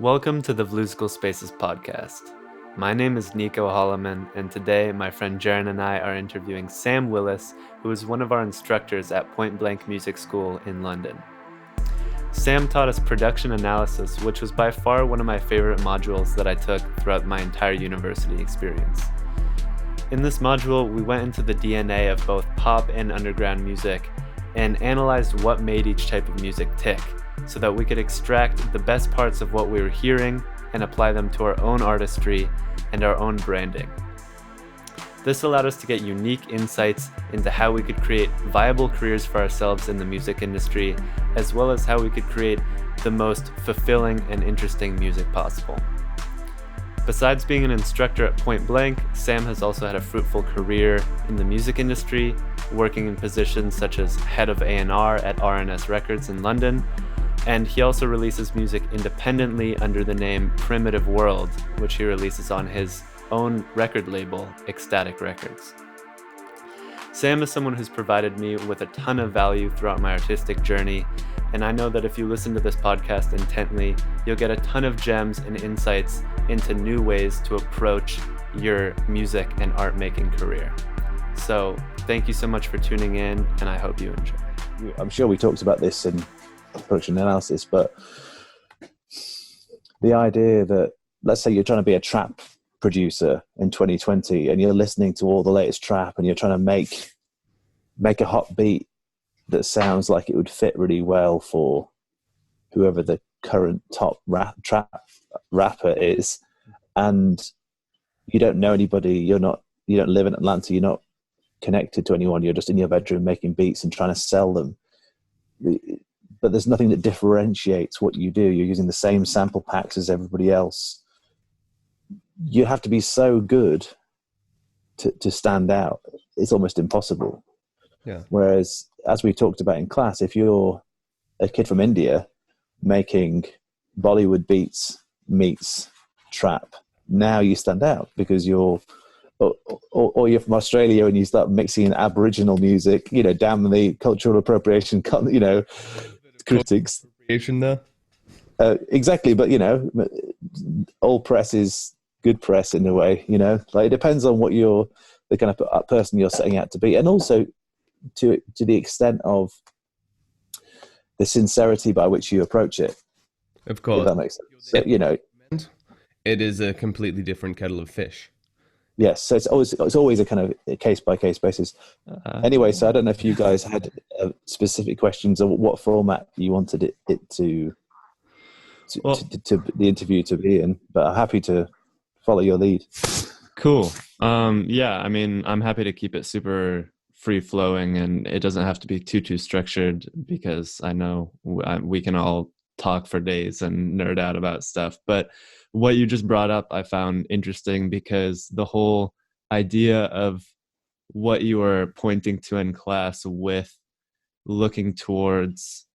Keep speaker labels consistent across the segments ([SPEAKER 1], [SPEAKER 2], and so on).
[SPEAKER 1] Welcome to the Vlusical Spaces podcast. My name is Nico Holloman, and today my friend Jaren and I are interviewing Sam Willis, who is one of our instructors at Point Blank Music School in London. Sam taught us production analysis, which was by far one of my favorite modules that I took throughout my entire university experience. In this module, we went into the DNA of both pop and underground music and analyzed what made each type of music tick, so that we could extract the best parts of what we were hearing and apply them to our own artistry and our own branding. This allowed us to get unique insights into how we could create viable careers for ourselves in the music industry, as well as how we could create the most fulfilling and interesting music possible. Besides being an instructor at Point Blank, Sam has also had a fruitful career in the music industry, working in positions such as head of A&R at R&S Records in London, and he also releases music independently under the name Primitive World, which he releases on his own record label, Ecstatic Records. Sam is someone who's provided me with a ton of value throughout my artistic journey, and I know that if you listen to this podcast intently, you'll get a ton of gems and insights into new ways to approach your music and art making career. So thank you so much for tuning in, and I hope you enjoy.
[SPEAKER 2] I'm sure we talked about this in production analysis, but the idea that, let's say you're trying to be a trap producer in 2020 and you're listening to all the latest trap and you're trying to make a hot beat that sounds like it would fit really well for whoever the current top trap rapper is, and you don't know anybody, you don't live in Atlanta, you're not connected to anyone, you're just in your bedroom making beats and trying to sell them, but there's nothing that differentiates what you do. You're using the same sample packs as everybody else. You have to be so good to stand out. It's almost impossible.
[SPEAKER 3] Yeah.
[SPEAKER 2] Whereas, as we talked about in class, if you're a kid from India making Bollywood beats meets trap, now you stand out because you're, or you're from Australia and you start mixing in Aboriginal music, damn the cultural appropriation, critics.
[SPEAKER 3] Appropriation there.
[SPEAKER 2] Exactly, but all press is good press in a way. Like, it depends on what you're, the kind of person you're setting out to be, and also to the extent of the sincerity by which you approach it.
[SPEAKER 3] Of course,
[SPEAKER 2] if that makes sense. So,
[SPEAKER 3] it is a completely different kettle of fish.
[SPEAKER 2] Yes, so it's always a kind of a case-by-case basis. Anyway, so I don't know if you guys had specific questions of what format you wanted it to the interview to be in, but I'm happy to follow your lead.
[SPEAKER 1] Cool. Yeah, I mean, I'm happy to keep it super free-flowing, and it doesn't have to be too structured, because I know we can all talk for days and nerd out about stuff. But what you just brought up, I found interesting, because the whole idea of what you were pointing to in class with looking towards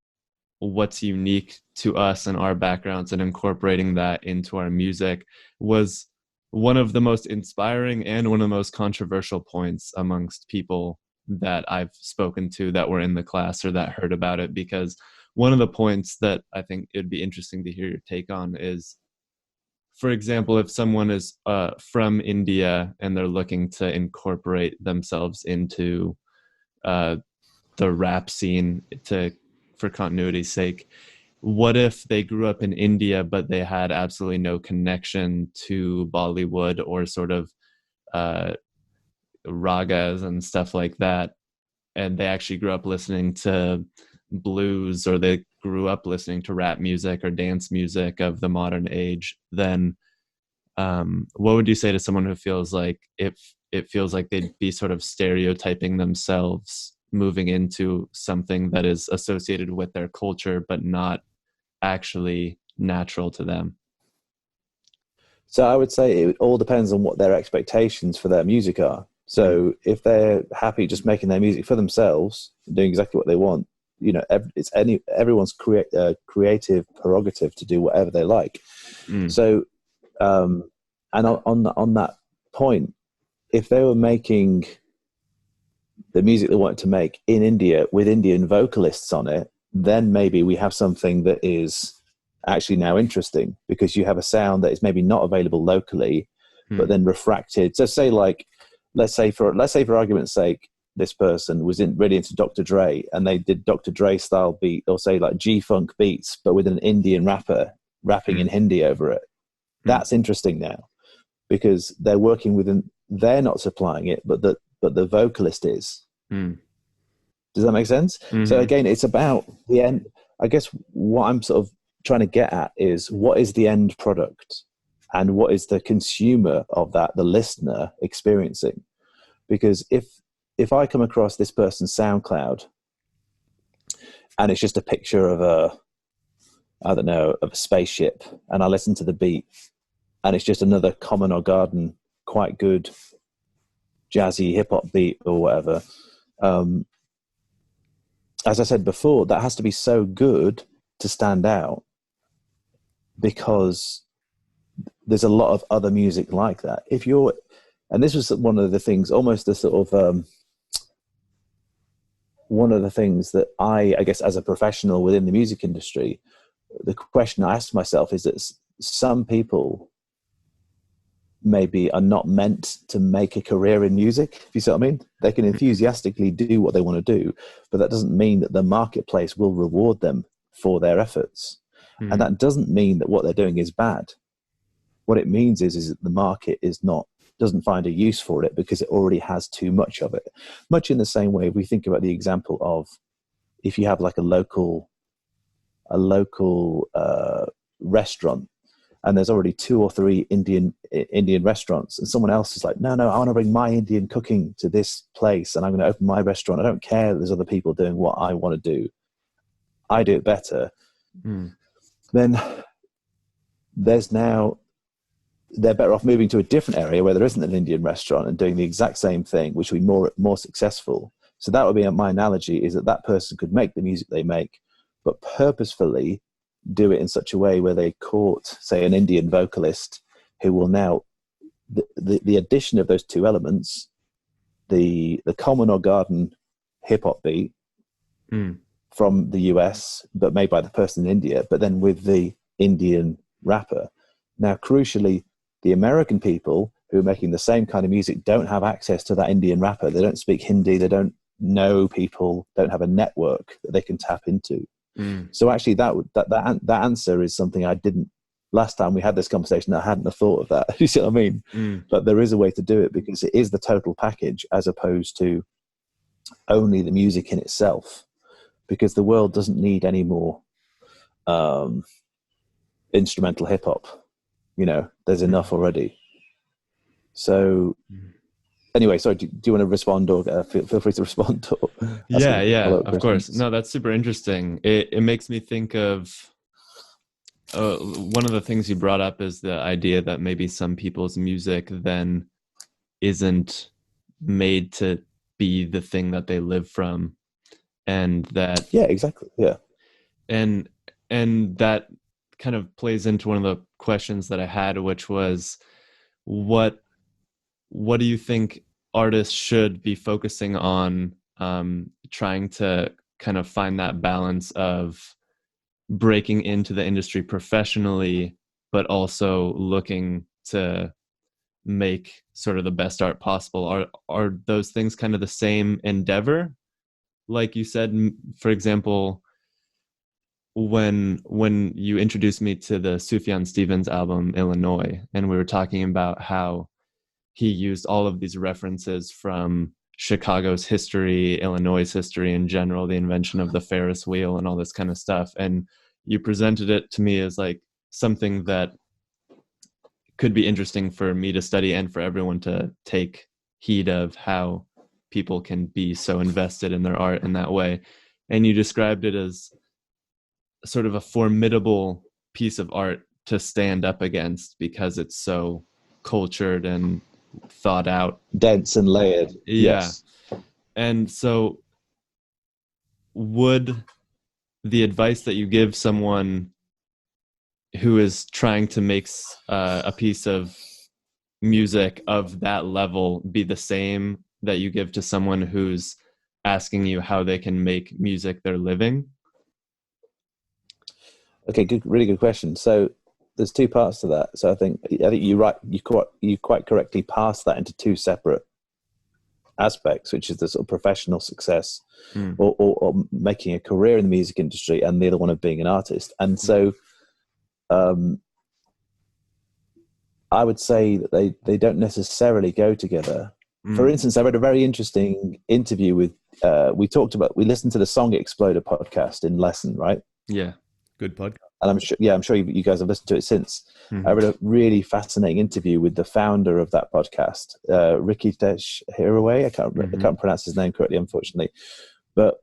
[SPEAKER 1] what's unique to us and our backgrounds and incorporating that into our music was one of the most inspiring and one of the most controversial points amongst people that I've spoken to that were in the class or that heard about it. Because one of the points that I think it'd be interesting to hear your take on is, for example, if someone is from India and they're looking to incorporate themselves into the rap scene for continuity's sake, what if they grew up in India but they had absolutely no connection to Bollywood or sort of ragas and stuff like that, and they actually grew up listening to blues, or they grew up listening to rap music or dance music of the modern age? Then what would you say to someone who feels like it feels like they'd be sort of stereotyping themselves moving into something that is associated with their culture but not actually natural to them?
[SPEAKER 2] So I would say it all depends on what their expectations for their music are. So if they're happy just making their music for themselves, doing exactly what they want, it's everyone's creative prerogative to do whatever they like. So, and on that point, if they were making the music they wanted to make in India with Indian vocalists on it, then maybe we have something that is actually now interesting, because you have a sound that is maybe not available locally, but then refracted. So let's say for argument's sake, this person was really into Dr. Dre, and they did Dr. Dre style beat, or say like G-funk beats, but with an Indian rapper rapping in Hindi over it. That's interesting now, because they're working within, they're not supplying it, but the vocalist is. Does that make sense? So again, it's about the end. I guess what I'm sort of trying to get at is, what is the end product, and what is the consumer of that, the listener, experiencing? Because if I come across this person's SoundCloud and it's just a picture of a spaceship, and I listen to the beat and it's just another Common or Garden, quite good jazzy hip hop beat or whatever, as I said before, that has to be so good to stand out, because there's a lot of other music like that. And this was one of the things, almost the sort of one of the things that I guess as a professional within the music industry, the question I asked myself is that some people maybe are not meant to make a career in music, if you see what I mean. They can enthusiastically do what they want to do, but that doesn't mean that the marketplace will reward them for their efforts. And that doesn't mean that what they're doing is bad. What it means is that the market doesn't find a use for it, because it already has too much of it. Much in the same way, if we think about the example of, if you have like a local restaurant, and there's already 2 or 3 Indian restaurants, and someone else is like, no, I want to bring my Indian cooking to this place, and I'm going to open my restaurant. I don't care that there's other people doing what I want to do. I do it better. Then they're better off moving to a different area where there isn't an Indian restaurant and doing the exact same thing, which would be more successful. So that would be my analogy, is that person could make the music they make, but purposefully do it in such a way where they caught, say, an Indian vocalist who will now, the addition of those 2 elements, the Common or Garden hip hop beat from the US, but made by the person in India, but then with the Indian rapper. Now, crucially, the American people who are making the same kind of music don't have access to that Indian rapper. They don't speak Hindi. They don't know people, don't have a network that they can tap into. So actually that answer is something I didn't, last time we had this conversation, I hadn't have thought of that. You see what I mean? But there is a way to do it, because it is the total package as opposed to only the music in itself, because the world doesn't need any more instrumental hip hop. There's enough already. So anyway, sorry, do you want to respond, or feel free to respond?
[SPEAKER 3] Of course. No, that's super interesting. It makes me think of one of the things you brought up is the idea that maybe some people's music then isn't made to be the thing that they live from, and that
[SPEAKER 2] exactly,
[SPEAKER 3] and that kind of plays into one of the questions that I had, which was, what do you think artists should be focusing on, trying to kind of find that balance of breaking into the industry professionally, but also looking to make sort of the best art possible? Are those things kind of the same endeavor? Like you said, for example, when you introduced me to the Sufjan Stevens album, Illinoise, and we were talking about how he used all of these references from Chicago's history, Illinois' history in general, the invention of the Ferris wheel and all this kind of stuff. And you presented it to me as like something that could be interesting for me to study and for everyone to take heed of, how people can be so invested in their art in that way. And you described it as sort of a formidable piece of art to stand up against, because it's so cultured and thought out,
[SPEAKER 2] dense and layered. Yes.
[SPEAKER 3] And so would the advice that you give someone who is trying to make a piece of music of that level be the same that you give to someone who's asking you how they can make music their living?
[SPEAKER 2] Okay, good, really good question. So there's two parts to that. So I think you're right. You quite correctly pass that into two separate aspects, which is the sort of professional success or making a career in the music industry, and the other one of being an artist. And so I would say that they don't necessarily go together. For instance, I read a very interesting interview with we listened to the Song Exploder podcast in Lesson, right?
[SPEAKER 3] Yeah, good podcast.
[SPEAKER 2] And I'm sure you guys have listened to it since. I read a really fascinating interview with the founder of that podcast, Rikitesh Hiraway. I can't pronounce his name correctly, unfortunately, but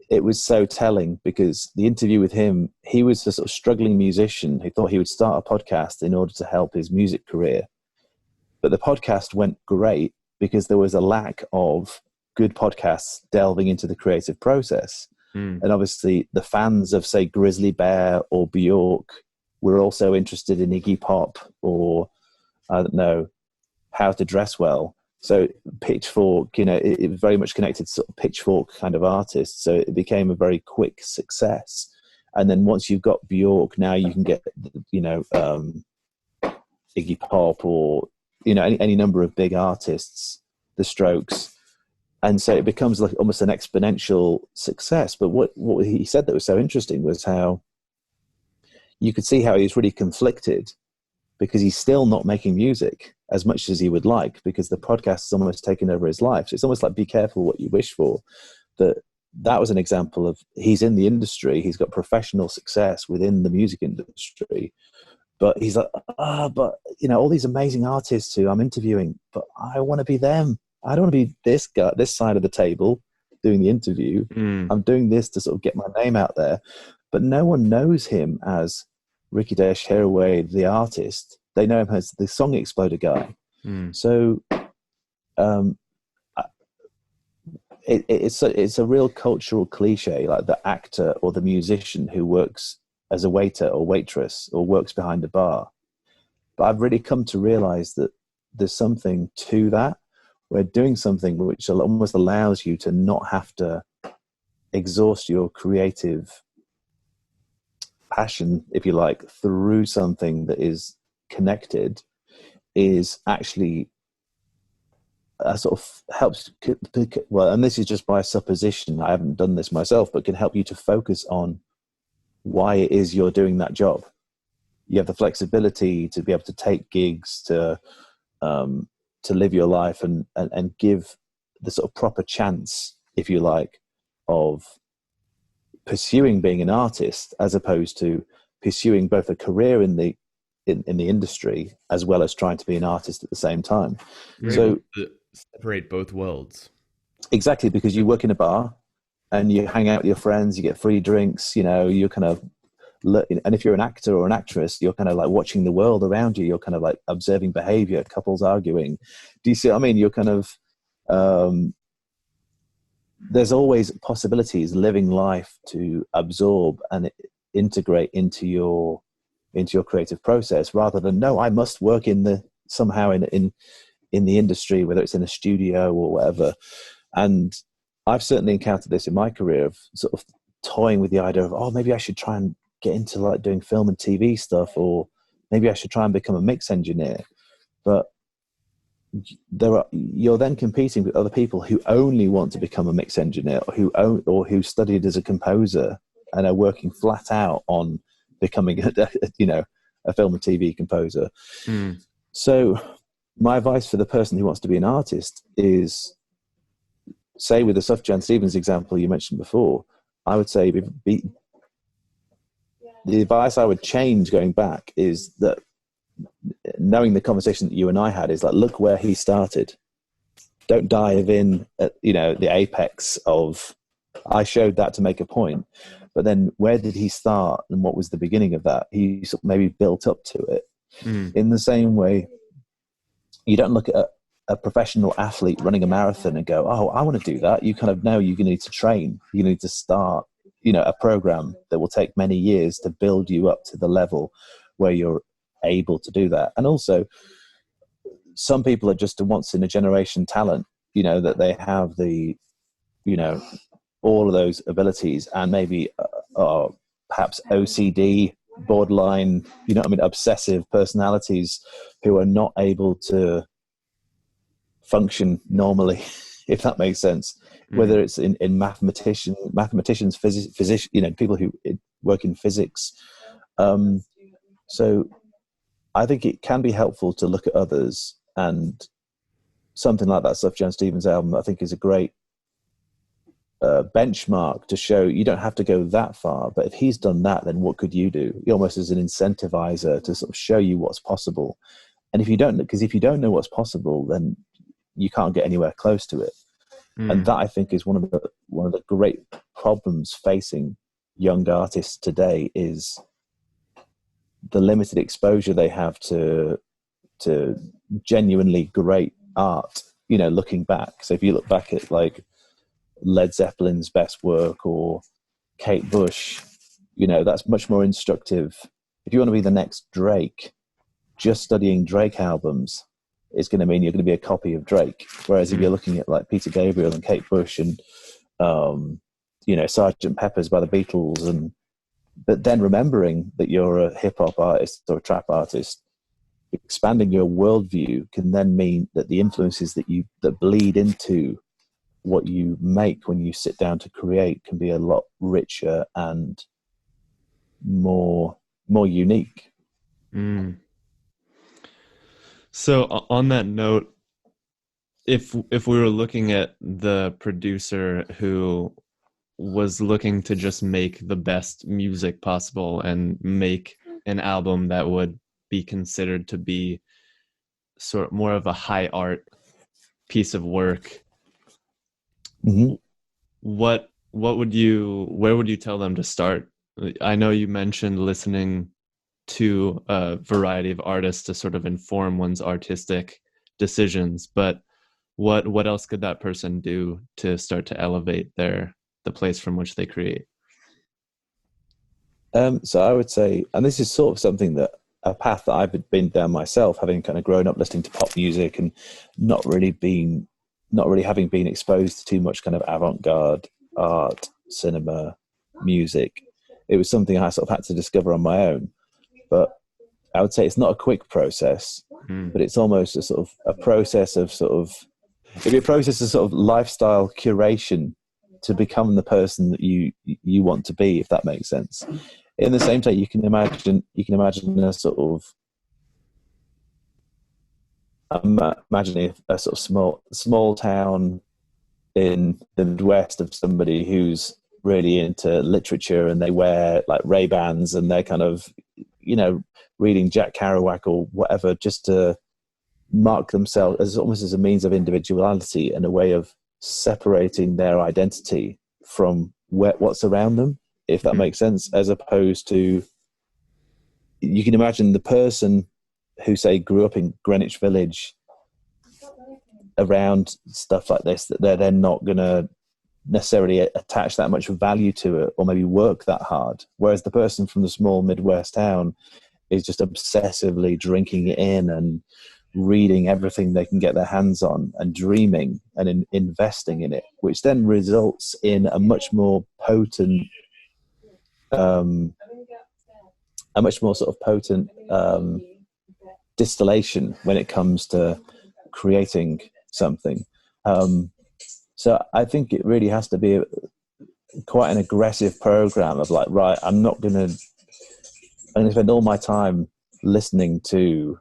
[SPEAKER 2] it was so telling because the interview with him, he was a sort of struggling musician who thought he would start a podcast in order to help his music career. But the podcast went great because there was a lack of good podcasts delving into the creative process. And obviously the fans of, say, Grizzly Bear or Bjork were also interested in Iggy Pop or, I don't know, How to Dress Well. So Pitchfork, it was very much connected to sort of Pitchfork kind of artists. So it became a very quick success. And then once you've got Bjork, now you can get, Iggy Pop or, any number of big artists, The Strokes. And so it becomes like almost an exponential success. But what he said that was so interesting was how you could see how he was really conflicted because he's still not making music as much as he would like because the podcast is almost taken over his life. So it's almost like be careful what you wish for. That was an example of he's in the industry. He's got professional success within the music industry. But he's like, but all these amazing artists who I'm interviewing, but I want to be them. I don't want to be this guy, this side of the table doing the interview. I'm doing this to sort of get my name out there. But no one knows him as Rikitesh Hiraway, the artist. They know him as the Song Exploder guy. So it's a real cultural cliche, like the actor or the musician who works as a waiter or waitress or works behind a bar. But I've really come to realize that there's something to that. We're doing something which almost allows you to not have to exhaust your creative passion, if you like, through something that is connected, is actually sort of helps, well, and this is just by supposition, I haven't done this myself, but can help you to focus on why it is you're doing that job. You have the flexibility to be able to take gigs, to live your life and give the sort of proper chance, if you like, of pursuing being an artist as opposed to pursuing both a career in the industry as well as trying to be an artist at the same time.
[SPEAKER 3] You're
[SPEAKER 2] so
[SPEAKER 3] able to separate both worlds.
[SPEAKER 2] Exactly, because you work in a bar and you hang out with your friends, you get free drinks, you're kind of, and if you're an actor or an actress, you're kind of like watching the world around you. You're kind of like observing behavior, couples arguing. Do you see what I mean? You're kind of, there's always possibilities, living life to absorb and integrate into your creative process, rather than, no, I must work somehow in the industry, whether it's in a studio or whatever. And I've certainly encountered this in my career of sort of toying with the idea of, maybe I should try and get into like doing film and TV stuff, or maybe I should try and become a mix engineer. But you're then competing with other people who only want to become a mix engineer, or who studied as a composer and are working flat out on becoming a film and TV composer. So my advice for the person who wants to be an artist is, say with the Sufjan Stevens example you mentioned before, I would say the advice I would change going back is that, knowing the conversation that you and I had, is like, look where he started. Don't dive in at, the apex of, I showed that to make a point. But then where did he start and what was the beginning of that? He maybe built up to it. In the same way, you don't look at a professional athlete running a marathon and go, I want to do that. You kind of know you need to train. You need to start, a program that will take many years to build you up to the level where you're able to do that. And also, some people are just a once in a generation talent, that they have the, all of those abilities and maybe are perhaps OCD, borderline, you know what I mean, obsessive personalities who are not able to function normally, if that makes sense. Whether it's in mathematicians, physicians, you know, people who work in physics. So I think it can be helpful to look at others, and something like that Sufjan Stevens album, I think, is a great benchmark to show you don't have to go that far, but if he's done that, then what could you do? He almost as an incentivizer to sort of show you what's possible. And if you don't know what's possible, then you can't get anywhere close to it. And that, I think, is one of the great problems facing young artists today, is the limited exposure they have to genuinely great art, you know, looking back. So if you look back at like Led Zeppelin's best work or Kate Bush, you know, that's much more instructive. If you want to be the next Drake, just studying Drake albums is going to mean you're going to be a copy of Drake. Whereas if you're looking at like Peter Gabriel and Kate Bush and you know, Sgt. Pepper's by the Beatles, but then remembering that you're a hip hop artist or a trap artist, expanding your worldview can then mean that the influences that bleed into what you make when you sit down to create can be a lot richer and more unique.
[SPEAKER 3] So on that note, if we were looking at the producer who was looking to just make the best music possible and make an album that would be considered to be sort of more of a high art piece of work, where would you tell them to start? I know you mentioned listening to a variety of artists to sort of inform one's artistic decisions, but what else could that person do to start to elevate the place from which they create?
[SPEAKER 2] So I would say, and this is sort of something that a path that I've been down myself, having kind of grown up listening to pop music and not really having been exposed to too much kind of avant-garde art, cinema, music. It was something I sort of had to discover on my own. But I would say it's not a quick process, but it's almost a sort of a process of it'd be a process of sort of lifestyle curation to become the person that you want to be, if that makes sense. In the same time, you can imagine a sort of imagining a sort of small town in the Midwest of somebody who's really into literature and they wear like Ray-Bans and they're kind of, you know, reading Jack Kerouac or whatever, just to mark themselves as almost as a means of individuality and a way of separating their identity from what's around them, if that makes sense, as opposed to, you can imagine the person who, say, grew up in Greenwich Village around stuff like this, that they're then not going to necessarily attach that much value to it or maybe work that hard. Whereas the person from the small Midwest town is just obsessively drinking it in and reading everything they can get their hands on and dreaming and investing in it, which then results in a much more potent distillation when it comes to creating something. So I think it really has to be quite an aggressive program of like, right, I'm going to spend all my time listening to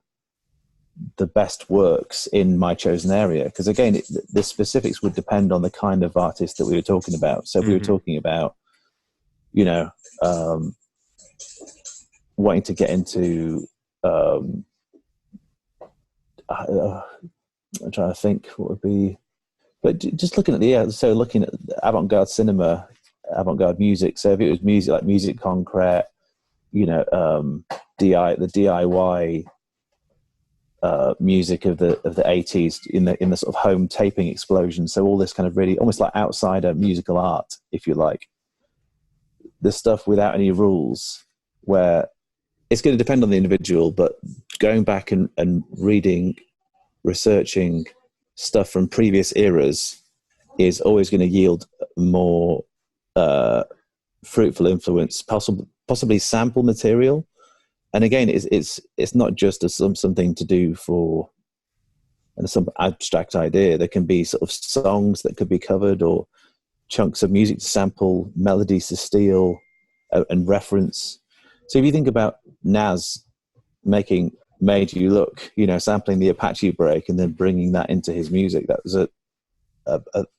[SPEAKER 2] the best works in my chosen area. Because again, the specifics would depend on the kind of artist that we were talking about. So if we were talking about, you know, wanting to get into, I'm trying to think what would be, but just looking at looking at avant-garde cinema, avant-garde music. So if it was music like Musique Concrète, you know, the DIY music of the 80s in the sort of home taping explosion. So all this kind of really almost like outsider musical art, if you like. The stuff without any rules, where it's going to depend on the individual, but going back and reading, researching stuff from previous eras is always going to yield more fruitful influence, possibly sample material. And again, it's not just something to do for some abstract idea. There can be sort of songs that could be covered, or chunks of music to sample, melodies to steal, and reference. So if you think about Nas making Made You Look, sampling the Apache break and then bringing that into his music, that was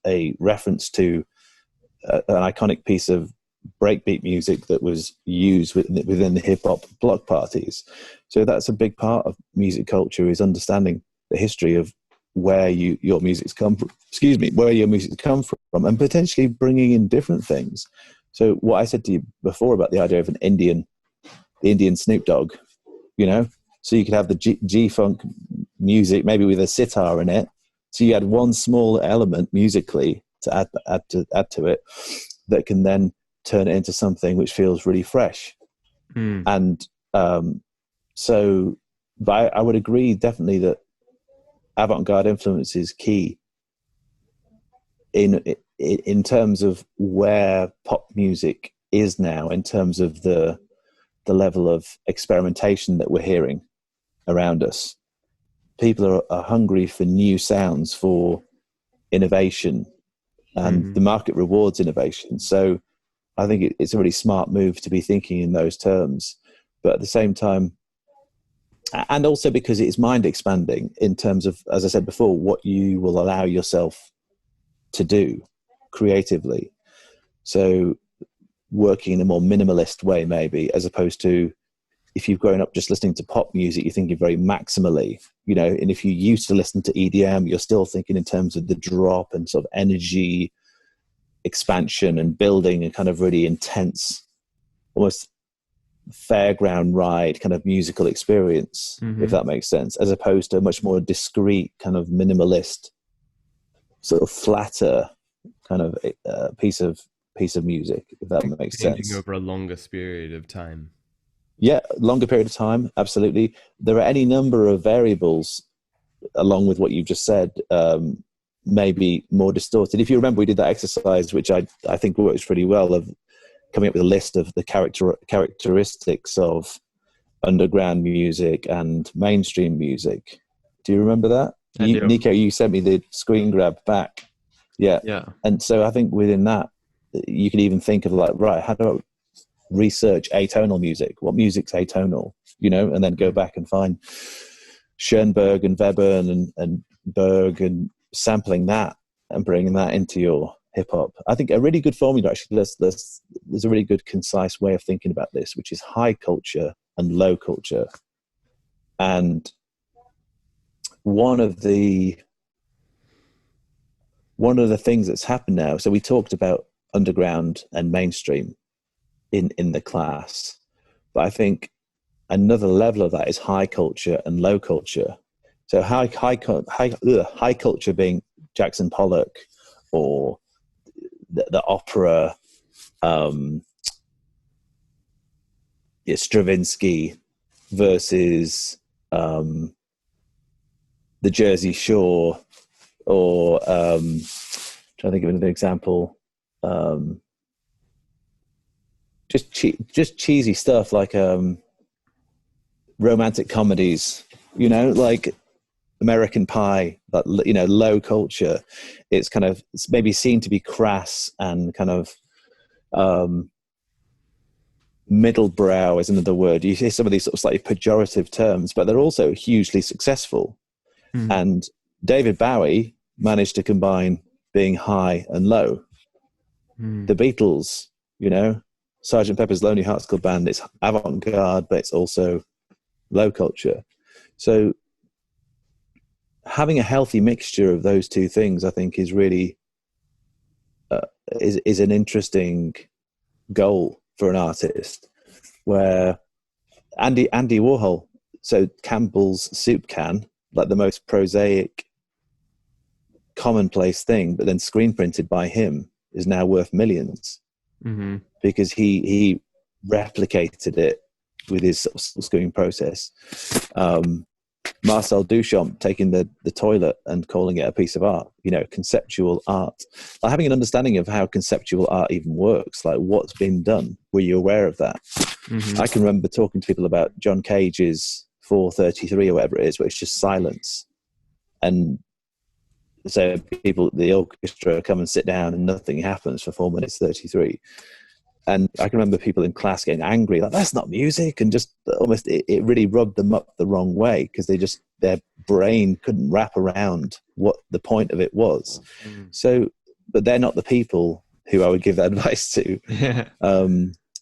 [SPEAKER 2] a reference to an iconic piece of breakbeat music that was used within the hip-hop block parties. So that's a big part of music culture, is understanding the history of where your music's come from, where your music's come from, and potentially bringing in different things. So what I said to you before about the idea of the Indian Snoop Dogg, so you could have the G-funk music, maybe with a sitar in it. So you had one small element musically to add to it that can then turn it into something which feels really fresh. And but I would agree definitely that avant-garde influence is key in terms of where pop music is now, in terms of the level of experimentation that we're hearing around us. People are hungry for new sounds, for innovation, and the market rewards innovation. So I think it's a really smart move to be thinking in those terms. But at the same time, and also because it is mind expanding in terms of, as I said before, what you will allow yourself to do creatively. So working in a more minimalist way, maybe, as opposed to if you've grown up just listening to pop music, you're thinking very maximally, and if you used to listen to EDM, you're still thinking in terms of the drop and sort of energy expansion and building a kind of really intense, almost fairground ride kind of musical experience, if that makes sense, as opposed to a much more discrete kind of minimalist, sort of flatter kind of piece of music, if that makes sense.
[SPEAKER 4] Changing over a longest period of time.
[SPEAKER 2] Yeah, longer period of time, absolutely. There are any number of variables, along with what you've just said, maybe more distorted. If you remember, we did that exercise, which I think works pretty well, of coming up with a list of the characteristics of underground music and mainstream music. Do you remember that?
[SPEAKER 3] I do.
[SPEAKER 2] Nico, you sent me the screen grab back. Yeah. And so I think within that, you could even think of like, right, how do I research atonal music? What music's atonal? And then go back and find Schoenberg and Webern and Berg and sampling that and bringing that into your hip hop. I think a really good formula, actually, there's a really good concise way of thinking about this, which is high culture and low culture. And one of the things that's happened now, so we talked about underground and mainstream in the class, but I think another level of that is high culture and low culture. So high culture being Jackson Pollock or the opera, Stravinsky versus the Jersey Shore, or trying to think of another example. Just cheesy stuff like romantic comedies, like American Pie, but low culture. It's maybe seen to be crass and kind of middlebrow is another word. You hear some of these sort of slightly pejorative terms, but they're also hugely successful. And David Bowie managed to combine being high and low. The Beatles, Sgt. Pepper's Lonely Hearts Club Band, it's avant-garde, but it's also low culture. So having a healthy mixture of those two things, I think, is really is an interesting goal for an artist. Where Andy Warhol, so Campbell's soup can, like the most prosaic, commonplace thing, but then screen printed by him, is now worth millions. Because he replicated it with his sort of screwing process. Marcel Duchamp taking the toilet and calling it a piece of art, conceptual art. Like having an understanding of how conceptual art even works, like what's been done. Were you aware of that? Mm-hmm. I can remember talking to people about John Cage's 4:33 or whatever it is, where it's just silence. And so the orchestra come and sit down and nothing happens for 4 minutes 33. And I can remember people in class getting angry, like, that's not music. And just almost, it really rubbed them up the wrong way because their brain couldn't wrap around what the point of it was. Mm. So, but they're not the people who I would give that advice to. Yeah.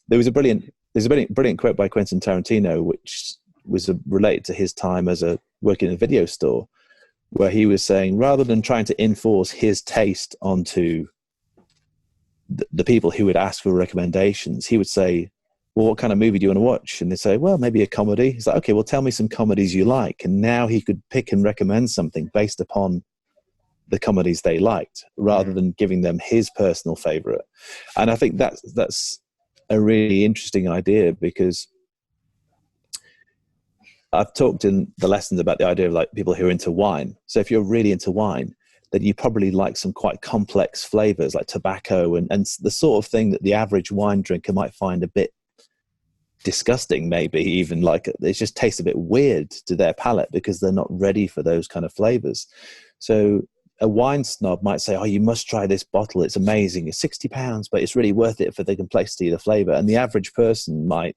[SPEAKER 2] There's a brilliant quote by Quentin Tarantino, which was related to his time working in a video store, where he was saying, rather than trying to enforce his taste onto the people who would ask for recommendations, he would say, well, what kind of movie do you want to watch? And they say, well, maybe a comedy. He's like, okay, well, tell me some comedies you like. And now he could pick and recommend something based upon the comedies they liked, rather than giving them his personal favorite. And I think that's a really interesting idea, because I've talked in the lessons about the idea of like people who are into wine. So if you're really into wine, then you probably like some quite complex flavors like tobacco and the sort of thing that the average wine drinker might find a bit disgusting, maybe even like it just tastes a bit weird to their palate because they're not ready for those kind of flavors. So a wine snob might say, oh, you must try this bottle. It's amazing. It's £60, but it's really worth it for the complexity of the flavor. And the average person might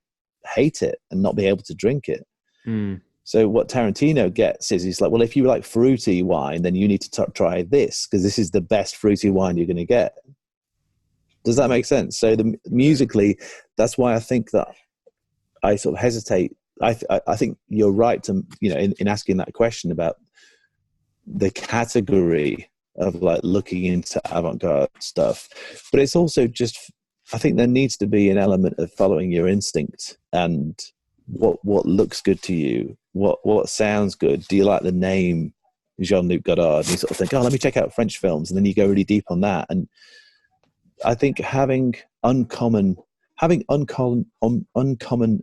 [SPEAKER 2] hate it and not be able to drink it. Mm. So what Tarantino gets is he's like, well, if you like fruity wine, then you need to try this because this is the best fruity wine you're going to get. Does that make sense? So musically, that's why I think that I sort of hesitate. I think you're right to, in asking that question about the category of like looking into avant-garde stuff. But it's also just, I think there needs to be an element of following your instinct and what looks good to you, what sounds good. Do you like the name Jean-Luc Godard? And you sort of think, oh, let me check out French films, and then you go really deep on that. And I think having uncommon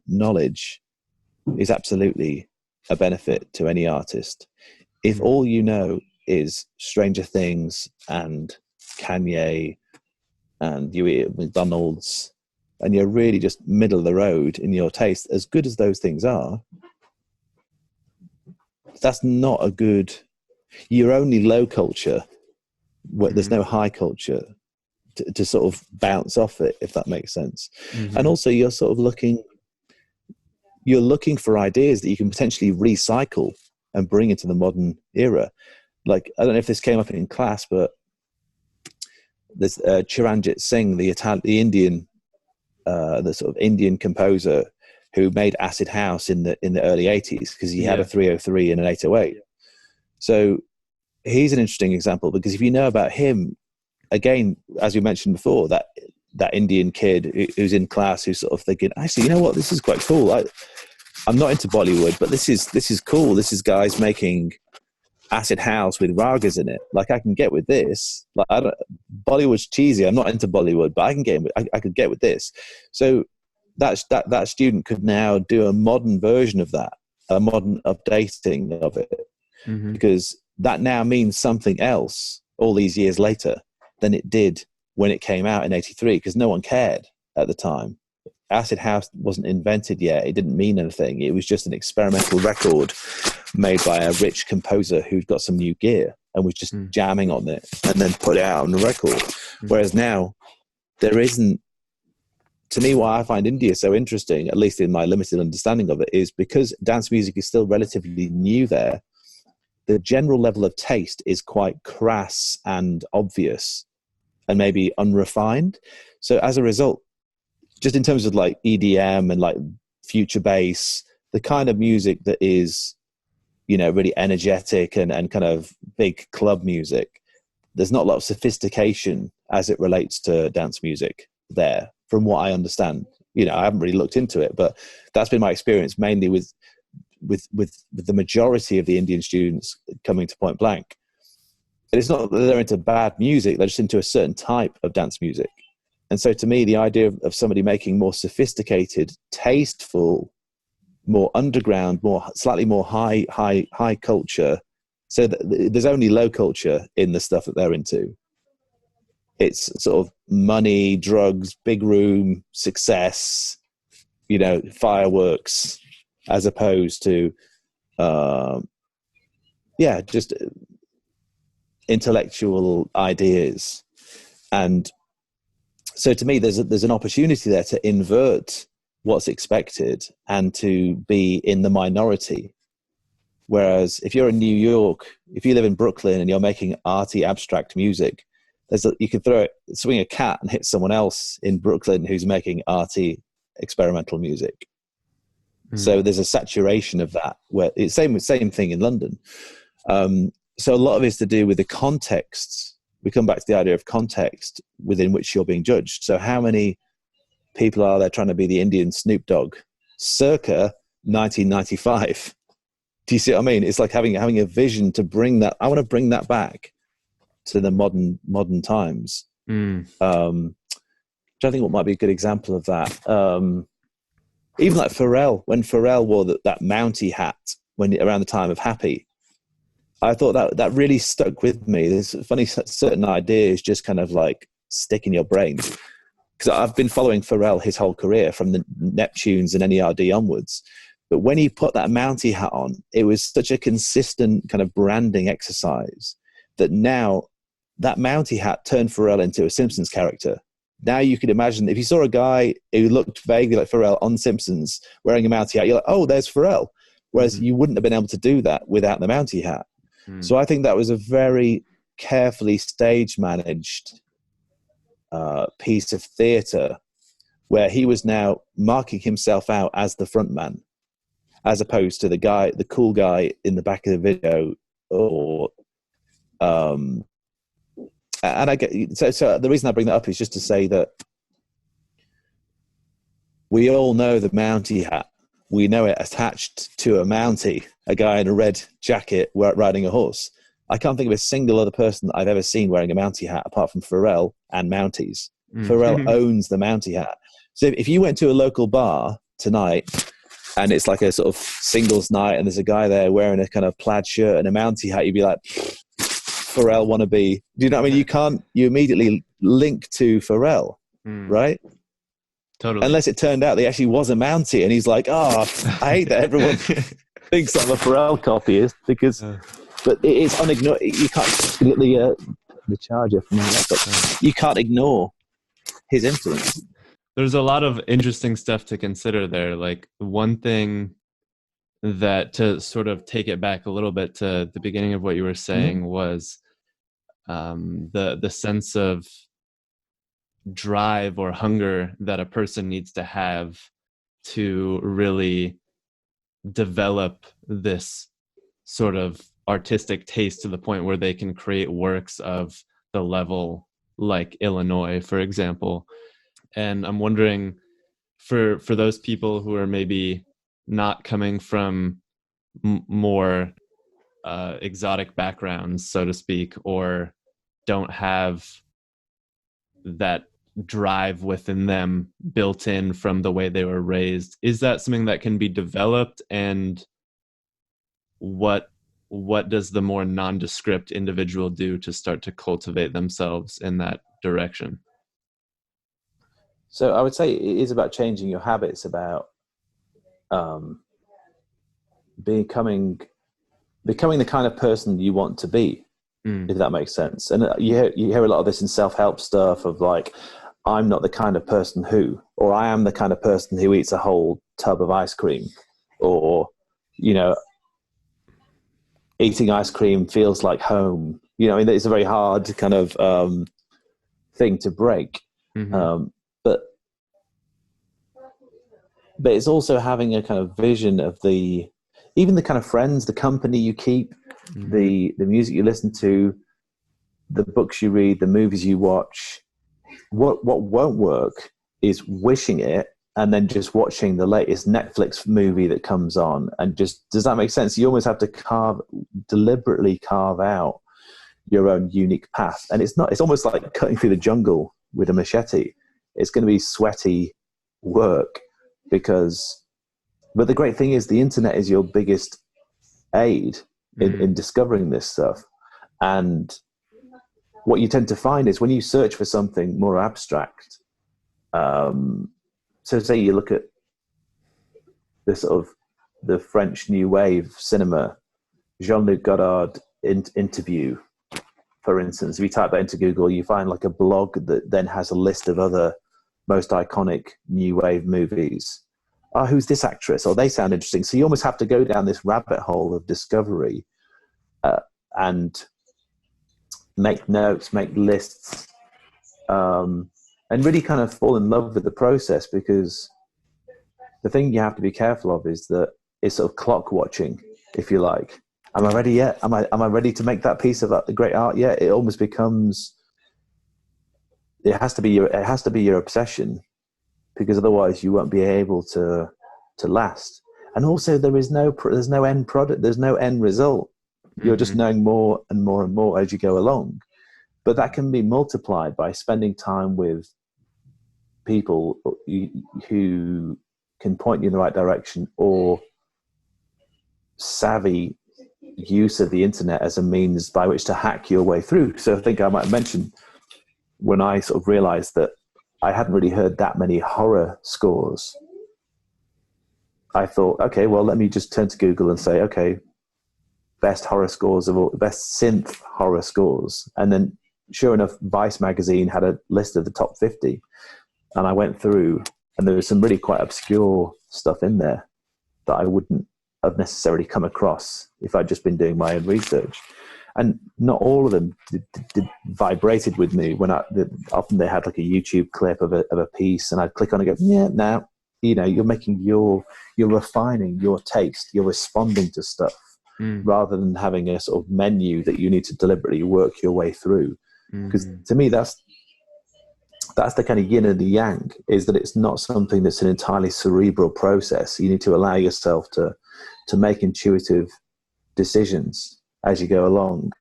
[SPEAKER 2] knowledge is absolutely a benefit to any artist. If all you know is Stranger Things and Kanye and you eat at McDonald's, and you're really just middle of the road in your taste, as good as those things are, that's not a good, you're only low culture, where there's no high culture to sort of bounce off it, if that makes sense. Mm-hmm. And also you're sort of looking for ideas that you can potentially recycle and bring into the modern era. Like, I don't know if this came up in class, but there's Chiranjit Singh, the Indian, the sort of Indian composer who made acid house in the early 80s because he had a 303 and an 808. So he's an interesting example because if you know about him, again, as we mentioned before, that Indian kid who's in class who's sort of thinking, actually, you know what, this is quite cool. I'm not into Bollywood, but this is cool. This is guys making acid house with ragas in it. Like, I can get with this. Like, Bollywood's cheesy. I'm not into Bollywood, but I could get with this. So that student could now do a modern version of that, a modern updating of it, because that now means something else all these years later than it did when it came out in 83, because no one cared at the time. Acid house wasn't invented yet. It didn't mean anything. It was just an experimental record made by a rich composer who'd got some new gear and was just jamming on it and then put it out on the record. Whereas now there isn't, to me, why I find India so interesting, at least in my limited understanding of it, is because dance music is still relatively new there. The general level of taste is quite crass and obvious and maybe unrefined. So as a result, just in terms of like EDM and like future bass, the kind of music that is, really energetic and kind of big club music, there's not a lot of sophistication as it relates to dance music there, from what I understand. I haven't really looked into it, but that's been my experience mainly with the majority of the Indian students coming to Point Blank. And it's not that they're into bad music, they're just into a certain type of dance music. And so to me, the idea of somebody making more sophisticated, tasteful more underground, slightly more high culture. So there's only low culture in the stuff that they're into. It's sort of money, drugs, big room, success, fireworks, as opposed to, just intellectual ideas. And so to me, there's an opportunity there to invert what's expected and to be in the minority. Whereas if you're in New York, if you live in Brooklyn and you're making arty, abstract music, you can swing a cat and hit someone else in Brooklyn who's making arty, experimental music. So there's a saturation of that. Where it's same thing in London. So a lot of it's to do with the context. We come back to the idea of context within which you're being judged. So how many people are there trying to be the Indian Snoop Dogg circa 1995? Do you see what I mean? It's like having a vision to bring that. I want to bring that back to the modern times. I think what might be a good example of that. Even like Pharrell, when Pharrell wore that Mountie hat around the time of Happy, I thought that really stuck with me. There's funny certain ideas just kind of like stick in your brain. Because I've been following Pharrell his whole career from the Neptunes and NERD onwards. But when he put that Mountie hat on, it was such a consistent kind of branding exercise that now that Mountie hat turned Pharrell into a Simpsons character. Now you could imagine if you saw a guy who looked vaguely like Pharrell on Simpsons wearing a Mountie hat, you're like, oh, there's Pharrell. Whereas you wouldn't have been able to do that without the Mountie hat. So I think that was a very carefully stage managed piece of theatre where he was now marking himself out as the front man, as opposed to the cool guy in the back of the video, or and I get so the reason I bring that up is just to say that we all know the Mountie hat. We know it attached to a Mountie, a guy in a red jacket riding a horse. I can't think of a single other person that I've ever seen wearing a Mountie hat apart from Pharrell and Mounties. Pharrell owns the Mountie hat. So if you went to a local bar tonight and it's like a sort of singles night and there's a guy there wearing a kind of plaid shirt and a Mountie hat, you'd be like, Pharrell wannabe. Do you know what I mean? You immediately link to Pharrell, right?
[SPEAKER 3] Totally.
[SPEAKER 2] Unless it turned out that he actually was a Mountie and he's like, I hate that everyone thinks I'm a Pharrell copyist because, but it's unignored. You can't look the charger from my laptop. You can't ignore his influence.
[SPEAKER 3] There's a lot of interesting stuff to consider there. Like one thing that, to sort of take it back a little bit to the beginning of what you were saying, was the sense of drive or hunger that a person needs to have to really develop this sort of artistic taste to the point where they can create works of the level like Illinois, for example. And I'm wondering, for those people who are maybe not coming from more exotic backgrounds, so to speak, or don't have that drive within them built in from the way they were raised, is that something that can be developed? And what does the more nondescript individual do to start to cultivate themselves in that direction?
[SPEAKER 2] So I would say it is about changing your habits, about becoming the kind of person you want to be, if that makes sense. And you hear a lot of this in self-help stuff of like, I'm not the kind of person who, or I am the kind of person who eats a whole tub of ice cream, or, eating ice cream feels like home. It's a very hard kind of thing to break. But it's also having a kind of vision of even the kind of friends, the company you keep, the music you listen to, the books you read, the movies you watch. What won't work is wishing it and then just watching the latest Netflix movie that comes on, and just, does that make sense? You almost have to deliberately carve out your own unique path. And it's almost like cutting through the jungle with a machete. It's going to be sweaty work, because But the great thing is the internet is your biggest aid in discovering this stuff. And what you tend to find is when you search for something more abstract, so say you look at the sort of the French New Wave cinema, Jean-Luc Godard interview, for instance. If you type that into Google, you find like a blog that then has a list of other most iconic New Wave movies. Oh, who's this actress? Oh, they sound interesting. So you almost have to go down this rabbit hole of discovery and make notes, make lists, and really kind of fall in love with the process, because the thing you have to be careful of is that it's sort of clock watching, if you like. Am I ready yet? Am I ready to make that piece of great art yet? It almost becomes, it has to be your obsession, because otherwise you won't be able to last. And also there's no end product, there's no end result. You're just knowing more and more and more as you go along. But that can be multiplied by spending time with people who can point you in the right direction, or savvy use of the internet as a means by which to hack your way through. So I think I might mention, when I sort of realized that I hadn't really heard that many horror scores, I thought, okay, well, let me just turn to Google and say, okay, best synth horror scores. And then sure enough, Vice magazine had a list of the top 50. And I went through, and there was some really quite obscure stuff in there that I wouldn't have necessarily come across if I'd just been doing my own research. And not all of them vibrated with me. Often they had like a YouTube clip of a piece, and I'd click on it and go, yeah, now, you're making you're refining your taste, you're responding to stuff, rather than having a sort of menu that you need to deliberately work your way through. Because to me, that's the kind of yin and the yang, is that it's not something that's an entirely cerebral process. You need to allow yourself to make intuitive decisions as you go along,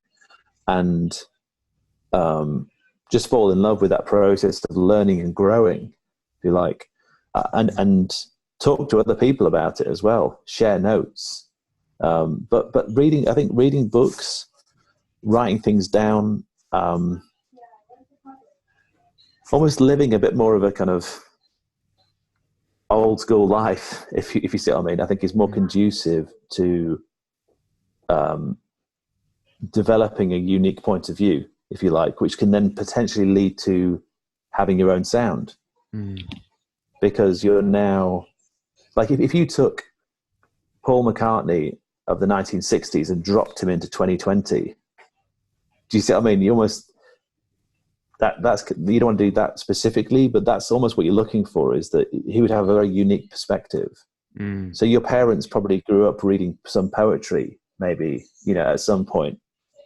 [SPEAKER 2] and just fall in love with that process of learning and growing, if you like, and talk to other people about it as well, share notes. But reading books, writing things down, almost living a bit more of a kind of old school life, if you see what I mean, I think is more conducive to developing a unique point of view, if you like, which can then potentially lead to having your own sound. Because you're now, like, if you took Paul McCartney of the 1960s and dropped him into 2020, do you see what I mean? You almost, that's, you don't want to do that specifically, but that's almost what you're looking for, is that he would have a very unique perspective. So your parents probably grew up reading some poetry, maybe, at some point.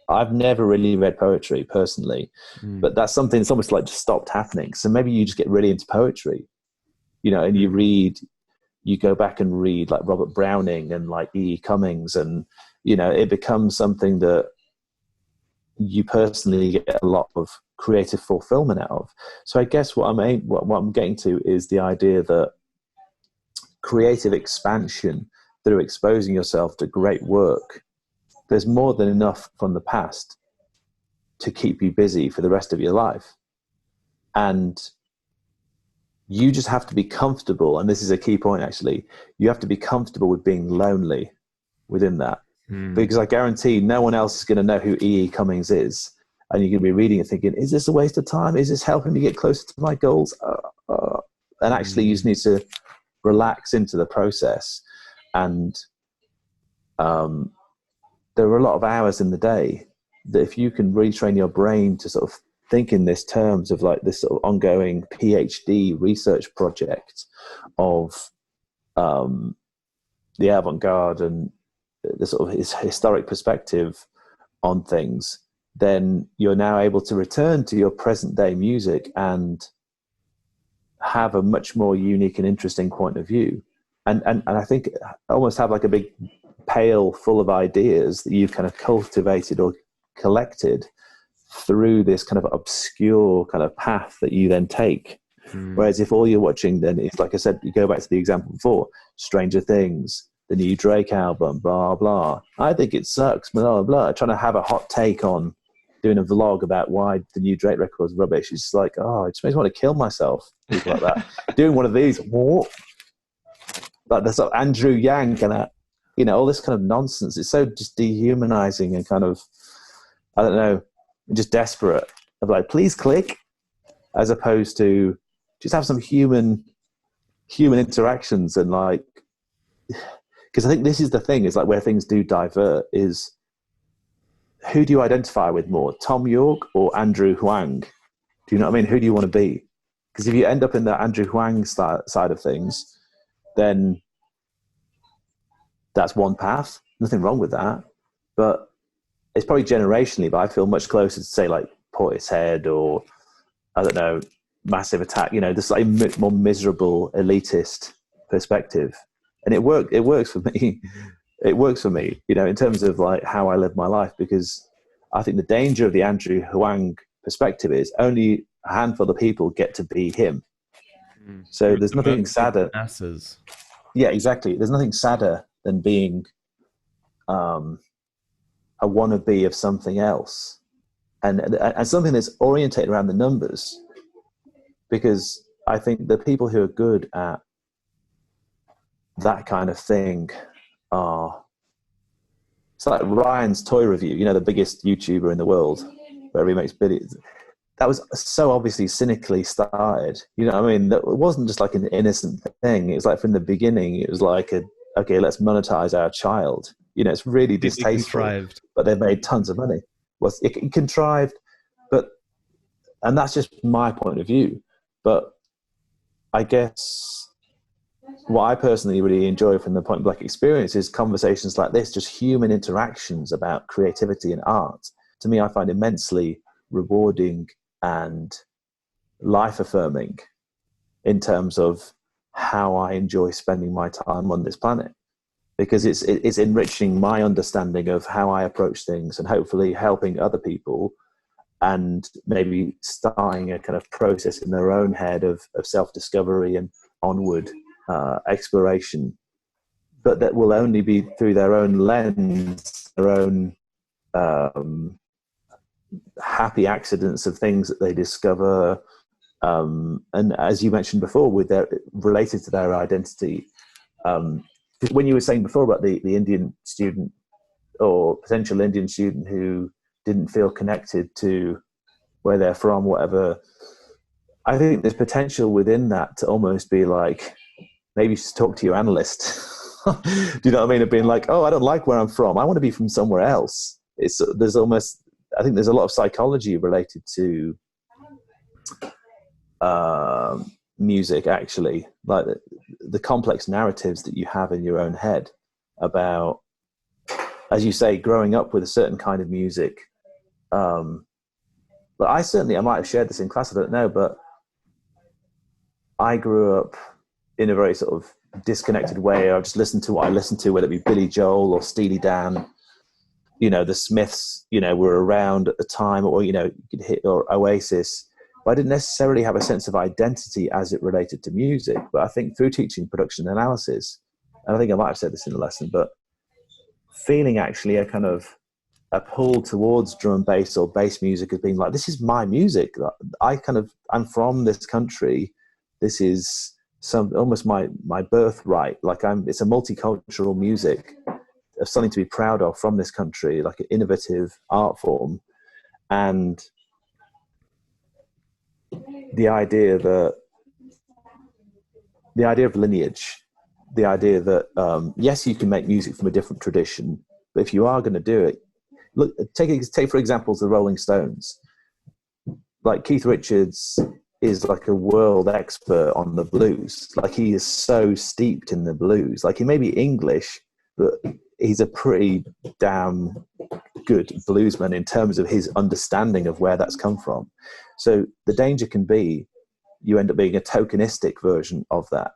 [SPEAKER 2] I've never really read poetry personally, but that's something that's almost like just stopped happening. So maybe you just get really into poetry, and you go back and read like Robert Browning and like E. Cummings, and, it becomes something that you personally get a lot of creative fulfillment out of. So I guess what I'm getting to is the idea that creative expansion through exposing yourself to great work, there's more than enough from the past to keep you busy for the rest of your life. And you just have to be comfortable, and this is a key point actually, you have to be comfortable with being lonely within that. Because I guarantee no one else is going to know who E. Cummings is. And you're going to be reading it thinking, is this a waste of time? Is this helping me get closer to my goals? And actually you just need to relax into the process. And there are a lot of hours in the day that if you can retrain your brain to sort of think in this terms of like this sort of ongoing PhD research project of the avant-garde and the sort of historic perspective on things, then you're now able to return to your present day music and have a much more unique and interesting point of view. And I think almost have like a big pail full of ideas that you've kind of cultivated or collected through this kind of obscure kind of path that you then take. Whereas if all you're watching, then it's like I said, you go back to the example before, Stranger Things, the new Drake album, blah, blah. I think it sucks, blah, blah. Trying to have a hot take on doing a vlog about why the new Drake record was rubbish. It's just like, oh, it just makes me want to kill myself. People like that. Doing one of these, whoa, like the sort of Andrew Yang and all this kind of nonsense. It's so just dehumanizing and kind of, I don't know, just desperate. Of like, please click, as opposed to just have some human interactions and like, because I think this is the thing, is like where things do divert is, who do you identify with more, Tom York or Andrew Huang? Do you know what I mean? Who do you want to be? Because if you end up in the Andrew Huang side of things, then that's one path. Nothing wrong with that. But it's probably generationally, but I feel much closer to, say, like Portishead or, I don't know, Massive Attack, this like more miserable elitist perspective. And it works for me. It works for me, in terms of like how I live my life, because I think the danger of the Andrew Huang perspective is only a handful of people get to be him. So there's nothing sadder.
[SPEAKER 4] Masses.
[SPEAKER 2] Yeah, exactly. There's nothing sadder than being a wannabe of something else, and something that's orientated around the numbers. Because I think the people who are good at that kind of thing are, it's like Ryan's Toy Review, the biggest YouTuber in the world, where he makes billions. That was so obviously cynically started. You know what I mean? That it wasn't just like an innocent thing. It was like from the beginning, it was like okay, let's monetize our child. It's really distasteful,
[SPEAKER 4] contrived.
[SPEAKER 2] But they've made tons of money. Well, it contrived, and that's just my point of view. But I guess what I personally really enjoy from the Point Blank experience is conversations like this, just human interactions about creativity and art. To me, I find immensely rewarding and life-affirming in terms of how I enjoy spending my time on this planet, because it's enriching my understanding of how I approach things and hopefully helping other people, and maybe starting a kind of process in their own head of self-discovery and onward exploration, but that will only be through their own lens, their own happy accidents of things that they discover, and as you mentioned before, with their related to their identity. When you were saying before about the Indian student or potential Indian student who didn't feel connected to where they're from, whatever, I think there's potential within that to almost be like, maybe just talk to your analyst. Do you know what I mean? Of being like, oh, I don't like where I'm from. I want to be from somewhere else. I think there's a lot of psychology related to music, actually, like the complex narratives that you have in your own head about, as you say, growing up with a certain kind of music. But I might have shared this in class, I don't know, but I grew up in a very sort of disconnected way. I just listened to what I listened to, whether it be Billy Joel or Steely Dan. The Smiths, were around at the time, or, you could hit, or Oasis. But I didn't necessarily have a sense of identity as it related to music. But I think through teaching production analysis, and I think I might have said this in the lesson, but feeling actually a kind of a pull towards drum and bass or bass music as being like, this is my music. I'm from this country. This is almost my birthright. Like it's a multicultural music of something to be proud of from this country, like an innovative art form. And the idea of lineage, the idea that, yes, you can make music from a different tradition, but if you are going to do it, look, take for example, the Rolling Stones. Like Keith Richards is like a world expert on the blues. Like he is so steeped in the blues. Like he may be English, but he's a pretty damn good bluesman in terms of his understanding of where that's come from. So the danger can be you end up being a tokenistic version of that.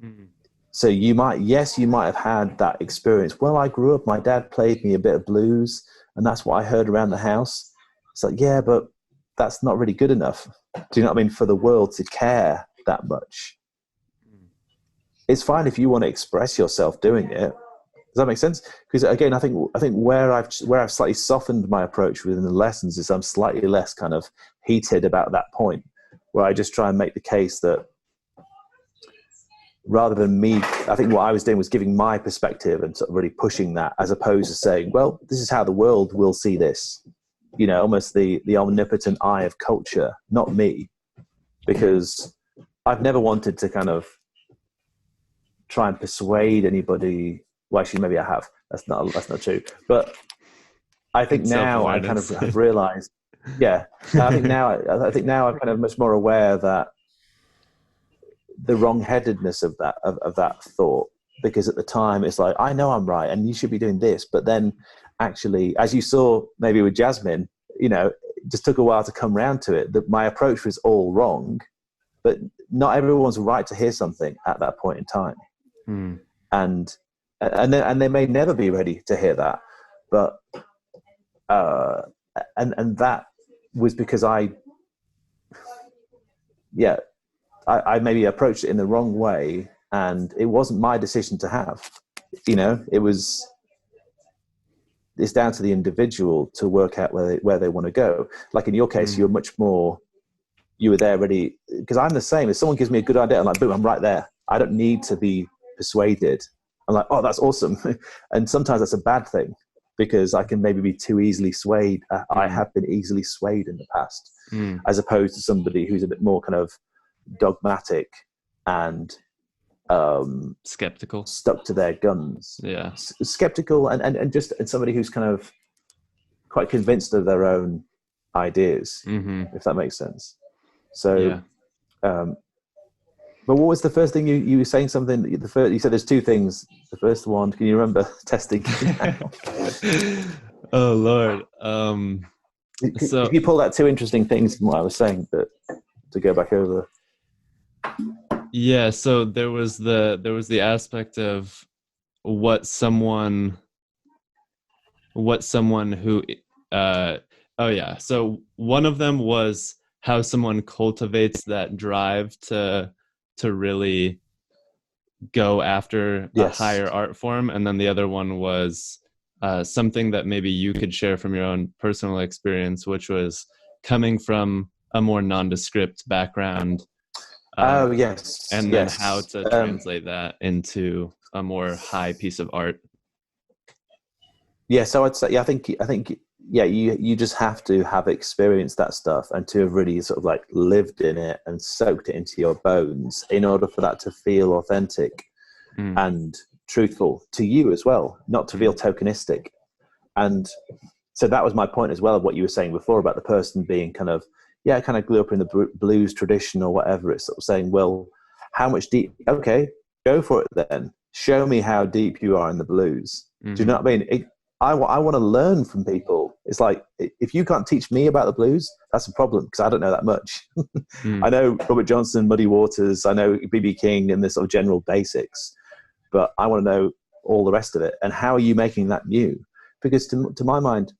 [SPEAKER 2] Mm. So you might have had that experience. Well, I grew up, my dad played me a bit of blues and that's what I heard around the house. It's like, yeah, but that's not really good enough. Do you know what I mean? For the world to care that much. It's fine if you want to express yourself doing it. Does that make sense? Because again, I think where I've slightly softened my approach within the lessons is I'm slightly less kind of heated about that point, where I just try and make the case that rather than me, I think what I was doing was giving my perspective and sort of really pushing that, as opposed to saying, well, this is how the world will see this. You know, almost the omnipotent eye of culture, not me, because I've never wanted to kind of try and persuade anybody. Well, actually, maybe I have. That's not true. But I think now I kind of have realized, I think now I'm kind of much more aware that the wrong-headedness of that thought, because at the time it's like, I know I'm right and you should be doing this, but then actually, as you saw maybe with Jasmine, you know, it just took a while to come round to it, that my approach was all wrong, but not everyone's right to hear something at that point in time. And they may never be ready to hear that, but and that was because I maybe approached it in the wrong way, and it wasn't my decision to have. You know, it's down to the individual to work out where they want to go. Like in your case, you were there ready, because I'm the same. If someone gives me a good idea, I'm like, boom, I'm right there. I don't need to be persuaded. I'm like, oh, that's awesome. And sometimes that's a bad thing, because I can maybe be too easily swayed. I have been easily swayed in the past, as opposed to somebody who's a bit more kind of dogmatic and
[SPEAKER 3] skeptical,
[SPEAKER 2] stuck to their guns.
[SPEAKER 3] Yeah,
[SPEAKER 2] skeptical, and somebody who's kind of quite convinced of their own ideas, if that makes sense. So, but what was the first thing you were saying? Something. You said there's two things. The first one, can you remember? Testing.
[SPEAKER 3] Oh Lord. So
[SPEAKER 2] if you pull out two interesting things from what I was saying, but to go back over.
[SPEAKER 3] Yeah. So there was the aspect of what someone who. So one of them was how someone cultivates that drive to really go after a higher art form, and then the other one was something that maybe you could share from your own personal experience, which was coming from a more nondescript background. And then how to translate that into a more high piece of art.
[SPEAKER 2] Yeah, so I'd say, I think, you just have to have experienced that stuff and to have really sort of like lived in it and soaked it into your bones in order for that to feel authentic and truthful to you as well, not to feel tokenistic. And so that was my point as well of what you were saying before about the person being kind of grew up in the blues tradition or whatever. It's sort of saying, well, how much deep? Okay, go for it then. Show me how deep you are in the blues. Do you know what I mean? I want to learn from people. It's like, if you can't teach me about the blues, that's a problem, because I don't know that much. I know Robert Johnson, Muddy Waters, I know B.B. King and the sort of general basics, but I want to know all the rest of it. And how are you making that new? Because to my mind,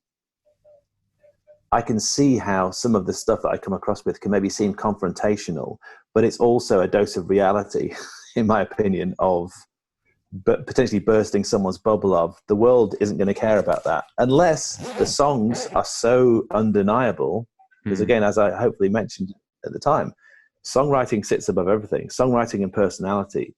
[SPEAKER 2] I can see how some of the stuff that I come across with can maybe seem confrontational, but it's also a dose of reality, in my opinion, of potentially bursting someone's bubble of the world isn't going to care about that unless the songs are so undeniable. Because again, as I hopefully mentioned at the time, songwriting sits above everything. Songwriting and personality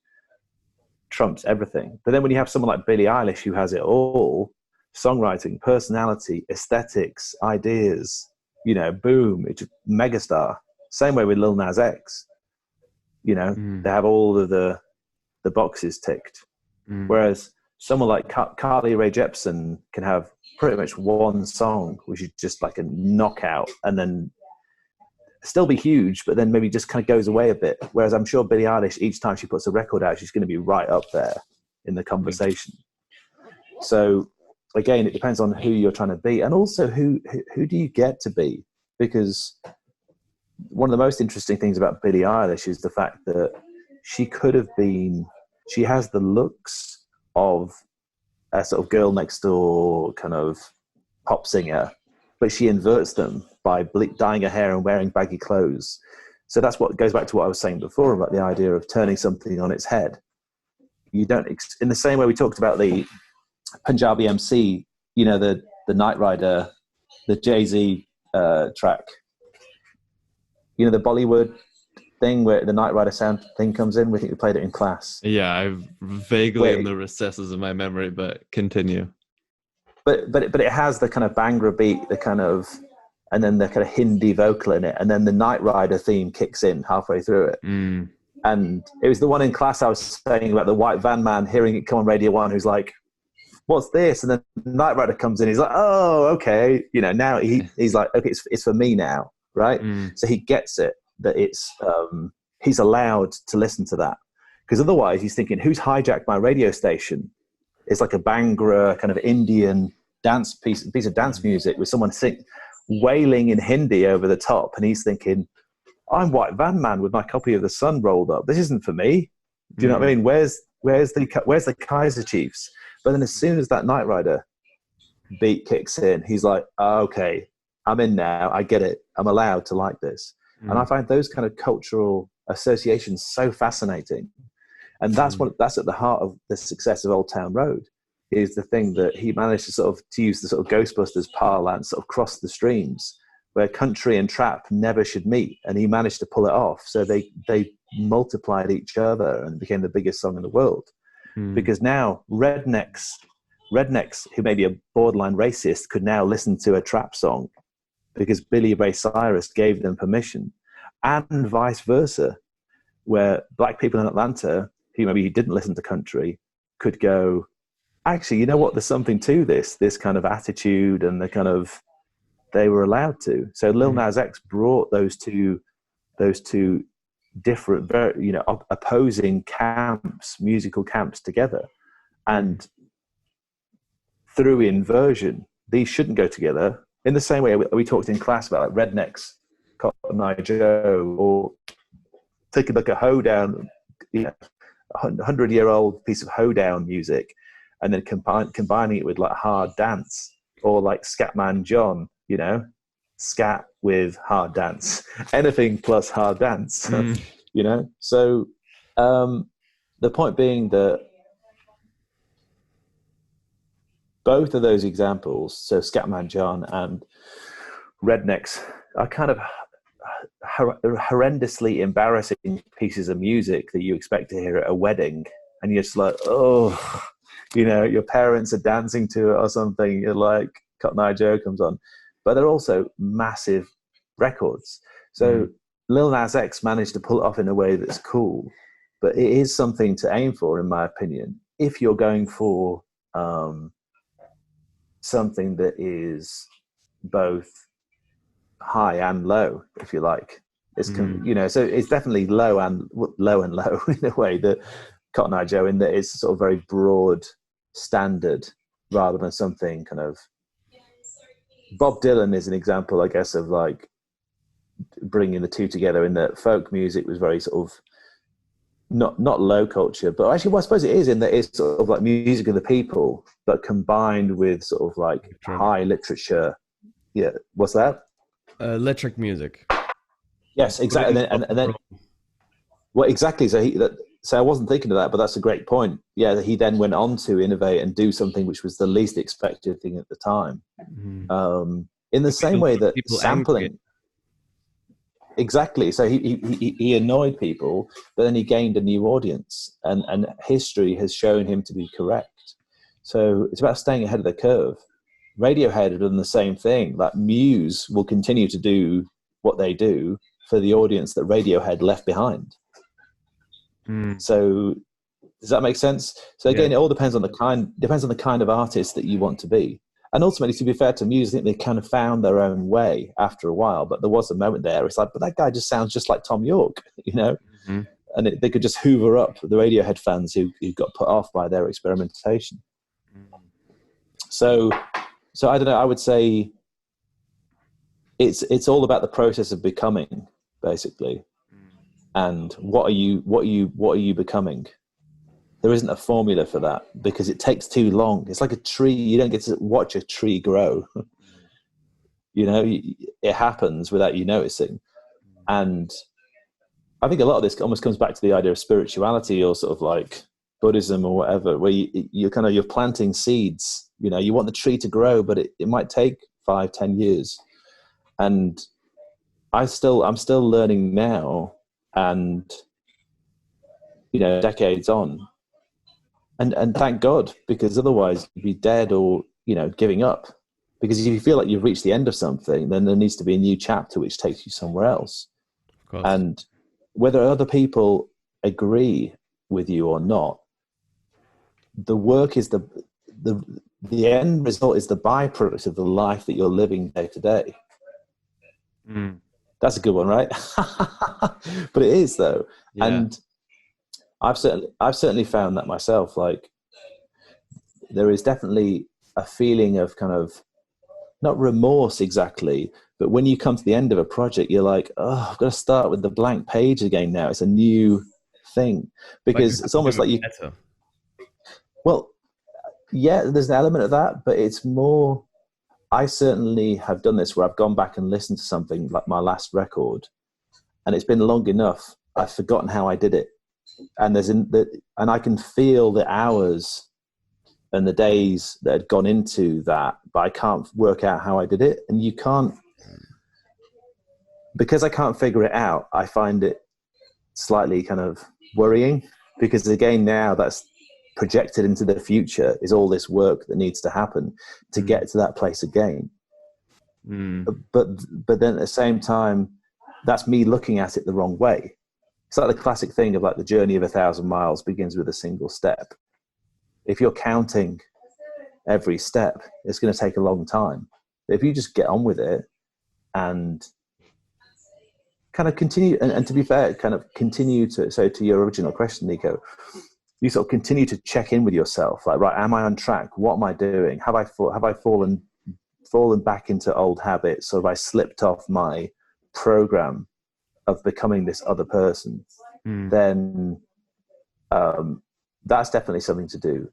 [SPEAKER 2] trumps everything. But then when you have someone like Billie Eilish who has it all, songwriting, personality, aesthetics, ideas, boom, it's a megastar. Same way with Lil Nas X. They have all of the boxes ticked. Whereas someone like Carly Rae Jepsen can have pretty much one song, which is just like a knockout, and then still be huge, but then maybe just kind of goes away a bit. Whereas I'm sure Billie Eilish, each time she puts a record out, she's going to be right up there in the conversation. So again, it depends on who you're trying to be, and also who do you get to be? Because one of the most interesting things about Billie Eilish is the fact that she has the looks of a sort of girl next door kind of pop singer, but she inverts them by dyeing her hair and wearing baggy clothes. So that's what goes back to what I was saying before about the idea of turning something on its head. You don't, in the same way we talked about the Punjabi MC, you know, the Knight Rider, the Jay-Z track, you know, the Bollywood thing where the Knight Rider sound thing comes in. We think we played it in class.
[SPEAKER 3] Yeah, I've vaguely in the recesses of my memory, but continue.
[SPEAKER 2] But it has the kind of Bhangra beat, the kind of, and then the kind of Hindi vocal in it, and then the Knight Rider theme kicks in halfway through it. And it was the one in class I was saying about the white van man hearing it come on Radio 1, who's like, what's this? And then Knight Rider comes in, he's like, oh, okay. You know, now he's like, okay, it's for me now, right? So he gets it, that it's, he's allowed to listen to that. Because otherwise he's thinking, who's hijacked my radio station? It's like a Bhangra kind of Indian dance piece of dance music with someone wailing in Hindi over the top. And he's thinking, I'm white van man with my copy of The Sun rolled up. This isn't for me. Do you know what I mean? Where's the Kaiser Chiefs? But then as soon as that Knight Rider beat kicks in, he's like, oh, okay, I'm in now. I get it. I'm allowed to like this. And I find those kind of cultural associations so fascinating. And that's at the heart of the success of Old Town Road, is the thing that he managed to sort of, to use the sort of Ghostbusters parlance, sort of cross the streams where country and trap never should meet. And he managed to pull it off. So they multiplied each other and became the biggest song in the world. Because now rednecks who may be a borderline racist could now listen to a trap song because Billy Ray Cyrus gave them permission, and vice versa, where black people in Atlanta who maybe didn't listen to country could go, actually, you know what, there's something to this kind of attitude, and the kind of, they were allowed to. So Lil Nas X brought those two different, very, you know, opposing camps, musical camps together. And through inversion, these shouldn't go together. In the same way we talked in class about like Rednecks, Cotton Eye Joe, or taking like a hoedown, you know, 100-year-old piece of hoedown music, and then combining it with like hard dance, or like Scatman John, you know, scat with hard dance, anything plus hard dance, you know. So the point being that both of those examples, so Scatman John and Rednecks, are kind of horrendously embarrassing pieces of music that you expect to hear at a wedding, and you're just like, oh, you know, your parents are dancing to it or something. You're like, Cotton Eye Joe comes on, but they're also massive records. So Lil Nas X managed to pull it off in a way that's cool, but it is something to aim for, in my opinion, if you're going for something that is both high and low, if you like. It's you know, so it's definitely low and low in a way, that Cotton Eye Joe, in that it's sort of very broad standard rather than something kind of. Bob Dylan is an example, I guess, of like bringing the two together, in that folk music was very sort of not low culture, but actually, well, I suppose it is, in that it's sort of like music of the people, but combined with sort of like high literature. Yeah, what's that?
[SPEAKER 4] Electric music.
[SPEAKER 2] Yes, exactly. And then, well, exactly. So I wasn't thinking of that, but that's a great point. Yeah, he then went on to innovate and do something which was the least expected thing at the time. In the same way that sampling. Exactly. So he annoyed people, but then he gained a new audience, and history has shown him to be correct. So it's about staying ahead of the curve. Radiohead have done the same thing. Like Muse will continue to do what they do for the audience that Radiohead left behind. So does that make sense? So again, it all depends on the kind of artist that you want to be. And ultimately, to be fair to Muse, I think they kind of found their own way after a while. But there was a moment there, it's like, but that guy just sounds just like Tom York, you know? And they could just hoover up the Radiohead fans who got put off by their experimentation. So I don't know, I would say it's all about the process of becoming, basically. And what are you becoming? There isn't a formula for that, because it takes too long. It's like a tree. You don't get to watch a tree grow. it happens without you noticing. And I think a lot of this almost comes back to the idea of spirituality, or sort of like Buddhism or whatever, where you're planting seeds. You want the tree to grow, but it might take 5-10 years. And I'm still learning now, and decades on, and thank God, because otherwise you'd be dead or giving up. Because if you feel like you've reached the end of something, then there needs to be a new chapter which takes you somewhere else.
[SPEAKER 4] Of course.
[SPEAKER 2] And whether other people agree with you or not, the work is the end result is the byproduct of the life that you're living day to day. That's a good one, right? But it is, though. Yeah. And I've certainly found that myself. Like, there is definitely a feeling of kind of, not remorse exactly, but when you come to the end of a project, you're like, oh, I've got to start with the blank page again now. It's a new thing. Because it's almost like you... Better. Well, yeah, there's an element of that, but it's more... I certainly have done this where I've gone back and listened to something like my last record, and it's been long enough, I've forgotten how I did it. And and I can feel the hours and the days that had gone into that, but I can't work out how I did it. And you can't, because I can't figure it out, I find it slightly kind of worrying, because again, now that's projected into the future is all this work that needs to happen to get to that place again. But then at the same time, that's me looking at it the wrong way. It's like the classic thing of like the journey of 1,000 miles begins with a single step. If you're counting every step, it's going to take a long time. But if you just get on with it and kind of continue, and to be fair, kind of continue to, so to your original question, Nico, you sort of continue to check in with yourself. Like, right, am I on track? What am I doing? Have I fallen back into old habits? Or have I slipped off my program of becoming this other person? Then that's definitely something to do.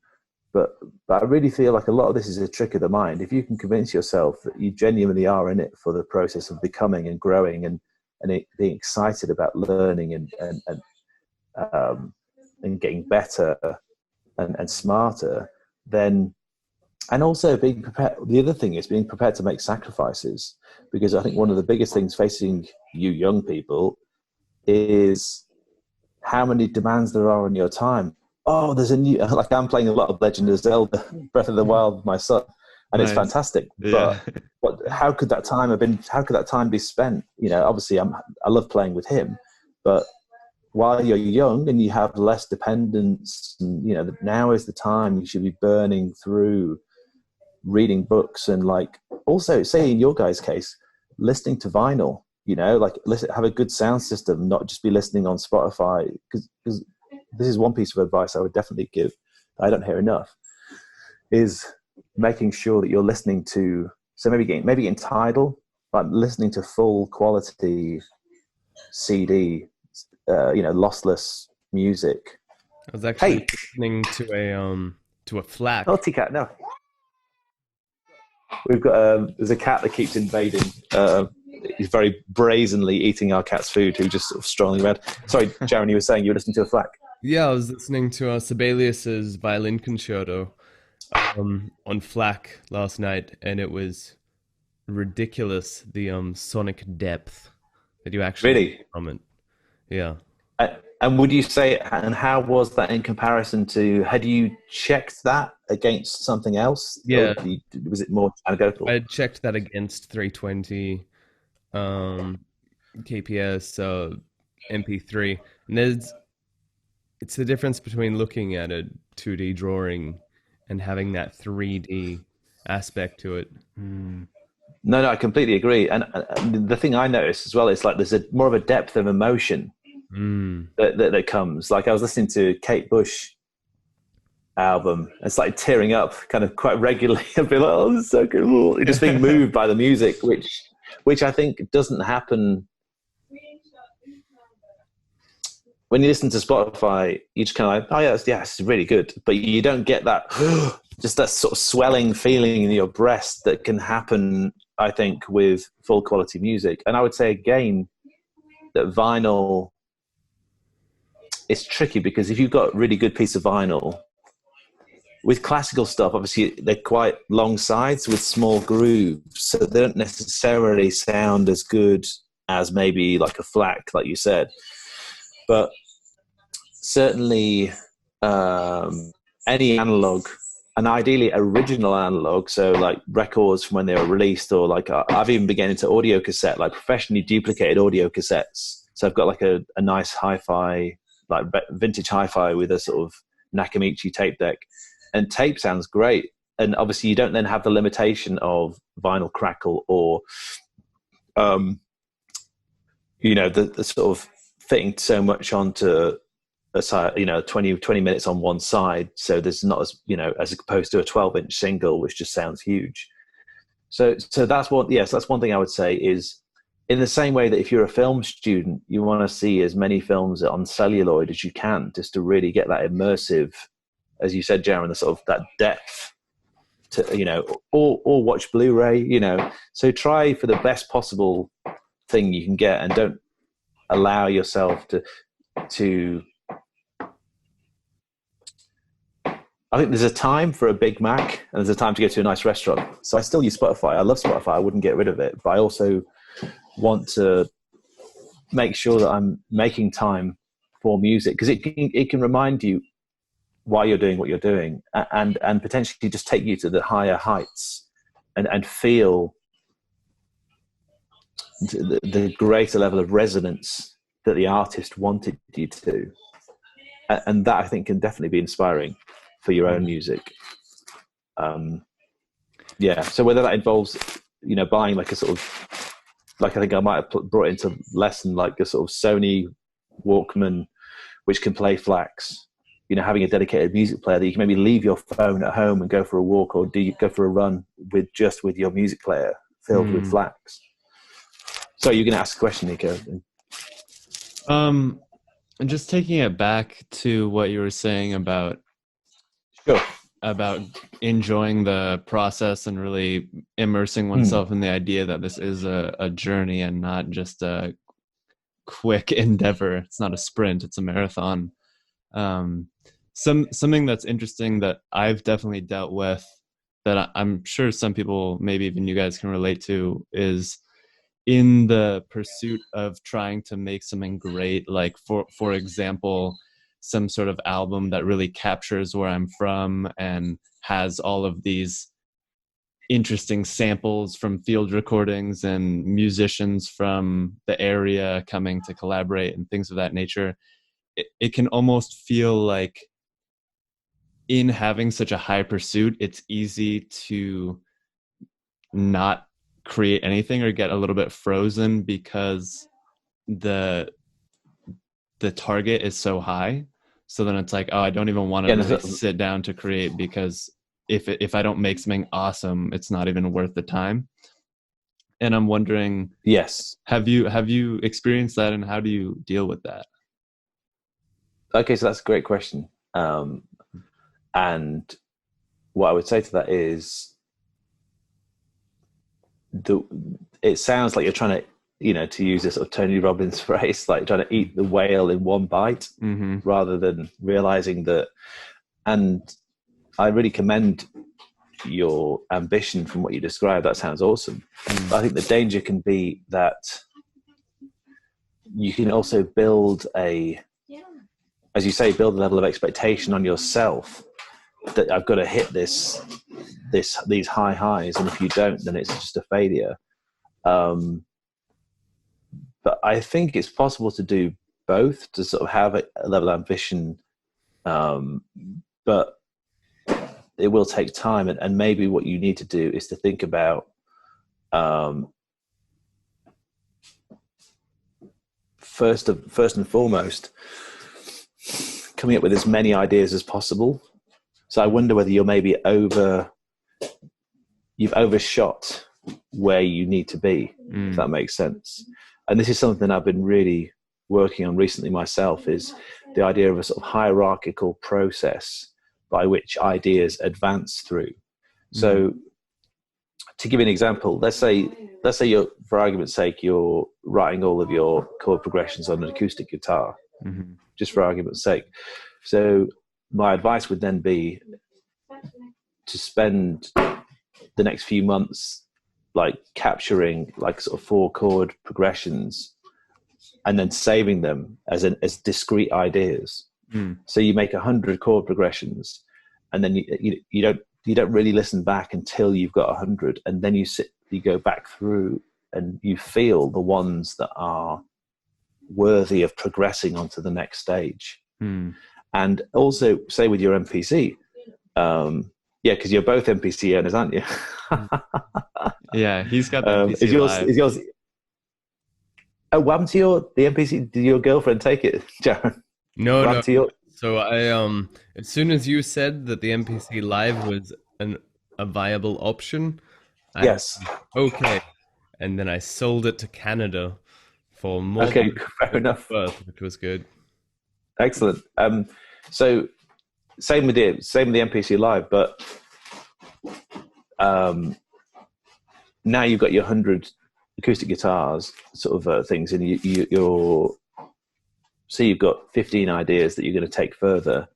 [SPEAKER 2] But I really feel like a lot of this is a trick of the mind. If you can convince yourself that you genuinely are in it for the process of becoming and growing and being excited about learning and getting better and smarter, then, and also being prepared. The other thing is being prepared to make sacrifices, because I think one of the biggest things facing you young people is how many demands there are on your time. Oh, there's a new, like I'm playing a lot of Legend of Zelda Breath of the Wild with my son, and nice. It's fantastic. Yeah. But how could that time be spent? Obviously I love playing with him, but while you're young and you have less dependence, and now is the time you should be burning through reading books, and like also, say in your guys' case, listening to vinyl, have a good sound system, not just be listening on Spotify, because this is one piece of advice I would definitely give, I don't hear enough, is making sure that you're listening to, so maybe getting Tidal, like listening to full quality CD, lossless music.
[SPEAKER 4] I was actually listening to a FLAC.
[SPEAKER 2] Oh, T-Cat, no. We've got there's a cat that keeps invading. He's very brazenly eating our cat's food, who just sort of strolling around. Sorry, Jaron, you were saying you were listening to a FLAC.
[SPEAKER 4] Yeah, I was listening to Sibelius's violin concerto on FLAC last night, and it was ridiculous, the sonic depth that you actually get from it. Yeah.
[SPEAKER 2] And would you say, and how was that in comparison to, had you checked that against something else?
[SPEAKER 4] Yeah.
[SPEAKER 2] Was it more anecdotal?
[SPEAKER 4] I checked that against 320 kps MP3, and it's the difference between looking at a 2D drawing and having that 3D aspect to it.
[SPEAKER 2] No, I completely agree. And the thing I noticed as well is like there's more of a depth of emotion that comes. Like I was listening to Kate Bush album and started tearing up kind of quite regularly. I'd be like, oh, this is so cool. Just being moved by the music, which I think doesn't happen. When you listen to Spotify, you just kind of like, oh yeah, it's really good. But you don't get that, just that sort of swelling feeling in your breast that can happen I think, with full quality music. And I would say again that vinyl is tricky, because if you've got a really good piece of vinyl, with classical stuff, obviously they're quite long sides with small grooves, so they don't necessarily sound as good as maybe like a FLAC, like you said. But certainly any analog, and ideally original analog, so like records from when they were released, or like I've even been getting into audio cassette, like professionally duplicated audio cassettes. So I've got like a nice hi-fi, like vintage hi-fi with a sort of Nakamichi tape deck, and tape sounds great. And obviously you don't then have the limitation of vinyl crackle, or the sort of fitting so much onto a side, 20 minutes on one side. So there's not as opposed to a 12-inch single, which just sounds huge. So that's one thing I would say is, in the same way that if you're a film student, you want to see as many films on celluloid as you can, just to really get that immersive, as you said, Jaron, the sort of that depth to, or watch Blu-ray, so try for the best possible thing you can get, and don't allow yourself to I think there's a time for a Big Mac, and there's a time to go to a nice restaurant. So I still use Spotify. I love Spotify. I wouldn't get rid of it, but I also want to make sure that I'm making time for music, because it can remind you why you're doing what you're doing, and potentially just take you to the higher heights, and feel the greater level of resonance that the artist wanted you to. And that, I think, can definitely be inspiring for your own music. So whether that involves, buying like a sort of, like I think I might have brought into lesson, like a sort of Sony Walkman, which can play FLACs, having a dedicated music player that you can maybe leave your phone at home and go for a walk, or go for a run with your music player filled with FLACs. So you're going to ask a question, Nico?
[SPEAKER 3] And just taking it back to what you were saying about enjoying the process and really immersing oneself in the idea that this is a journey and not just a quick endeavor. It's not a sprint, it's a marathon. Something that's interesting that I've definitely dealt with, that I'm sure some people, maybe even you guys, can relate to, is in the pursuit of trying to make something great, like for example, some sort of album that really captures where I'm from and has all of these interesting samples from field recordings and musicians from the area coming to collaborate and things of that nature. It can almost feel like, in having such a high pursuit, it's easy to not create anything or get a little bit frozen, because the target is so high. So then it's like, I don't even want to really sit down to create, because if I don't make something awesome, it's not even worth the time. And I'm wondering,
[SPEAKER 2] yes,
[SPEAKER 3] have you experienced that, and how do you deal with that?
[SPEAKER 2] Okay, so that's a great question. And what I would say to that is, it sounds like you're trying to, to use this sort of Tony Robbins phrase, like trying to eat the whale in one bite, rather than realizing that. And I really commend your ambition from what you described. That sounds awesome. But I think the danger can be that you can also build as you say, build a level of expectation on yourself, that I've got to hit these high highs, and if you don't, then it's just a failure. But I think it's possible to do both, to sort of have a level of ambition, but it will take time. And maybe what you need to do is to think about first and foremost, coming up with as many ideas as possible. So I wonder whether you've overshot where you need to be, if that makes sense. And this is something I've been really working on recently myself, is the idea of a sort of hierarchical process by which ideas advance through. So to give you an example, let's say you're, for argument's sake, you're writing all of your chord progressions on an acoustic guitar, just for argument's sake. So my advice would then be to spend the next few months like capturing like sort of 4 chord progressions and then saving them as discrete ideas. So you make 100 chord progressions, and then you don't really listen back until you've got 100, and then you go back through and you feel the ones that are worthy of progressing onto the next stage. And also, say with your MPC, because you're both MPC owners, aren't you?
[SPEAKER 3] Yeah, he's got the MPC
[SPEAKER 2] is yours? Oh, what happened to the MPC? Did your girlfriend take it, Jaron?
[SPEAKER 4] No. So I as soon as you said that the MPC Live was a viable option,
[SPEAKER 2] yes,
[SPEAKER 4] okay, and then I sold it to Canada for more.
[SPEAKER 2] Okay, fair enough.
[SPEAKER 4] Which was good.
[SPEAKER 2] Excellent. So same with the MPC Live, but now you've got your 100 acoustic guitars sort of things, and you're so you've got 15 ideas that you're going to take further.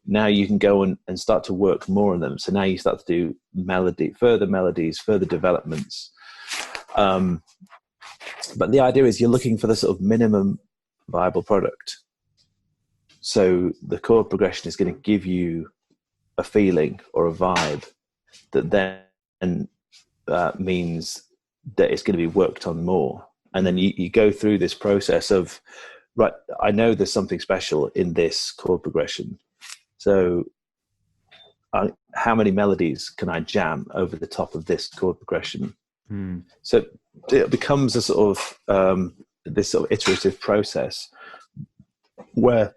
[SPEAKER 2] Now you can go and start to work more on them. So now you start to do further melodies, further developments. But the idea is you're looking for the sort of minimum viable product. So the chord progression is going to give you a feeling or a vibe that then means that it's going to be worked on more. And then you go through this process of, right, I know there's something special in this chord progression. So how many melodies can I jam over the top of this chord progression? So it becomes a sort of this sort of iterative process where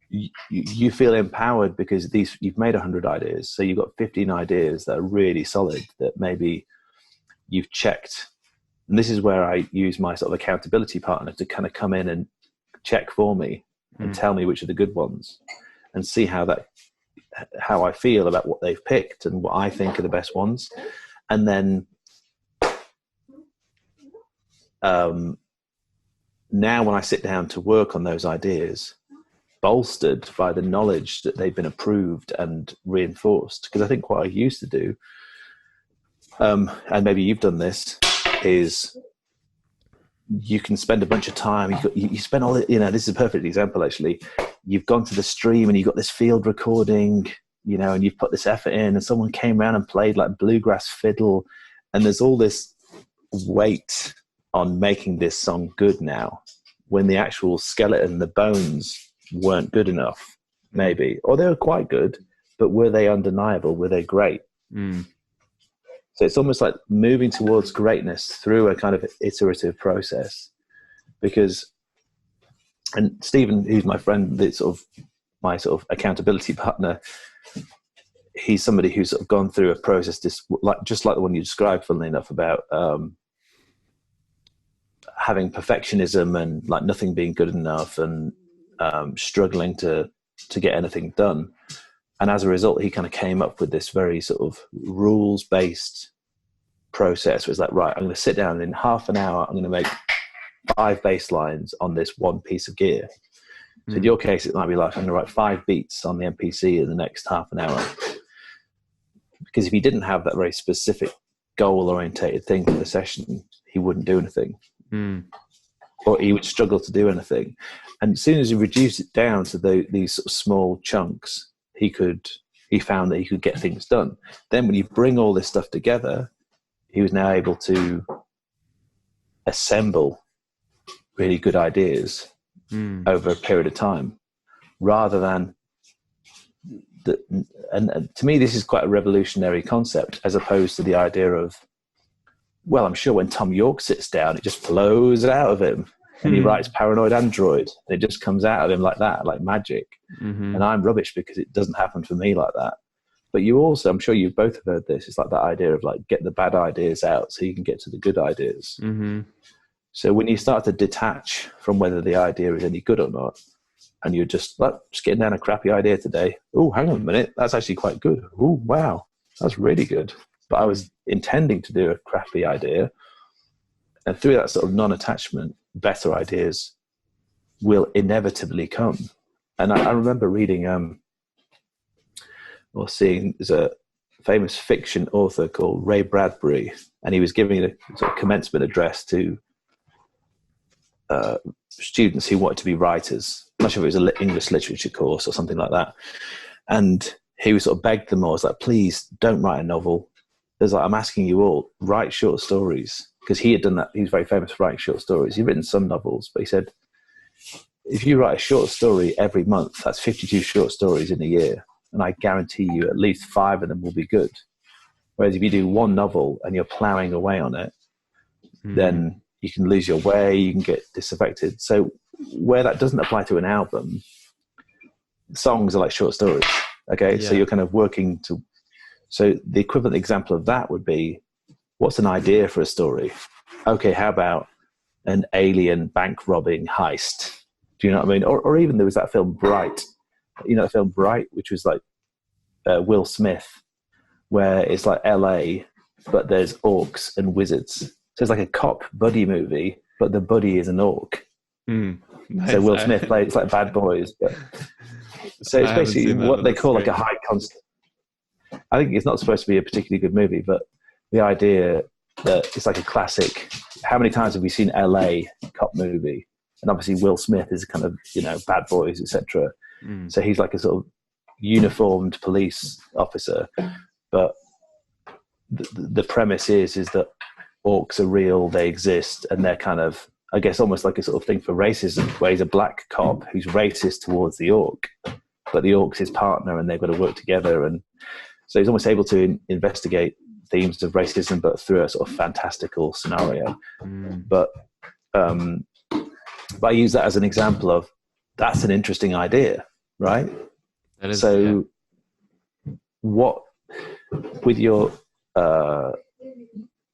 [SPEAKER 2] you feel empowered because you've made 100 ideas. So you've got 15 ideas that are really solid that maybe you've checked. And this is where I use my sort of accountability partner to kind of come in and check for me and tell me which are the good ones, and see how I feel about what they've picked and what I think are the best ones. And then now when I sit down to work on those ideas, bolstered by the knowledge that they've been approved and reinforced, because I think what I used to do, and maybe you've done this, is you can spend a bunch of time, you spend all, this is a perfect example actually. You've gone to the stream and you've got this field recording, and you've put this effort in, and someone came around and played like bluegrass fiddle, and there's all this weight on making this song good now, when the actual skeleton, the bones weren't good enough, maybe, or they were quite good, but were they undeniable? Were they great? So it's almost like moving towards greatness through a kind of iterative process. And Stephen, who's my friend, my sort of accountability partner, he's somebody who's sort of gone through a process just like the one you described, funnily enough, about having perfectionism and like nothing being good enough, and struggling to get anything done. And as a result, he kind of came up with this very sort of rules-based process. Where it's like, right, I'm going to sit down and in half an hour, I'm going to make 5 bass lines on this one piece of gear. So in your case, it might be like, I'm going to write 5 beats on the MPC in the next half an hour. Because if he didn't have that very specific goal-orientated thing for the session, he wouldn't do anything. Or he would struggle to do anything. And as soon as he reduced it down to these sort of small chunks, he found that he could get things done. Then when you bring all this stuff together, he was now able to assemble really good ideas over a period of time, rather than and to me, this is quite a revolutionary concept, as opposed to the idea of, well, I'm sure when Tom York sits down, it just flows out of him. And he writes Paranoid Android. And it just comes out of him like that, like magic. And I'm rubbish because it doesn't happen for me like that. But you also, I'm sure you both have heard this, it's like that idea of like, get the bad ideas out so you can get to the good ideas. So when you start to detach from whether the idea is any good or not, and you're just getting down a crappy idea today. Oh, hang on a minute. That's actually quite good. Oh, wow. That's really good. but I was intending to do a crappy idea. And through that sort of non-attachment, better ideas will inevitably come. And I remember reading or seeing, there's a famous fiction author called Ray Bradbury, and he was giving a sort of commencement address to students who wanted to be writers. I'm not sure if it was an English literature course or something like that. And he was sort of begged them all, was like, please don't write a novel. There's like, I'm asking you all, write short stories. Because he had done that. He was very famous for writing short stories. He'd written some novels, but he said, if you write a short story every month, that's 52 short stories in a year. And I guarantee you at least 5 of them will be good. Whereas if you do one novel and you're plowing away on it, then you can lose your way, you can get disaffected. So where that doesn't apply to an album, songs are like short stories. Okay. Yeah. So you're kind of working to, so the equivalent example of that would be, what's an idea for a story? Okay. How about an alien bank robbing heist? Do you know what I mean? Or even there was that film Bright, you know, the film Bright, which was like Will Smith, where it's like LA, but there's orcs and wizards. So it's like a cop buddy movie, but the buddy is an orc. Nice. So Will Smith plays, it's like Bad Boys. But, so it's basically what they call like a high constant. I think it's not supposed to be a particularly good movie, but the idea that it's like a classic. How many times have we seen LA cop movie? And obviously Will Smith is kind of, you know, Bad Boys, etc. So he's like a sort of uniformed police officer, but the premise is that orcs are real, they exist, and they're kind of, I guess, almost like a sort of thing for racism, where he's a black cop who's racist towards the orc, but the orc's his partner and they've got to work together. And so he's almost able to investigate themes of racism, but through a sort of fantastical scenario. But I use that as an example of, that's an interesting idea, right?
[SPEAKER 3] That is,
[SPEAKER 2] so yeah. What with your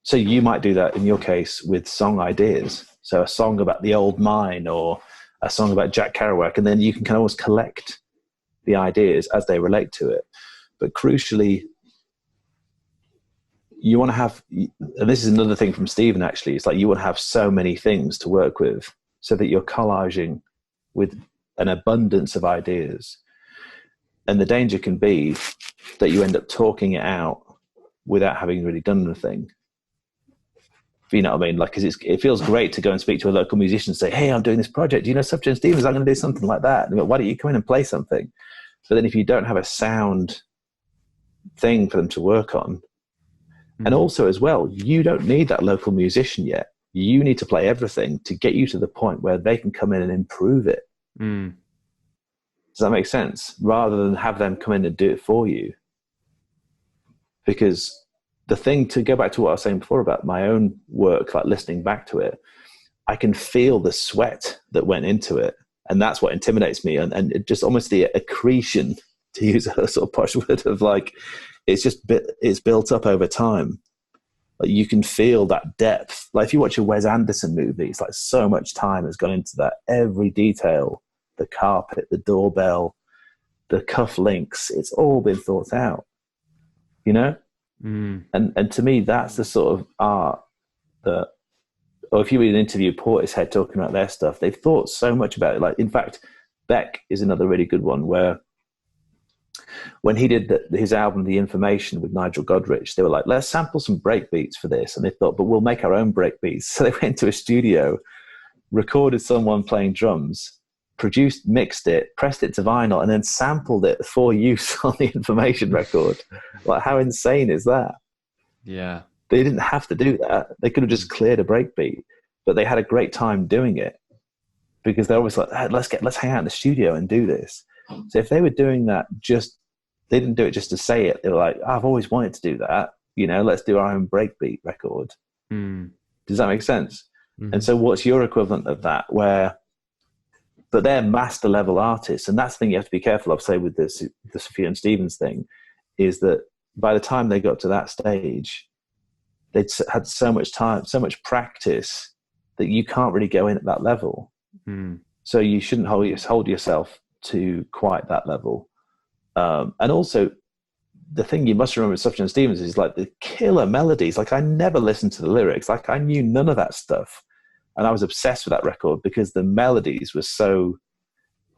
[SPEAKER 2] so you might do that in your case with song ideas, so a song about the old mine or a song about Jack Kerouac, and then you can kind of always collect the ideas as they relate to it. But crucially, you want to have, and this is another thing from Stephen actually, it's like you want to have so many things to work with so that you're collaging with an abundance of ideas. And the danger can be that you end up talking it out without having really done anything. You know what I mean? Like, because it feels great to go and speak to a local musician and say, hey, I'm doing this project. Do you know Sufjan Stevens? I'm going to do something like that. And why don't you come in and play something? But then if you don't have a sound thing for them to work on, and also as well, you don't need that local musician yet. You need to play everything to get you to the point where they can come in and improve it. Does that make sense? Rather than have them come in and do it for you. Because the thing, to go back to what I was saying before about my own work, like listening back to it, I can feel the sweat that went into it. And that's what intimidates me. And it just almost the accretion, to use a sort of posh word of like, it's built up over time. Like you can feel that depth. Like if you watch a Wes Anderson movie, it's like so much time has gone into that. Every detail, the carpet, the doorbell, the cuff links, it's all been thought out, you know? And to me, that's the sort of art that, or if you read an interview, Portishead talking about their stuff, they've thought so much about it. Like, in fact, Beck is another really good one where when he did his album, The Information, with Nigel Godrich, they were like, let's sample some breakbeats for this. And they thought, but we'll make our own breakbeats. So they went to a studio, recorded someone playing drums, produced, mixed it, pressed it to vinyl, and then sampled it for use on the Information record. Like, how insane is that?
[SPEAKER 3] Yeah.
[SPEAKER 2] They didn't have to do that. They could have just cleared a breakbeat, but they had a great time doing it because they're always like, hey, let's hang out in the studio and do this. So if they were doing that, they didn't do it just to say it. They were like, I've always wanted to do that. You know, let's do our own breakbeat record. Does that make sense? And so what's your equivalent of that but they're master level artists. And that's the thing you have to be careful of, say, with the Sufjan Stevens thing, is that by the time they got to that stage, they'd had so much time, so much practice that you can't really go in at that level. So you shouldn't hold yourself to quite that level. And also, the thing you must remember with Sufjan Stevens is like the killer melodies. Like I never listened to the lyrics. Like I knew none of that stuff. And I was obsessed with that record because the melodies were so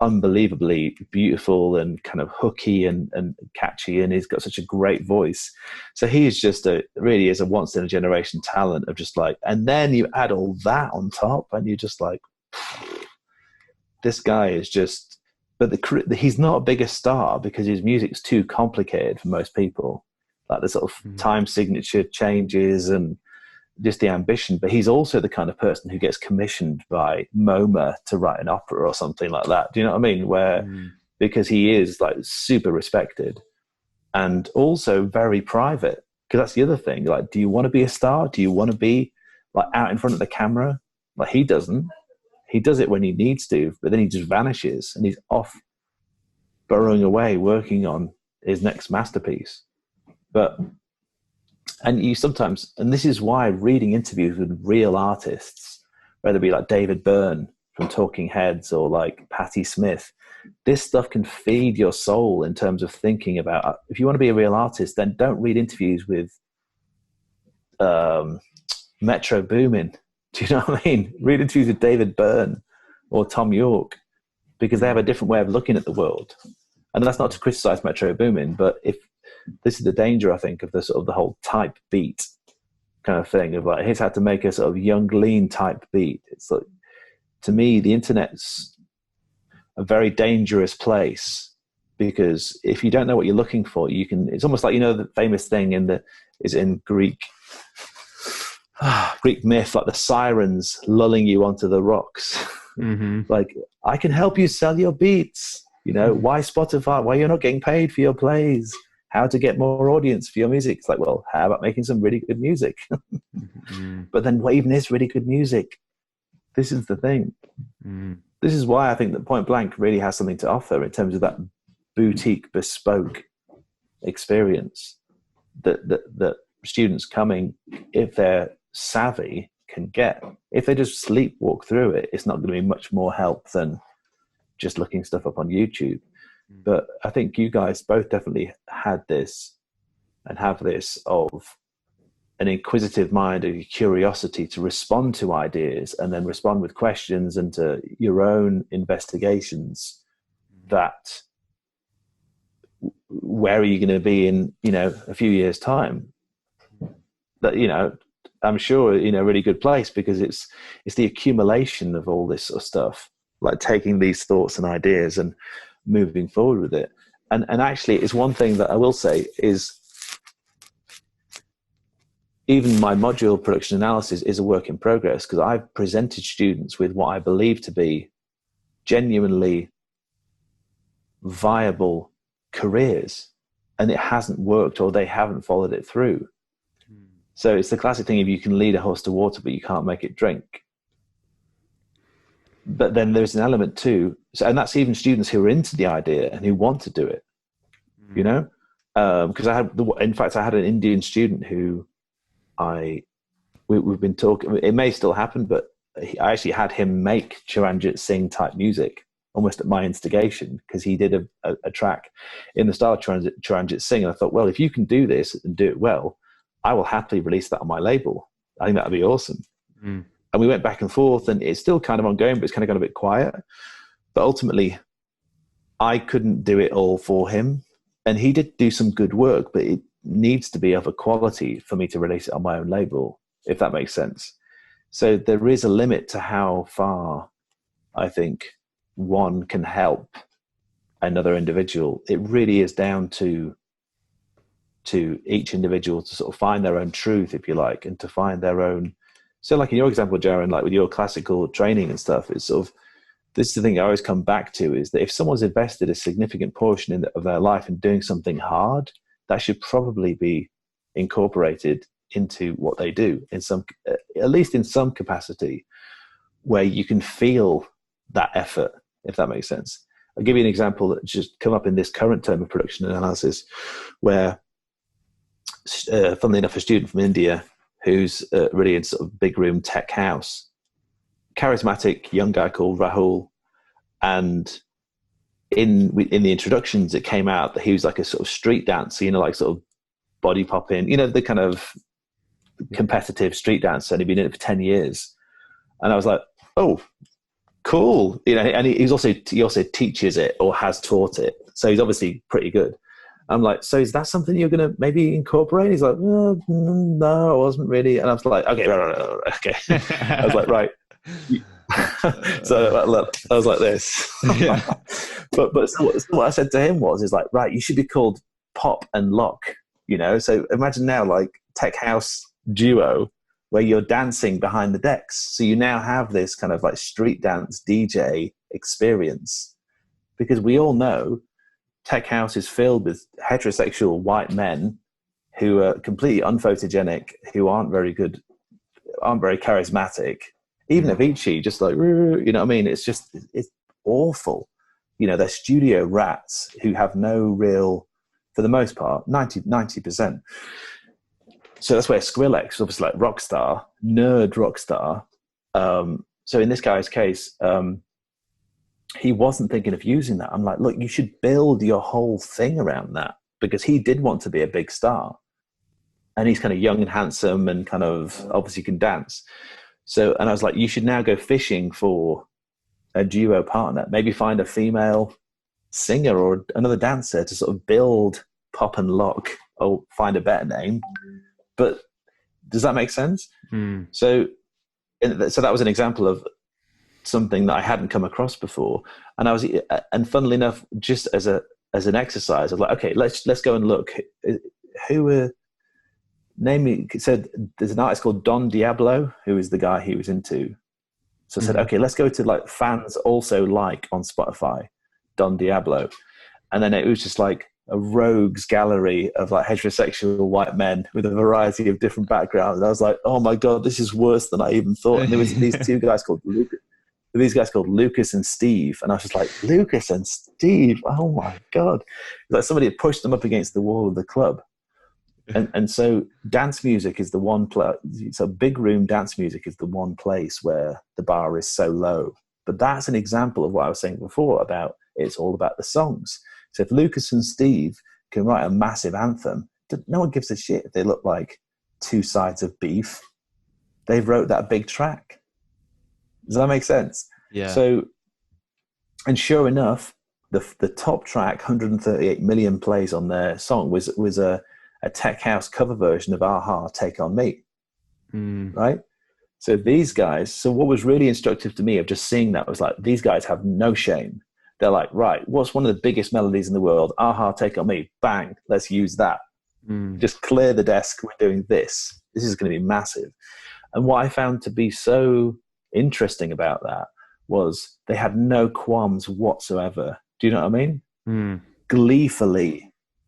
[SPEAKER 2] unbelievably beautiful and kind of hooky and catchy, and he's got such a great voice. So he's just really is a once in a generation talent of just like, and then you add all that on top and you're just like, this guy is just, but he's not a bigger star because his music's too complicated for most people. Like the sort of time signature changes and just the ambition, but he's also the kind of person who gets commissioned by MoMA to write an opera or something like that. Do you know what I mean? Where because he is like super respected and also very private. Because that's the other thing. Like, do you want to be a star? Do you want to be like out in front of the camera? Like he doesn't. He does it when he needs to, but then he just vanishes and he's off burrowing away, working on his next masterpiece. And you sometimes, and this is why reading interviews with real artists, whether it be like David Byrne from Talking Heads or like Patti Smith, this stuff can feed your soul in terms of thinking about, if you want to be a real artist, then don't read interviews with Metro Boomin. Do you know what I mean? Read interviews with David Byrne or Tom York, because they have a different way of looking at the world. And that's not to criticize Metro Boomin, but if this is the danger, I think, of the sort of the whole type beat kind of thing of like, he's had to make a sort of young, lean type beat. It's like, to me, the internet's a very dangerous place because if you don't know what you're looking for, you can, it's almost like, you know, the famous thing is in Greek myth, like the sirens lulling you onto the rocks. Like, I can help you sell your beats. You know, why Spotify? Why you're not getting paid for your plays? How to get more audience for your music? It's like, well, how about making some really good music? But then what even is really good music? This is the thing. This is why I think that Point Blank really has something to offer in terms of that boutique, bespoke experience that students coming, if they're savvy, can get. If they just sleepwalk through it, it's not going to be much more help than just looking stuff up on YouTube. But I think you guys both definitely had this and have this of an inquisitive mind, a curiosity to respond to ideas and then respond with questions and to your own investigations. That where are you going to be in, you know, a few years' time? That, you know, I'm sure, you know, a really good place, because it's the accumulation of all this sort of stuff, like taking these thoughts and ideas and moving forward with it. And actually, it's one thing that I will say is even my module production analysis is a work in progress, because I've presented students with what I believe to be genuinely viable careers, and it hasn't worked, or they haven't followed it through. So it's the classic thing of you can lead a horse to water, but you can't make it drink. But then there's an element too, and that's even students who are into the idea and who want to do it, you know? Because I had an Indian student who we've been talking, it may still happen, but I actually had him make Chiranjit Singh type music, almost at my instigation, because he did a track in the style of Chiranjit Singh. And I thought, well, if you can do this and do it well, I will happily release that on my label. I think that would be awesome. And we went back and forth, and it's still kind of ongoing, but it's kind of gone a bit quiet. But ultimately, I couldn't do it all for him. And he did do some good work, but it needs to be of a quality for me to release it on my own label, if that makes sense. So there is a limit to how far I think one can help another individual. It really is down to each individual to sort of find their own truth, if you like, and to find their own. So like in your example, Jaron, like with your classical training and stuff, it's sort of, this is the thing I always come back to, is that if someone's invested a significant portion of their life in doing something hard, that should probably be incorporated into what they do in some, at least in some capacity, where you can feel that effort, if that makes sense. I'll give you an example that just come up in this current term of production analysis, where, funnily enough, a student from India who's really in sort of big room tech house, charismatic young guy called Rahul, and in the introductions, it came out that he was like a sort of street dancer, you know, like sort of body popping, you know, the kind of competitive street dancer, and he'd been in it for 10 years. And I was like, oh, cool. You know, and he also teaches it or has taught it. So he's obviously pretty good. I'm like, so is that something you're going to maybe incorporate? He's like, no, I wasn't really. And I was like, okay, right. Okay. I was like, right. So I was like this.
[SPEAKER 3] Yeah.
[SPEAKER 2] but so what I said to him is like, right, you should be called Pop and Lock, you know? So imagine now like tech house duo where you're dancing behind the decks. So you now have this kind of like street dance DJ experience, because we all know tech house is filled with heterosexual white men who are completely unphotogenic, who aren't very good, aren't very charismatic. Even Avicii, just like, you know what I mean? It's awful. You know, they're studio rats who have no real, for the most part, 90%. So that's where Skrillex is obviously like rock star, nerd rock star. So in this guy's case, he wasn't thinking of using that. I'm like, look, you should build your whole thing around that, because he did want to be a big star. And he's kind of young and handsome and kind of obviously can dance. So, and I was like, you should now go fishing for a duo partner, maybe find a female singer or another dancer to sort of build Pop and Lock, or find a better name. But does that make sense? So that was an example of something that I hadn't come across before. And funnily enough, just as an exercise, I was like, okay, let's go and look. Said there's an artist called Don Diablo, who is the guy he was into. So I said, okay, let's go to like fans also like on Spotify, Don Diablo. And then it was just like a rogues gallery of like heterosexual white men with a variety of different backgrounds. And I was like, oh my God, this is worse than I even thought. And there was these two guys called Lucas and Steve. And I was just like, Lucas and Steve, oh my God. Like somebody had pushed them up against the wall of the club. And so dance music is the one place, so big room dance music is the one place where the bar is so low. But that's an example of what I was saying before about it's all about the songs. So if Lucas and Steve can write a massive anthem, no one gives a shit if they look like two sides of beef. They wrote that big track. Does that make sense?
[SPEAKER 3] Yeah.
[SPEAKER 2] So, and sure enough, the top track, 138 million plays on their song, was a tech house cover version of Aha, Take On Me. Right? So these guys, so what was really instructive to me of just seeing that was like, these guys have no shame. They're like, right, what's one of the biggest melodies in the world? Aha, Take On Me. Bang, let's use that. Just clear the desk. We're doing this. This is going to be massive. And what I found to be so interesting about that was they had no qualms whatsoever. Do you know what I mean? Gleefully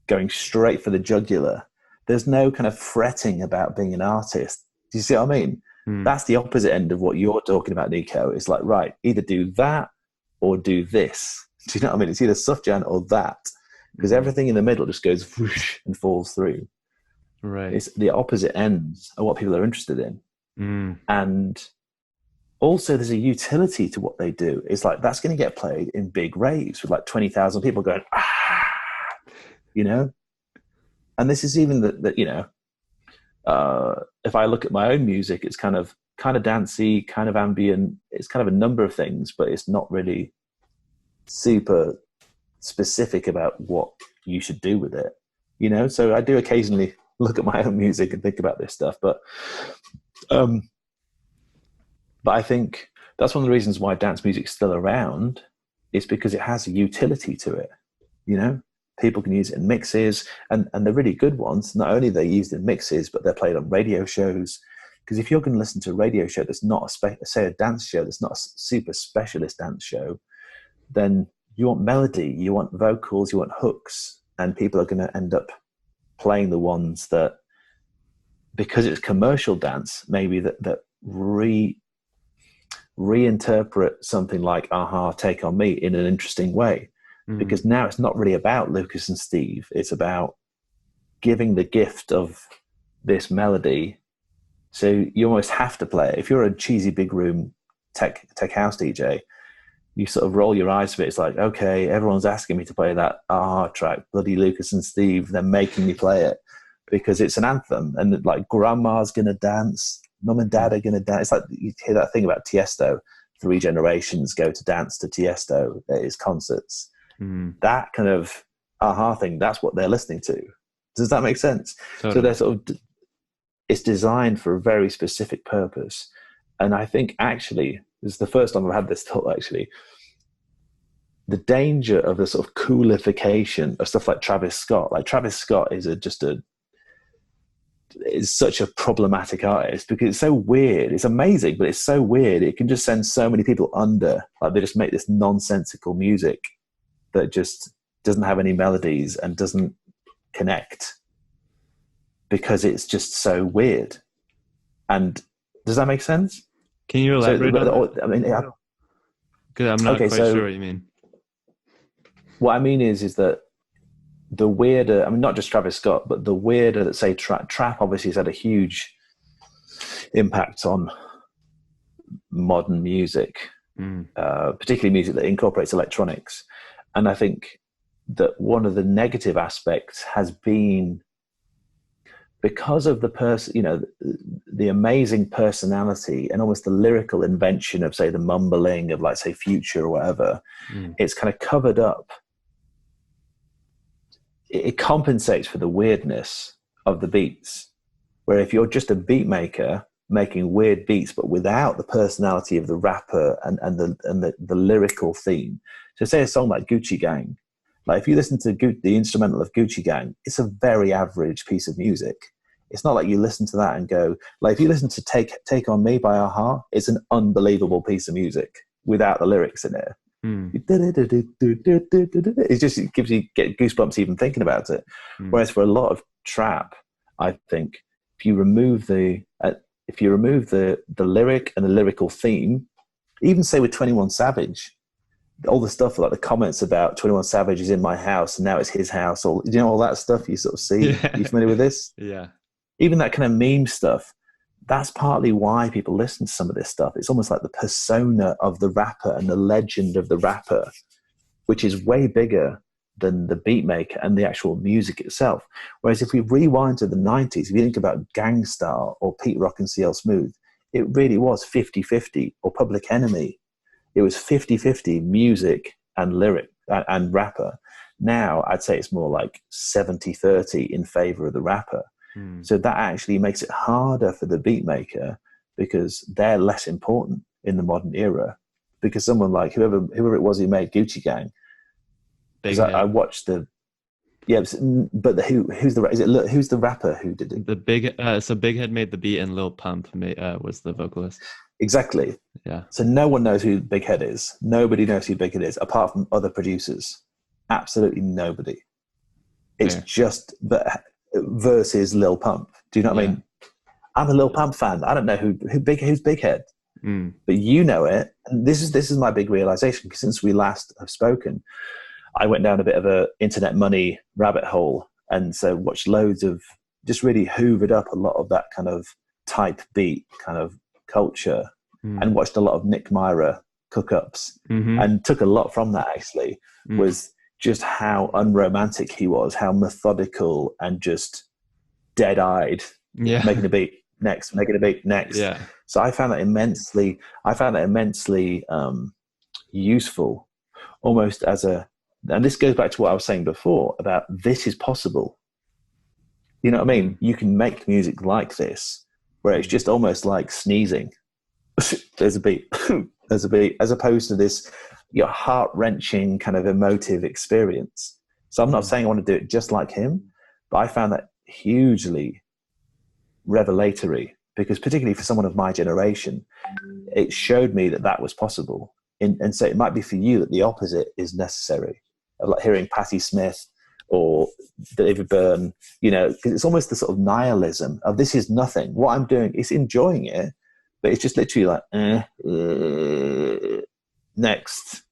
[SPEAKER 2] going straight for the jugular. There's no kind of fretting about being an artist. Do you see what I mean? That's the opposite end of what you're talking about, Nico. It's like, right, either do that or do this. Do you know what I mean? It's either Sufjan or that, because everything in the middle just goes whoosh and falls through.
[SPEAKER 3] Right.
[SPEAKER 2] It's the opposite ends of what people are interested in. And also there's a utility to what they do. It's like, that's going to get played in big raves with like 20,000 people going, you know? And this is even that you know, if I look at my own music, it's kind of dancey, kind of ambient. It's kind of a number of things, but it's not really super specific about what you should do with it, you know? So I do occasionally look at my own music and think about this stuff, but I think that's one of the reasons why dance music's still around, is because it has a utility to it, you know? People can use it in mixes, and the really good ones, not only are they used in mixes, but they're played on radio shows. Because if you're going to listen to a radio show that's not say a dance show that's not a super specialist dance show, then you want melody, you want vocals, you want hooks, and people are going to end up playing the ones that, because it's commercial dance, maybe that reinterpret something like Aha, Take On Me in an interesting way. Because now it's not really about Lucas and Steve. It's about giving the gift of this melody. So you almost have to play it. If you're a cheesy big room tech house DJ, you sort of roll your eyes to it. It's like, okay, everyone's asking me to play that track, bloody Lucas and Steve. They're making me play it because it's an anthem, and like grandma's gonna dance, mum and dad are gonna dance. It's like you hear that thing about Tiesto. 3 generations go to dance to Tiesto at his concerts. That kind of thing, that's what they're listening to. Does that make sense?
[SPEAKER 3] Totally.
[SPEAKER 2] So they're sort of, it's designed for a very specific purpose. And I think actually, this is the first time I've had this thought actually, the danger of the sort of coolification of stuff like Travis Scott. Like Travis Scott is is such a problematic artist because it's so weird. It's amazing, but it's so weird. It can just send so many people under. Like they just make this nonsensical music that just doesn't have any melodies and doesn't connect because it's just so weird. And does that make sense?
[SPEAKER 3] Can you elaborate on that?
[SPEAKER 2] I mean,
[SPEAKER 3] because I'm not quite sure what you mean.
[SPEAKER 2] What I mean is that the weirder, I mean, not just Travis Scott, but the weirder that say trap obviously has had a huge impact on modern music, particularly music that incorporates electronics. And I think that one of the negative aspects has been because of the amazing personality and almost the lyrical invention of, say, the mumbling of, like, say, Future or whatever. It's kind of covered up. It compensates for the weirdness of the beats. Where if you're just a beat maker making weird beats, but without the personality of the rapper and the lyrical theme. So say a song like Gucci Gang. Like if you listen to the instrumental of Gucci Gang, it's a very average piece of music. It's not like you listen to that and go, like if you listen to Take On Me by a-ha, it's an unbelievable piece of music without the lyrics in it. It gives you get goosebumps even thinking about it. Whereas for a lot of trap, I think if you remove the lyric and the lyrical theme, even say with 21 Savage, all the stuff like the comments about 21 Savage is in my house and now it's his house, or you know, all that stuff you sort of see.
[SPEAKER 3] Yeah.
[SPEAKER 2] You familiar with this?
[SPEAKER 3] Yeah.
[SPEAKER 2] Even that kind of meme stuff. That's partly why people listen to some of this stuff. It's almost like the persona of the rapper and the legend of the rapper, which is way bigger than the beat maker and the actual music itself. Whereas if we rewind to the 90s, if you think about Gang Starr or Pete Rock and CL Smooth, it really was 50-50, or Public Enemy. It was 50-50 music and lyric and rapper. Now I'd say it's more like 70-30 in favor of the rapper. So that actually makes it harder for the beat maker because they're less important in the modern era. Because someone like whoever it was who made Gucci Gang, I watched who's the rapper who did it?
[SPEAKER 3] So Big Head made the beat and Lil Pump was the vocalist.
[SPEAKER 2] Exactly.
[SPEAKER 3] Yeah.
[SPEAKER 2] So no one knows who Big Head is. Nobody knows who Big Head is apart from other producers. Absolutely nobody. It's just versus Lil Pump. Do you know what I mean? I'm a Lil Pump fan. I don't know who's Big Head, but you know it. And this is my big realization, because since we last have spoken, I went down a bit of a internet money rabbit hole, and so watched loads of, just really hoovered up a lot of that kind of type beat kind of culture, and watched a lot of Nick Myra cook-ups, and took a lot from that actually, was just how unromantic he was, how methodical and just dead-eyed, making a beat next, making a beat next. Yeah. So I found that immensely useful, almost as and this goes back to what I was saying before about this is possible. You know what I mean? You can make music like this, where it's just almost like sneezing. There's a beat, there's a beat, as opposed to this heart-wrenching kind of emotive experience. So I'm not saying I want to do it just like him, but I found that hugely revelatory, because particularly for someone of my generation, it showed me that was possible. And so it might be for you that the opposite is necessary, of like hearing Patti Smith or David Byrne, because it's almost the sort of nihilism of this is nothing. What I'm doing is enjoying it, but it's just literally like, next.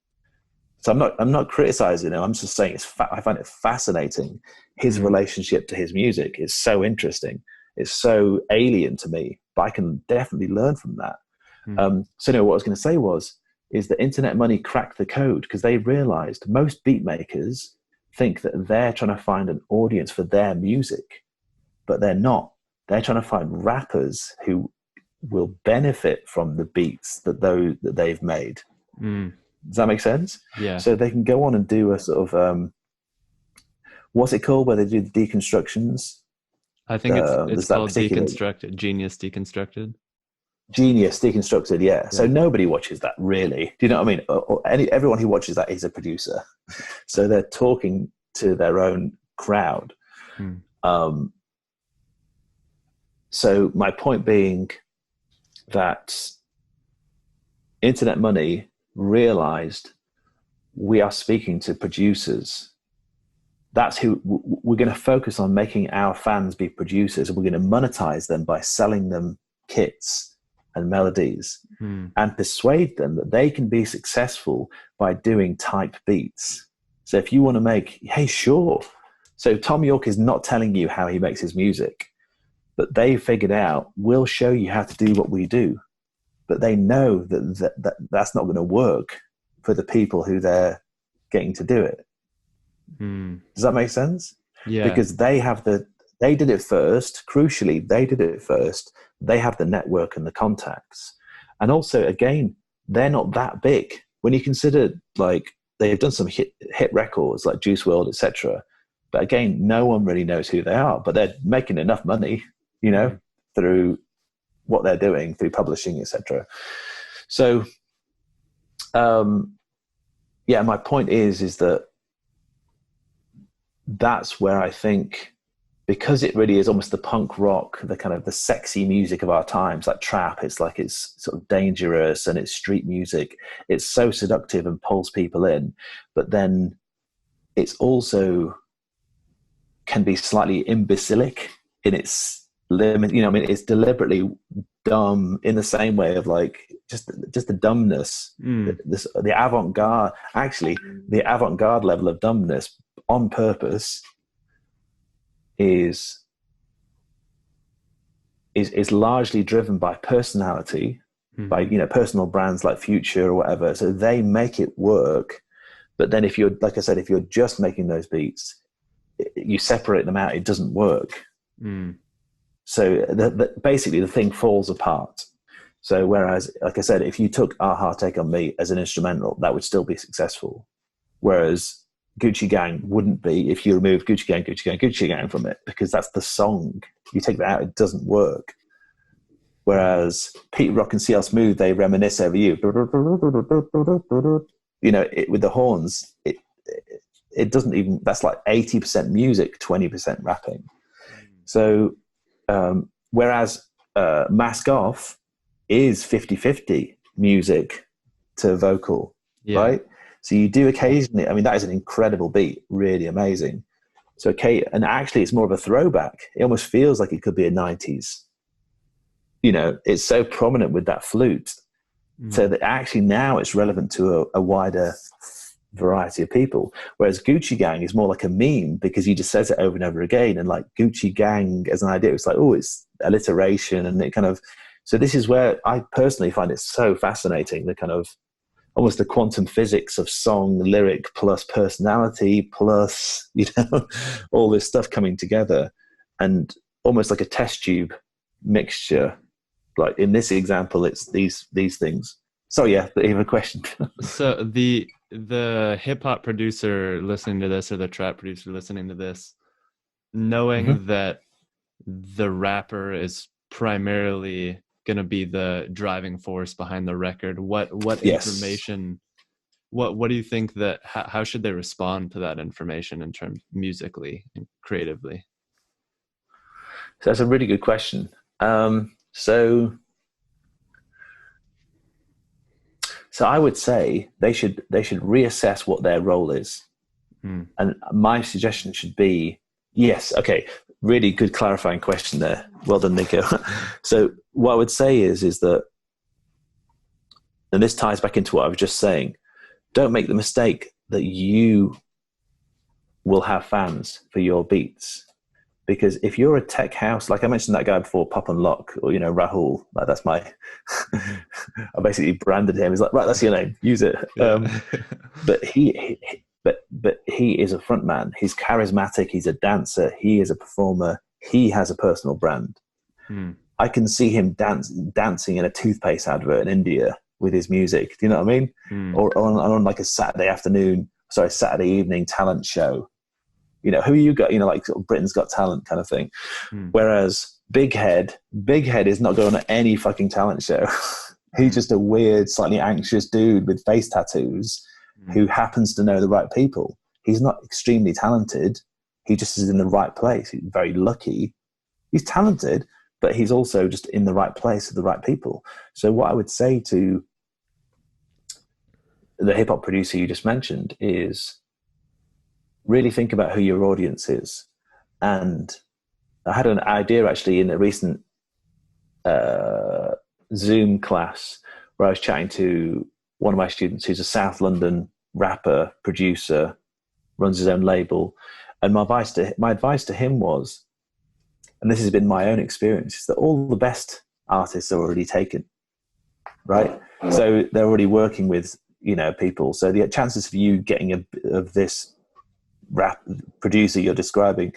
[SPEAKER 2] So I'm not criticizing him. I'm just saying I find it fascinating. His relationship to his music is so interesting. It's so alien to me, but I can definitely learn from that. So anyway, what I was going to say was, is that internet money cracked the code because they realized most beat makers think that they're trying to find an audience for their music, but they're not. They're trying to find rappers who will benefit from the beats that they've made. Does that make sense?
[SPEAKER 3] Yeah.
[SPEAKER 2] So they can go on and do a sort of what's it called where they do the deconstructions?
[SPEAKER 3] I think it's called
[SPEAKER 2] particular...
[SPEAKER 3] Deconstructed, Genius Deconstructed.
[SPEAKER 2] Genius Deconstructed, yeah. So nobody watches that, really. Do you know what I mean? Everyone who watches that is a producer. So they're talking to their own crowd. So my point being that internet money realized we are speaking to producers. That's who we're going to focus on, making our fans be producers, and we're going to monetize them by selling them kits and melodies and persuade them that they can be successful by doing type beats. So if you want to make, hey, sure. So Tom York is not telling you how he makes his music, but they figured out, we'll show you how to do what we do. But they know that's not going to work for the people who they're getting to do it. Does that make sense?
[SPEAKER 3] Yeah.
[SPEAKER 2] Because they did it first. Crucially, they did it first. They have the network and the contacts. And also, again, they're not that big. When you consider, like, they've done some hit records like Juice WRLD, etc. But again, no one really knows who they are. But they're making enough money, through what they're doing, through publishing, etc. So, my point is that that's where I think, because it really is almost the punk rock, the kind of the sexy music of our times, like trap, it's sort of dangerous and it's street music. It's so seductive and pulls people in, but then it's also can be slightly imbecilic in its limit. It's deliberately dumb in the same way of like just the dumbness, the avant-garde, actually the avant-garde level of dumbness on purpose is largely driven by personality, by personal brands like Future or whatever. So they make it work. But then if you're, like I said, if you're just making those beats, you separate them out, it doesn't work. So basically the thing falls apart. So whereas, like I said, if you took Aha Take On Me as an instrumental, that would still be successful. Whereas Gucci Gang wouldn't be if you remove Gucci Gang, Gucci Gang, Gucci Gang from it, because that's the song. You take that out, it doesn't work. Whereas Pete Rock and CL Smooth, they reminisce over you. With the horns, it doesn't even, that's like 80% music, 20% rapping. So, whereas Mask Off is 50-50 music to vocal, right? So you do occasionally, that is an incredible beat, really amazing. So, and actually it's more of a throwback. It almost feels like it could be a 90s. It's so prominent with that flute. So that actually now it's relevant to a wider variety of people. Whereas Gucci Gang is more like a meme because he just says it over and over again. And like Gucci Gang as an idea, it's like, it's alliteration and it kind of, so this is where I personally find it so fascinating, the kind of, almost the quantum physics of song, lyric, plus personality, plus, all this stuff coming together, and almost like a test tube mixture. Like in this example, it's these things. So yeah, you have a question.
[SPEAKER 3] So the hip hop producer listening to this, or the trap producer listening to this, knowing that the rapper is primarily going to be the driving force behind the record, what information, what do you think that how should they respond to that information in terms musically and creatively?
[SPEAKER 2] So that's a really good question. So I would say they should reassess what their role is. And my suggestion should be, yes, okay, really good clarifying question there. Well done, Nico. So what I would say is that, and this ties back into what I was just saying, don't make the mistake that you will have fans for your beats, Because if you're a tech house, like I mentioned that guy before, Pop and Lock, or Rahul, like that's my, I basically branded him. He's like, right, that's your name, use it.
[SPEAKER 3] Yeah.
[SPEAKER 2] But he is a front man. He's charismatic. He's a dancer. He is a performer. He has a personal brand. I can see him dancing in a toothpaste advert in India with his music. Do you know what I mean? Or on like a Saturday evening talent show. Who you got? Like sort of Britain's Got Talent kind of thing. Whereas Big Head is not going to any fucking talent show. He's just a weird, slightly anxious dude with face tattoos who happens to know the right people. He's not extremely talented. He just is in the right place. He's very lucky. He's talented, but he's also just in the right place with the right people. So what I would say to the hip hop producer you just mentioned is really think about who your audience is. And I had an idea actually in a recent Zoom class where I was chatting to one of my students who's a South London rapper, producer, runs his own label. And my advice to him was, and this has been my own experience, is that all the best artists are already taken, right? So they're already working with, people. So the chances of you getting of this rap producer you're describing,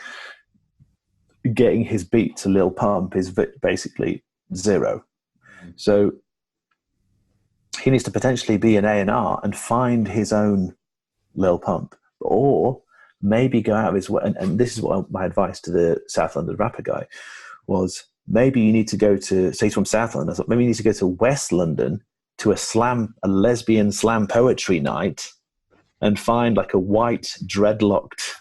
[SPEAKER 2] getting his beat to Lil Pump is basically zero. So he needs to potentially be an A&R and find his own Lil Pump, or maybe go out of his way. And this is what my advice to the South London rapper guy was. Maybe you need to go to, say he's from South London, I thought maybe you need to go to West London to a lesbian slam poetry night and find like a white dreadlocked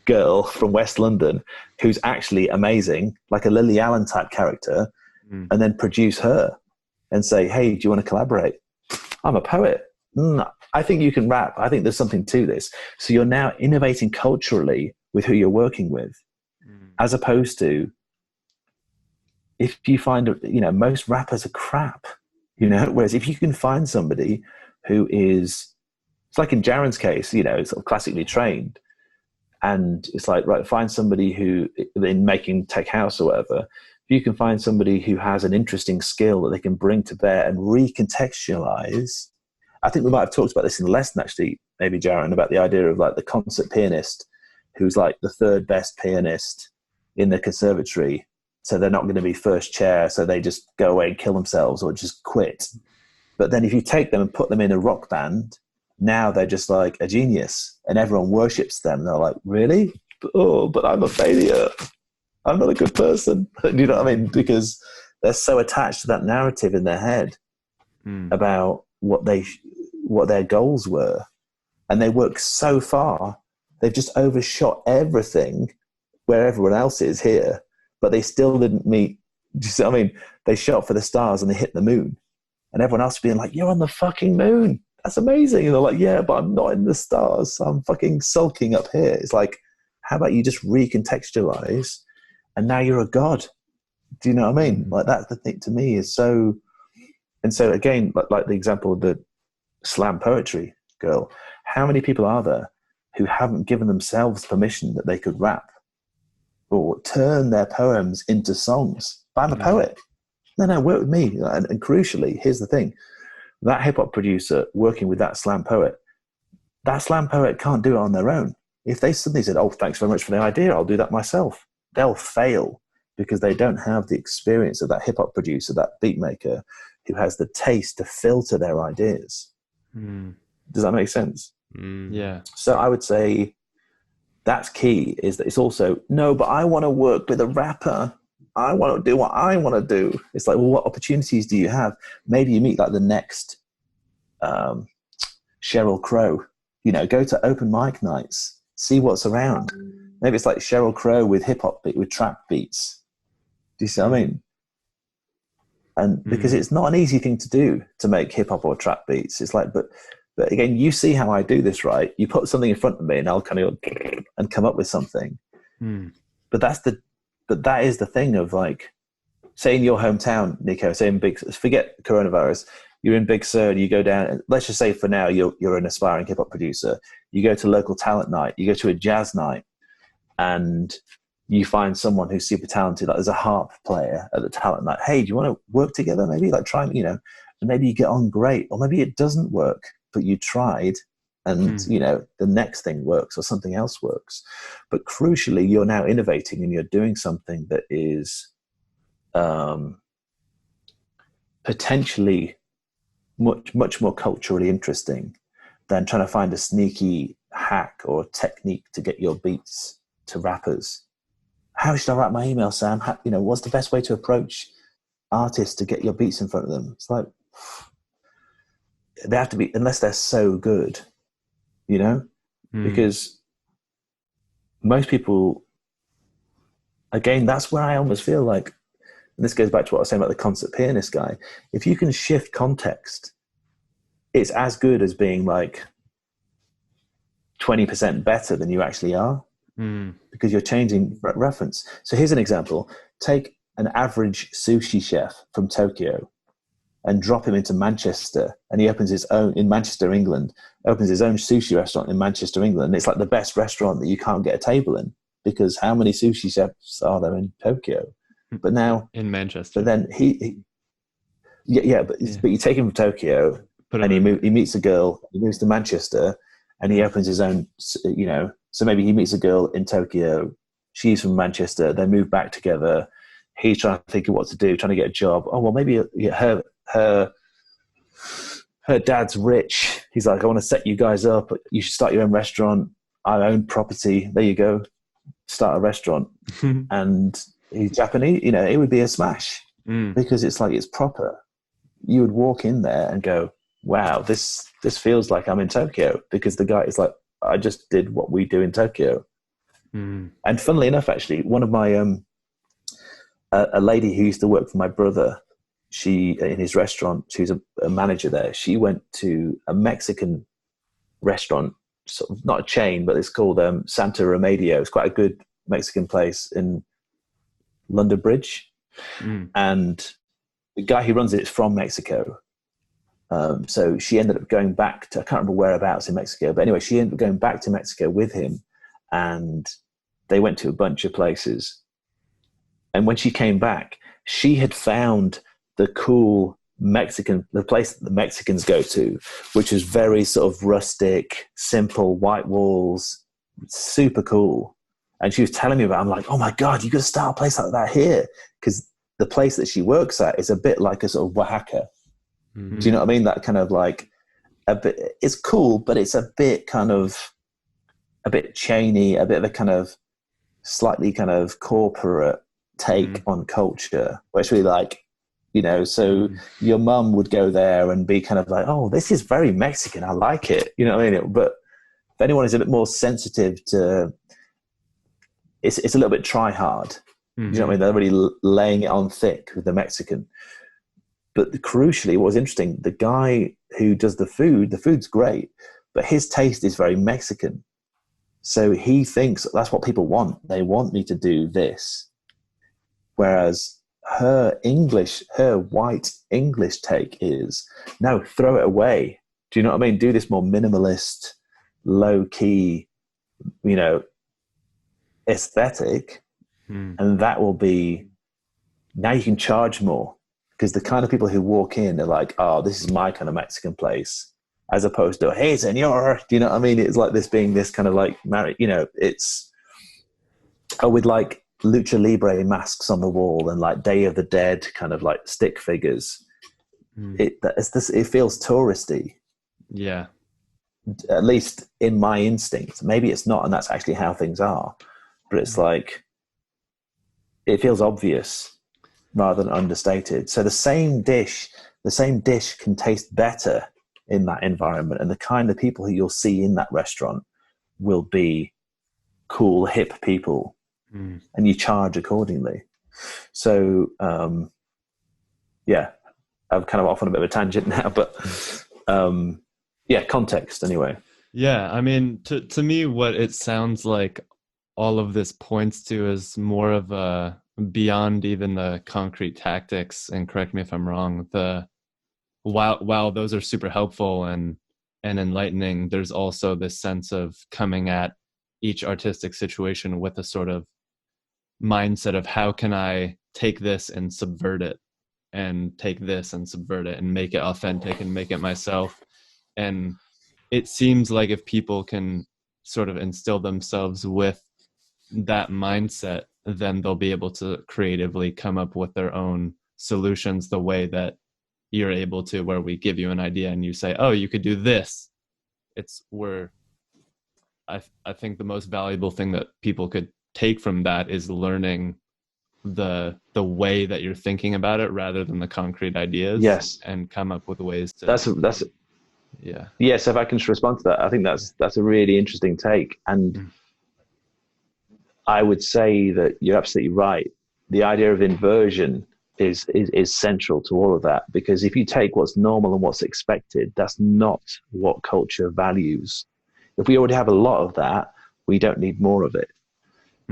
[SPEAKER 2] girl from West London who's actually amazing, like a Lily Allen type character, and then produce her and say, hey, do you want to collaborate? I'm a poet. I think you can rap. I think there's something to this. So you're now innovating culturally with who you're working with, as opposed to if you find, most rappers are crap, whereas if you can find somebody who is, it's like in Jaren's case, sort of classically trained, and it's like, right, find somebody who, in making tech house or whatever, if you can find somebody who has an interesting skill that they can bring to bear and recontextualize. I think we might have talked about this in the lesson, actually, maybe, Jaren, about the idea of like the concert pianist who's like the third best pianist in the conservatory. So they're not going to be first chair. So they just go away and kill themselves or just quit. But then if you take them and put them in a rock band, now they're just like a genius and everyone worships them. They're like, really? Oh, but I'm a failure. I'm not a good person. You know what I mean? Because they're so attached to that narrative in their head about what their goals were. And they work so far, they've just overshot everything where everyone else is here, but they still didn't meet. Do you see what I mean? They shot for the stars and they hit the moon. And everyone else being like, you're on the fucking moon. That's amazing. And they're like, yeah, but I'm not in the stars. I'm fucking sulking up here. It's like, how about you just recontextualize and now you're a god? Do you know what I mean? Like that's the thing to me is so, and so again, like the example of the slam poetry girl, how many people are there who haven't given themselves permission that they could rap or turn their poems into songs? But I'm a poet. No, work with me. And crucially, here's the thing. That hip-hop producer working with that slam poet can't do it on their own. If they suddenly said, oh, thanks very much for the idea, I'll do that myself, they'll fail because they don't have the experience of that hip-hop producer, that beat maker, who has the taste to filter their ideas. Does that make sense?
[SPEAKER 3] Yeah.
[SPEAKER 2] So I would say that's key, is that it's also, no, but I want to work with a rapper. I want to do what I want to do. It's like, well, what opportunities do you have? Maybe you meet like the next Sheryl Crow, go to open mic nights, see what's around. Maybe it's like Sheryl Crow with hip hop beat, with trap beats. Do you see what I mean? And because it's not an easy thing to do to make hip hop or trap beats. It's like, but again, you see how I do this, right? You put something in front of me and I'll kind of and come up with something. But that is the thing of like, say in your hometown, Nico, say in forget coronavirus, you're in Big Sur and you go down, let's just say for now, you're an aspiring hip hop producer. You go to local talent night, you go to a jazz night, and you find someone who's super talented, like there's a harp player at the talent night. Hey, do you want to work together? Maybe like try, and maybe you get on great, or maybe it doesn't work, but you tried, and the next thing works or something else works. But crucially, you're now innovating and you're doing something that is potentially much more culturally interesting than trying to find a sneaky hack or technique to get your beats to rappers. How should I write my email, Sam? What's the best way to approach artists to get your beats in front of them? It's like, they have to be, unless they're so good, because most people, again, that's where I almost feel like, and this goes back to what I was saying about the concert pianist guy, if you can shift context, it's as good as being like 20% better than you actually are. Because you're changing reference. So here's an example. Take an average sushi chef from Tokyo and drop him into Manchester, and he opens his own, in Manchester, England, opens his own sushi restaurant in Manchester, England. It's like the best restaurant that you can't get a table in, because how many sushi chefs are there in Tokyo? But now
[SPEAKER 3] in Manchester.
[SPEAKER 2] But then but you take him from Tokyo and he meets a girl, he moves to Manchester, and he opens his own, so maybe he meets a girl in Tokyo, she's from Manchester, they move back together, he's trying to think of what to do, trying to get a job. Oh, well, maybe her dad's rich. He's like, I want to set you guys up. You should start your own restaurant. I own property. There you go. Start a restaurant. And he's Japanese, it would be a smash because it's like, it's proper. You would walk in there and go, wow, this feels like I'm in Tokyo, because the guy is like, I just did what we do in Tokyo. And funnily enough, actually, one of my, a lady who used to work for my brother, she, in his restaurant, she was a manager there. She went to a Mexican restaurant, sort of not a chain, but it's called Santa Remedio. It's quite a good Mexican place in London Bridge. And the guy who runs it is from Mexico. So she ended up going back to, I can't remember whereabouts in Mexico, but anyway, she ended up going back to Mexico with him, and they went to a bunch of places. And when she came back, she had found the cool the place that the Mexicans go to, which is very sort of rustic, simple, white walls, super cool. And she was telling me about it. I'm like, oh my God, you got to start a place like that here. Because the place that she works at is a bit like a sort of Oaxaca. Do you know what I mean? That kind of like, a bit, it's cool, but it's a bit kind of, a bit chainy, a bit of a kind of slightly kind of corporate take on culture, where it's really like, so your mum would go there and be kind of like, oh, this is very Mexican, I like it. You know what I mean? But if anyone is a bit more sensitive to, it's a little bit try hard. You know what I mean? They're really laying it on thick with the Mexican. But crucially, what was interesting, the guy who does the food's great, but his taste is very Mexican. So he thinks that's what people want. They want me to do this. Whereas her white English take is, no, throw it away. Do you know what I mean? Do this more minimalist, low key, aesthetic. And that will be, now you can charge more, because the kind of people who walk in are like, oh, this is my kind of Mexican place, as opposed to, hey, senor, do you know what I mean? It's like this being this kind of like married, it's, with like lucha libre masks on the wall and like Day of the Dead kind of like stick figures. It feels touristy.
[SPEAKER 3] Yeah.
[SPEAKER 2] At least in my instinct. Maybe it's not, and that's actually how things are. But it's like, it feels obvious rather than understated. So the same dish can taste better in that environment, and the kind of people who you'll see in that restaurant will be cool, hip people, and you charge accordingly. So, I'm kind of off on a bit of a tangent now, but context anyway.
[SPEAKER 3] Yeah, I mean, to me, what it sounds like all of this points to is more of a beyond even the concrete tactics, and correct me if I'm wrong, while those are super helpful and enlightening, there's also this sense of coming at each artistic situation with a sort of mindset of how can I take this and subvert it, and take this and subvert it and make it authentic and make it myself. And it seems like if people can sort of instill themselves with that mindset, then they'll be able to creatively come up with their own solutions the way that you're able to, where we give you an idea and you say, oh, you could do this. It's where I think the most valuable thing that people could take from that is learning the way that you're thinking about it rather than the concrete ideas.
[SPEAKER 2] Yes.
[SPEAKER 3] And come up with ways to
[SPEAKER 2] That's
[SPEAKER 3] yeah.
[SPEAKER 2] Yes, if I can just respond to that, I think that's a really interesting take. And I would say that you're absolutely right. The idea of inversion is central to all of that, because if you take what's normal and what's expected, that's not what culture values. If we already have a lot of that, we don't need more of it.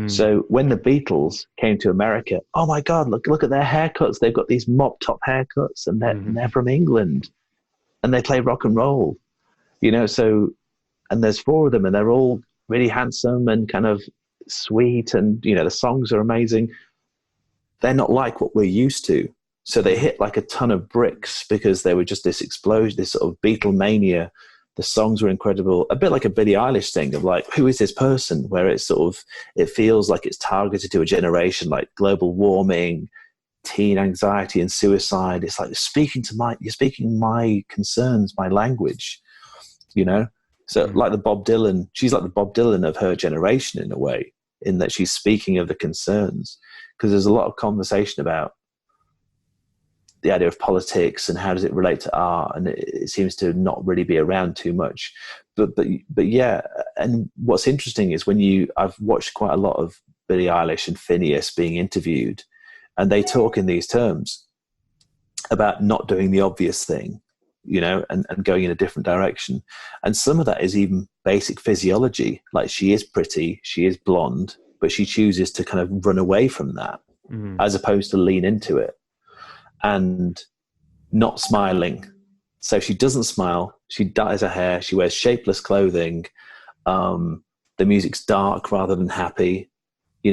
[SPEAKER 2] So when the Beatles came to America, oh my God, look at their haircuts. They've got these mop top haircuts, and they're from England, and they play rock and roll, so, and there's four of them, and they're all really handsome and kind of sweet, and the songs are amazing. They're not like what we're used to, so they hit like a ton of bricks because they were just this explosion, this sort of Beatlemania. The songs were incredible, a bit like a Billie Eilish thing of like, who is this person, where it's sort of, it feels like it's targeted to a generation, like global warming, teen anxiety and suicide. It's like you're speaking my concerns, my language, So like the Bob Dylan, she's like the Bob Dylan of her generation in a way, in that she's speaking of the concerns, because there's a lot of conversation about the idea of politics and how does it relate to art, and it seems to not really be around too much. But yeah, and what's interesting is I've watched quite a lot of Billie Eilish and Phineas being interviewed, and they talk in these terms about not doing the obvious thing, and going in a different direction. And some of that is even basic physiology. Like, she is pretty, she is blonde, but she chooses to kind of run away from that as opposed to lean into it. And not smiling. So she doesn't smile, she dyes her hair, she wears shapeless clothing. The music's dark rather than happy.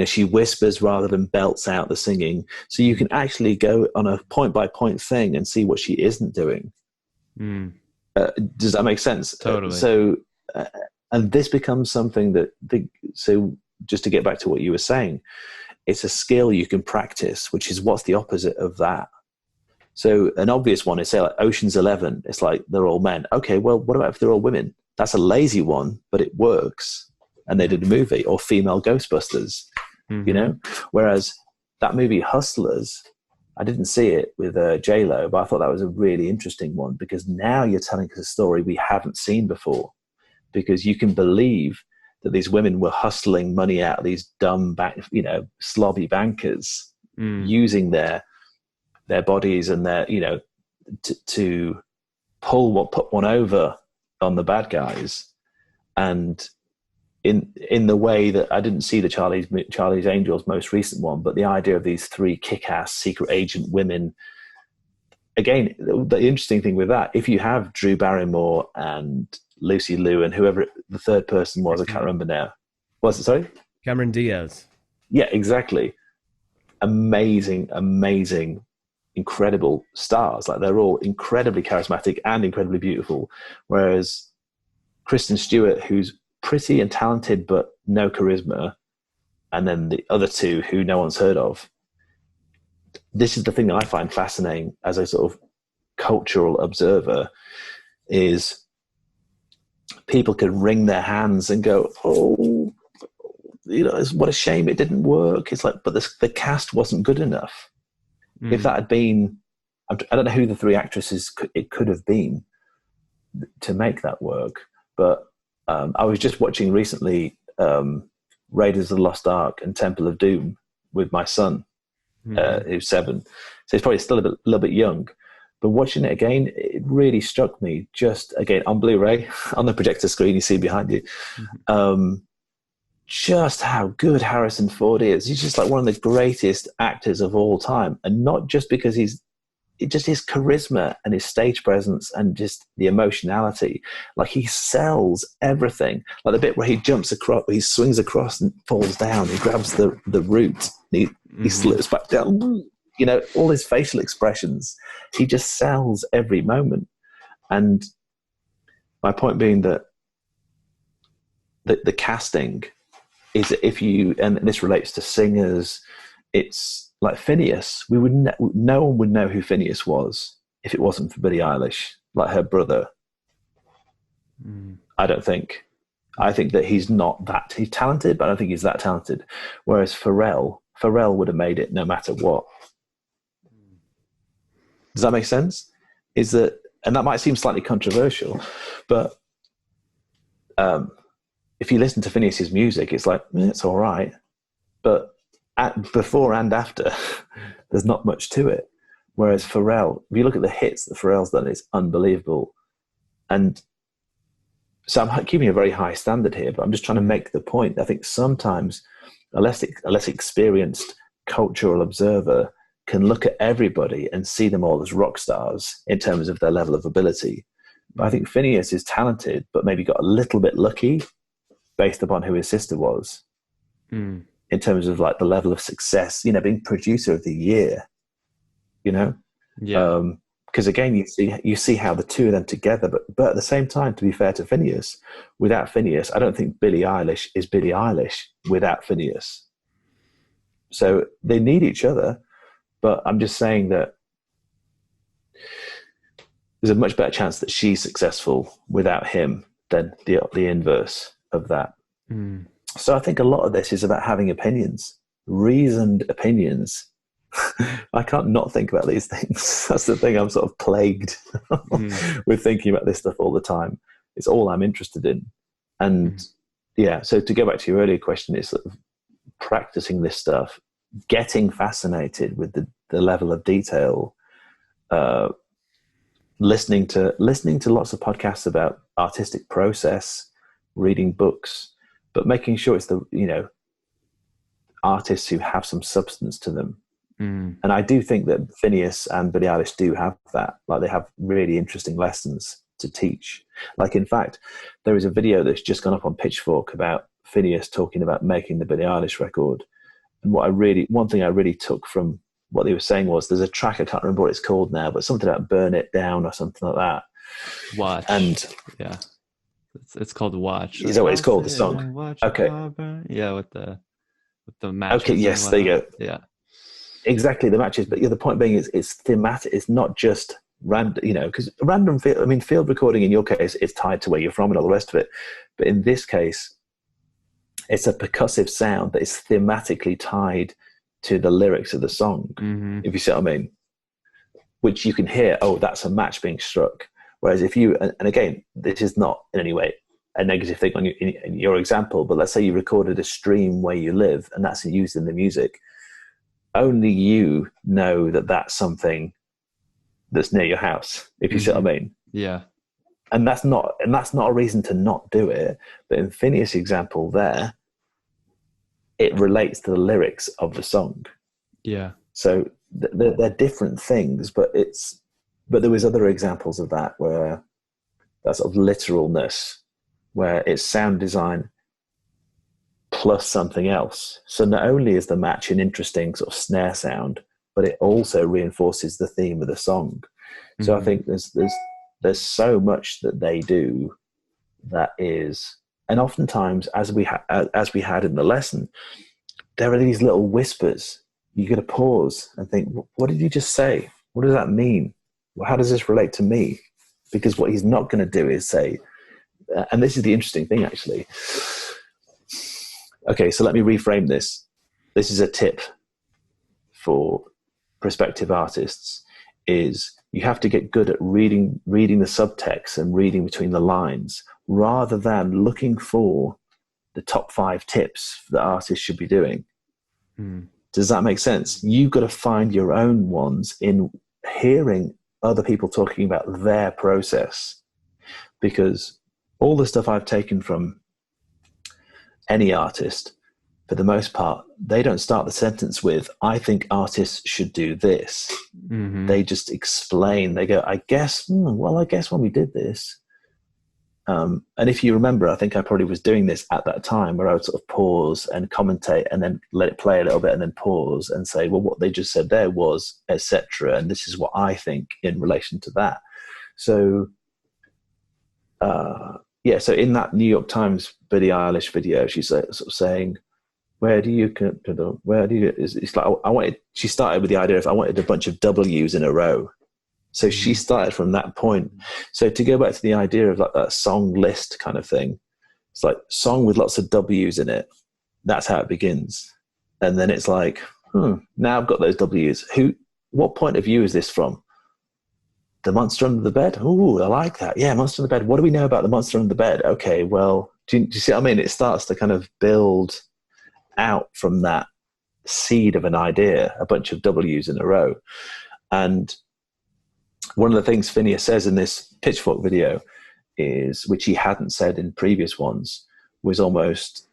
[SPEAKER 2] She whispers rather than belts out the singing. So you can actually go on a point-by-point thing and see what she isn't doing. Does that make sense?
[SPEAKER 3] Totally.
[SPEAKER 2] So, and this becomes something so just to get back to what you were saying, it's a skill you can practice, which is what's the opposite of that. So an obvious one is, say, like Ocean's 11. It's like they're all men. Okay, well, what about if they're all women? That's a lazy one, but it works. And they did a movie. Or female Ghostbusters, Whereas that movie Hustlers, I didn't see it with J-Lo, but I thought that was a really interesting one, because now you're telling us a story we haven't seen before, because you can believe that these women were hustling money out of these dumb, slobby bankers, using their bodies and their, to put one over on the bad guys. And in the way that I didn't see the Charlie's Angels most recent one, but the idea of these three kick-ass secret agent women. Again, the interesting thing with that, if you have Drew Barrymore and Lucy Liu and whoever the third person was, I can't remember now. Was it, sorry?
[SPEAKER 4] Cameron Diaz.
[SPEAKER 2] Yeah, exactly. Amazing, incredible stars. Like, they're all incredibly charismatic and incredibly beautiful. Whereas Kristen Stewart, who's pretty and talented but no charisma, and then the other two who no one's heard of. This is the thing that I find fascinating as a sort of cultural observer, is people can wring their hands and go, oh, what a shame it didn't work. It's like, but the cast wasn't good enough. If that had been, I don't know who the three actresses it could have been to make that work, but I was just watching recently Raiders of the Lost Ark and Temple of Doom with my son, who's 7. So he's probably still a little bit young. But watching it again, it really struck me, just, again, on Blu-ray, on the projector screen you see behind you, just how good Harrison Ford is. He's just like one of the greatest actors of all time. And not just because he's just his charisma and his stage presence and just the emotionality. Like, he sells everything. Like the bit where he jumps across, he swings across and falls down. He grabs the root. He slips back down. You know, all his facial expressions. He just sells every moment. And my point being that the casting is, if you, and this relates to singers, it's like Phineas. We would no one would know who Phineas was if it wasn't for Billie Eilish, like her brother. I don't think. I think that he's talented, but I don't think he's that talented. Whereas Pharrell would have made it no matter what. Does that make sense? Is that, and that might seem slightly controversial, but if you listen to Phineas's music, it's like, it's all right. But before and after, there's not much to it. Whereas Pharrell, if you look at the hits that Pharrell's done, it's unbelievable. And so I'm keeping a very high standard here, but I'm just trying to make the point. I think sometimes a less experienced cultural observer can look at everybody and see them all as rock stars in terms of their level of ability. But I think Phineas is talented, but maybe got a little bit lucky based upon who his sister was in terms of like the level of success, you know, being producer of the year, you know?
[SPEAKER 3] Yeah.
[SPEAKER 2] Because again, you see how the two of them together, but at the same time, to be fair to Phineas, without Phineas, I don't think Billie Eilish is Billie Eilish without Phineas. So they need each other, but I'm just saying that there's a much better chance that she's successful without him than the inverse of that. So I think a lot of this is about having opinions, reasoned opinions. I can't not think about these things. That's the thing. I'm sort of plagued with thinking about this stuff all the time. It's all I'm interested in. And yeah, so to go back to your earlier question, it's sort of practicing this stuff, getting fascinated with the level of detail, listening to lots of podcasts about artistic process, reading books, but making sure it's the, you know, artists who have some substance to them. And I do think that Phineas and Billie Eilish do have that. Like, they have really interesting lessons to teach. Like, in fact, there is a video that's just gone up on Pitchfork about Phineas talking about making the Billie Eilish record. And one thing I really took from what they were saying was, there's a track, I can't remember what it's called now, but something about Burn It Down or something like that.
[SPEAKER 3] Watch.
[SPEAKER 2] And
[SPEAKER 3] yeah, it's called Watch.
[SPEAKER 2] Is that what it's called, the song? Okay.
[SPEAKER 3] Yeah, with the matches.
[SPEAKER 2] Okay, yes, there you go.
[SPEAKER 3] Yeah.
[SPEAKER 2] Exactly, the matches. But yeah, the point being is, it's thematic. It's not just random, you know, because random field, I mean, field recording in your case is tied to where you're from and all the rest of it. But in this case, it's a percussive sound that is thematically tied to the lyrics of the song, if you see what I mean, which you can hear, oh, that's a match being struck. Whereas if you, and again, this is not in any way a negative thing in your example, but let's say you recorded a stream where you live and that's used in the music. Only you know that that's something that's near your house, if you see what I mean.
[SPEAKER 3] Yeah.
[SPEAKER 2] And that's not a reason to not do it. But in Phineas' example there, it relates to the lyrics of the song. Yeah. So they're different things, but there was other examples of that where that sort of literalness, where it's sound design plus something else. So not only is the match an interesting sort of snare sound, but it also reinforces the theme of the song. So I think there's so much that they do that is, and oftentimes, as we had in the lesson, there are these little whispers. You got to pause and think, what did you just say? What does that mean? How does this relate to me? Because what he's not going to do is say, and this is the interesting thing, actually. Okay, so let me reframe this. This is a tip for prospective artists, is you have to get good at reading the subtext and reading between the lines, rather than looking for the top 5 tips that artists should be doing. Does that make sense? You've got to find your own ones in hearing other people talking about their process, because all the stuff I've taken from any artist for the most part, they don't start the sentence with, I think artists should do this.
[SPEAKER 1] Mm-hmm.
[SPEAKER 2] They just explain. They go, I guess when we did this. And if you remember, I think I probably was doing this at that time where I would sort of pause and commentate and then let it play a little bit and then pause and say, well, what they just said there was, etc. And this is what I think in relation to that. So, so in that New York Times Billie Eilish video, she's sort of saying, it's like, she started with the idea of, I wanted a bunch of W's in a row. So she started from that point. So to go back to the idea of like that song list kind of thing, it's like song with lots of W's in it. That's how it begins. And then it's like, now I've got those W's. What point of view is this from? The monster under the bed? Ooh, I like that. Yeah, monster under the bed. What do we know about the monster under the bed? Okay, well, do you see what I mean? It starts to kind of build out from that seed of an idea, a bunch of W's in a row. And one of the things Phineas says in this Pitchfork video is, which he hadn't said in previous ones, was almost,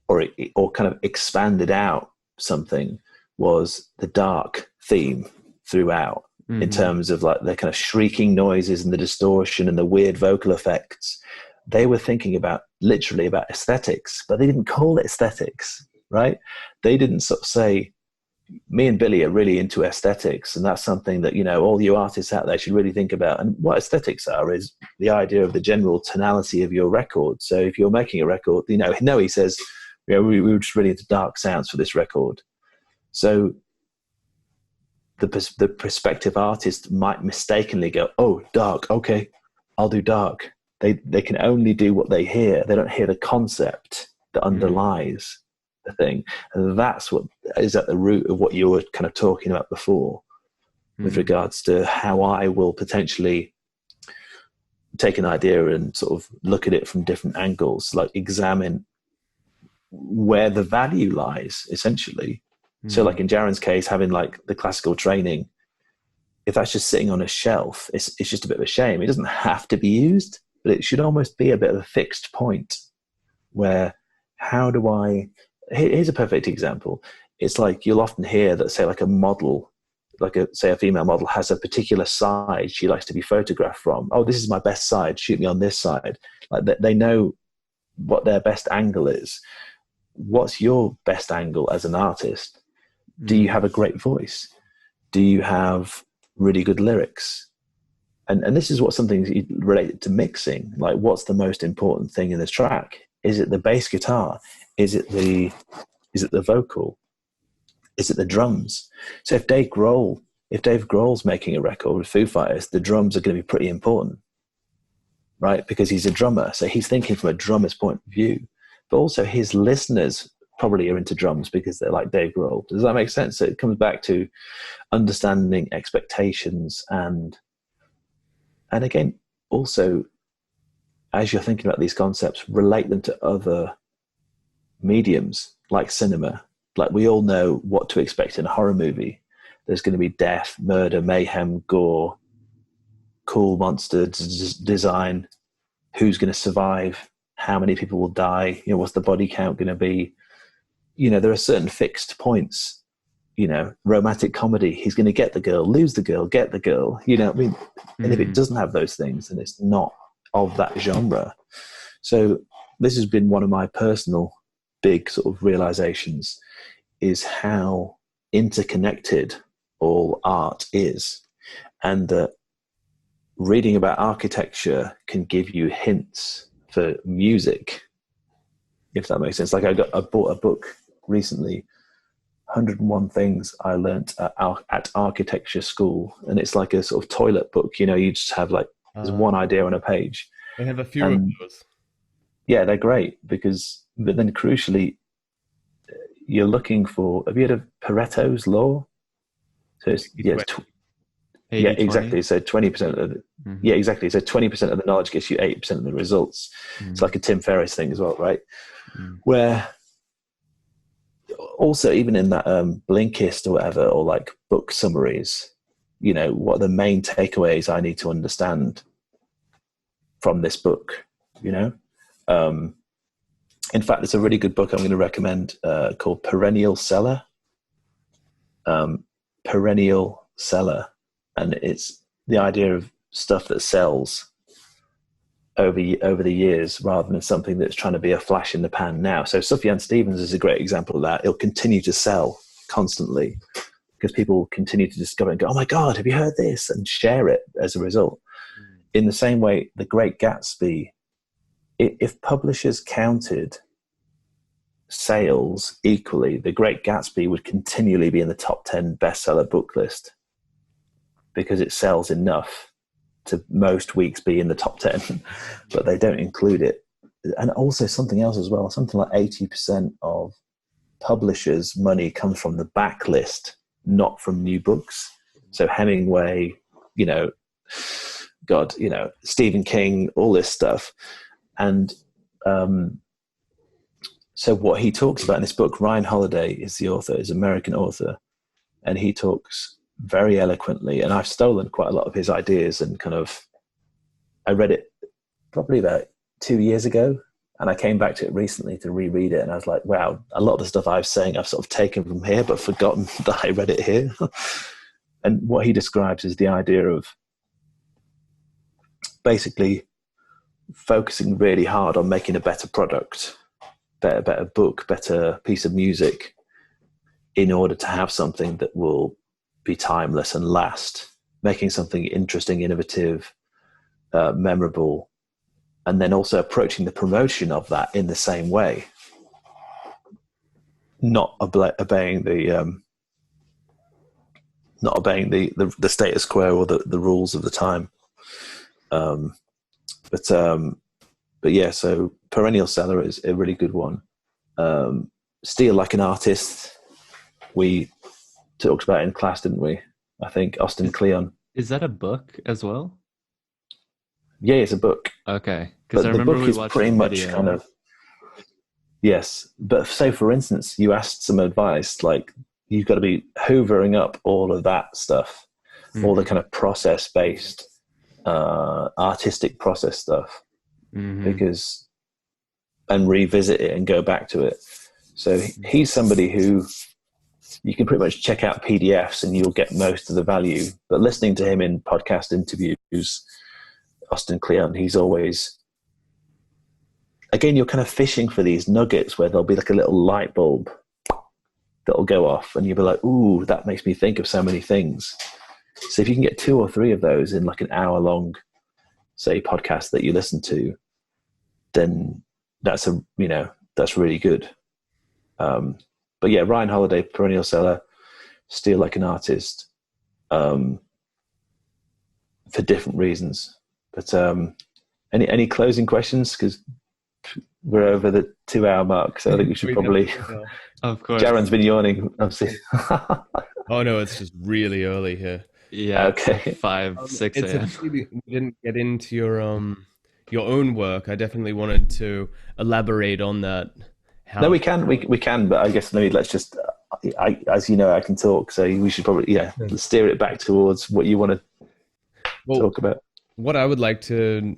[SPEAKER 2] or kind of expanded out something, was the dark theme throughout, in terms of like the kind of shrieking noises and the distortion and the weird vocal effects. They were thinking literally about aesthetics, but they didn't call it aesthetics, right? They didn't sort of say, me and Billy are really into aesthetics, and that's something that, all you artists out there should really think about. And what aesthetics are is the idea of the general tonality of your record. So if you're making a record, he says, we were just really into dark sounds for this record. So the prospective artist might mistakenly go, oh, dark, okay, I'll do dark. They can only do what they hear. They don't hear the concept that underlies the thing. And that's what is at the root of what you were kind of talking about before, with regards to how I will potentially take an idea and sort of look at it from different angles, like examine where the value lies, essentially. So like in Jaron's case, having like the classical training, if that's just sitting on a shelf, it's just a bit of a shame. It doesn't have to be used, but it should almost be a bit of a fixed point where, here's a perfect example. It's like you'll often hear that, say, like a model, say a female model has a particular side she likes to be photographed from. Oh, this is my best side. Shoot me on this side. Like they know what their best angle is. What's your best angle as an artist? Do you have a great voice? Do you have really good lyrics? And this is what something related to mixing. Like, what's the most important thing in this track? Is it the bass guitar? Is it the vocal? Is it the drums? So if Dave Grohl's making a record with Foo Fighters, the drums are going to be pretty important, right? Because he's a drummer. So he's thinking from a drummer's point of view. But also his listeners probably are into drums because they're like Dave Grohl. Does that make sense? So it comes back to understanding expectations and again, also, as you're thinking about these concepts, relate them to other mediums like cinema. Like, we all know what to expect in a horror movie. There's going to be death, murder, mayhem, gore, cool monster design. Who's going to survive? How many people will die? What's the body count going to be? There are certain fixed points. Romantic comedy, he's going to get the girl, lose the girl, get the girl. And if it doesn't have those things, then it's not of that genre. So this has been one of my personal big sort of realizations, is how interconnected all art is, and that reading about architecture can give you hints for music, if that makes sense. Like I bought a book recently, 101 Things I Learnt at Architecture School, and it's like a sort of toilet book. You just have like there's one idea on a page.
[SPEAKER 4] They have a few of those.
[SPEAKER 2] Yeah, they're great but then crucially, you're looking for. Have you heard of Pareto's law? So it's exactly. So 20% of exactly. So 20% of the knowledge gets you 80% of the results. It's like a Tim Ferriss thing as well, right? Where also, even in that Blinkist or whatever, or like book summaries, what are the main takeaways I need to understand from this book? In fact, there's a really good book I'm going to recommend called Perennial Seller. Perennial Seller, and it's the idea of stuff that sells over the years rather than something that's trying to be a flash in the pan now. So Sufjan Stevens is a great example of that. It'll continue to sell constantly because people continue to discover and go, oh my God, have you heard this? And share it as a result. In the same way, The Great Gatsby, if publishers counted sales equally, The Great Gatsby would continually be in the top 10 bestseller book list because it sells enough to most weeks be in the top 10, but they don't include it. And also something else as well, something like 80% of publishers' money comes from the backlist, not from new books. So Hemingway, Stephen King, all this stuff. And so what he talks about in this book, Ryan Holiday is the author, is an American author, and he talks very eloquently, and I've stolen quite a lot of his ideas and I read it probably about 2 years ago, and I came back to it recently to reread it, and I was like, wow, a lot of the stuff I was saying I've sort of taken from here but forgotten that I read it here. And what he describes is the idea of basically focusing really hard on making a better product, better book, better piece of music, in order to have something that will be timeless and last, making something interesting, innovative, memorable, and then also approaching the promotion of that in the same way, not obeying the status quo or the rules of the time. But yeah, so Perennial Seller is a really good one. Steal Like an Artist, we talked about in class, didn't we? I think Austin Kleon.
[SPEAKER 3] Is that a book as well?
[SPEAKER 2] Yeah, it's a book.
[SPEAKER 3] Okay, because I
[SPEAKER 2] the
[SPEAKER 3] remember
[SPEAKER 2] book
[SPEAKER 3] we
[SPEAKER 2] is
[SPEAKER 3] watched
[SPEAKER 2] pretty
[SPEAKER 3] the
[SPEAKER 2] much
[SPEAKER 3] video.
[SPEAKER 2] kind of, yes. But say for instance, you asked some advice, like you've got to be hoovering up all of that stuff, all the kind of process-based, artistic process stuff, because and revisit it and go back to it. So he's somebody who you can pretty much check out PDFs and you'll get most of the value. But listening to him in podcast interviews, Austin Kleon, he's always, again, you're kind of fishing for these nuggets where there'll be like a little light bulb that'll go off and you'll be like, ooh, that makes me think of so many things. So if you can get 2 or 3 of those in like an hour long, say, podcast that you listen to, then that's really good. But yeah, Ryan Holiday, Perennial Seller, Steal Like an Artist, for different reasons. But any closing questions? Because we're over the 2-hour mark, so I think we should probably.
[SPEAKER 3] Of course.
[SPEAKER 2] Jaron's been yawning.
[SPEAKER 4] Oh no, it's just really early here.
[SPEAKER 3] Yeah.
[SPEAKER 2] Okay.
[SPEAKER 3] 5, 6 a.m.
[SPEAKER 4] We didn't get into your own work. I definitely wanted to elaborate on that.
[SPEAKER 2] No, we can, but I guess maybe let's just. As you know, I can talk, so we should probably steer it back towards what you want to talk about.
[SPEAKER 4] What I would like to,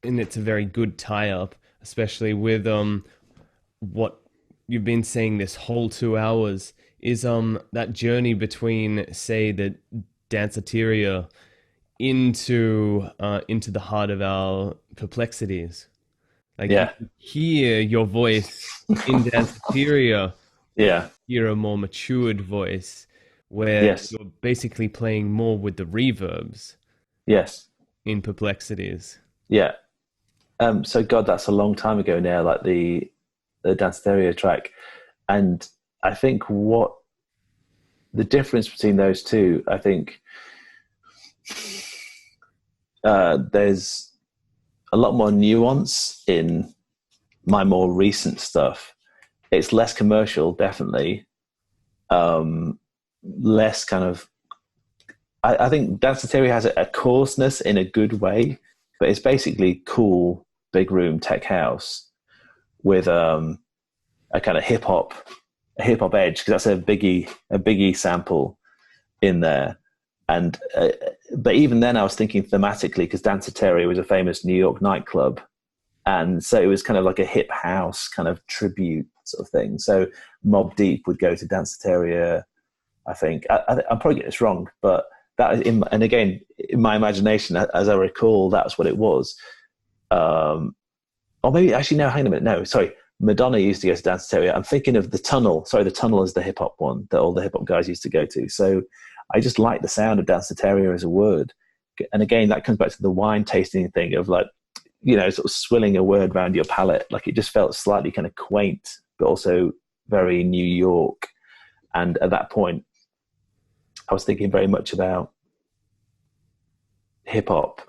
[SPEAKER 4] and it's a very good tie-up, especially with what you've been saying this whole 2 hours, is that journey between, say, the danceteria into the heart of our perplexities. Like, you hear your voice in danceteria.
[SPEAKER 2] Yeah.
[SPEAKER 4] Hear a more matured voice where you're basically playing more with the reverbs.
[SPEAKER 2] Yes.
[SPEAKER 4] In perplexities.
[SPEAKER 2] Yeah. So God, that's a long time ago now, like the danceteria track. And I think what the difference between those two, I think there's a lot more nuance in my more recent stuff. It's less commercial, definitely. Less kind of, I think danceteria has a coarseness in a good way, but it's basically cool, big room tech house with a kind of hip hop edge, because that's a Biggie sample in there. And but even then, I was thinking thematically, because danceteria was a famous New York nightclub And so it was kind of like a hip house kind of tribute sort of thing. So Mobb Deep would go to Danceteria, I think. I'm probably getting this wrong, but that is and again, in my imagination, as I recall, that's what it was. Or maybe actually, no, hang on a minute. No, sorry. Madonna used to go to Danceteria. I'm thinking of the Tunnel. Sorry, the Tunnel is the hip hop one that all the hip hop guys used to go to. So I just like the sound of Danceteria as a word. And again, that comes back to the wine tasting thing of like, you know, sort of swilling a word around your palate. Like it just felt slightly kind of quaint, but also very New York. And at that point, I was thinking very much about hip hop.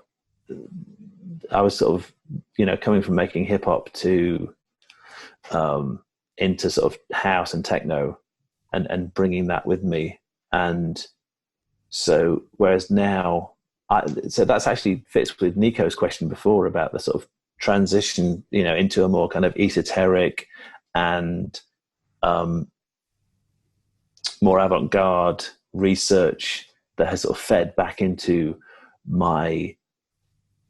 [SPEAKER 2] I was sort of, you know, coming from making hip hop to into sort of house and techno and bringing that with me. And so, whereas now, so that's actually fits with Nico's question before about the sort of transition, you know, into a more kind of esoteric and more avant-garde research that has sort of fed back into my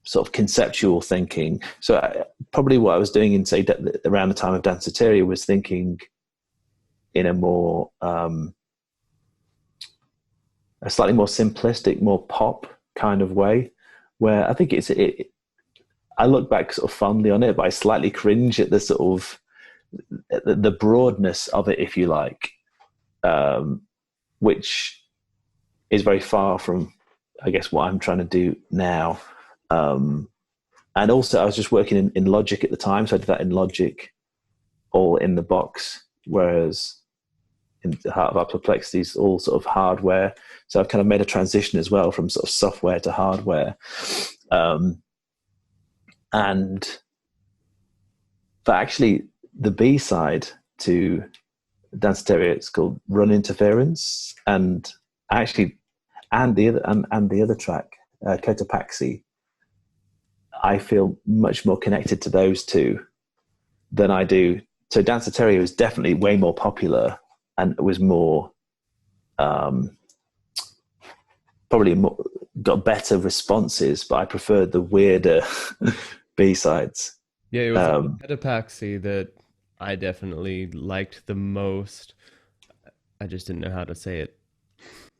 [SPEAKER 2] sort of conceptual thinking. So probably what I was doing in, say, around the time of Danceteria was thinking in a more, a slightly more simplistic, more pop kind of way, where I think I look back sort of fondly on it, but I slightly cringe at the sort of the broadness of it, if you like, which is very far from, I guess, what I'm trying to do now. And also I was just working in Logic at the time, so I did that in Logic, all in the box, whereas in the heart of our perplexity is all sort of hardware. So I've kind of made a transition as well from sort of software to hardware. But actually the B side to Danceteria, it's called Run Interference, and actually, and the other track, Cotopaxi, I feel much more connected to those two than I do. So Danceteria was definitely way more popular and was more, probably more, got better responses, but I preferred the weirder B-sides.
[SPEAKER 4] Yeah, it was Cotopaxi that I definitely liked the most. I just didn't know how to say it.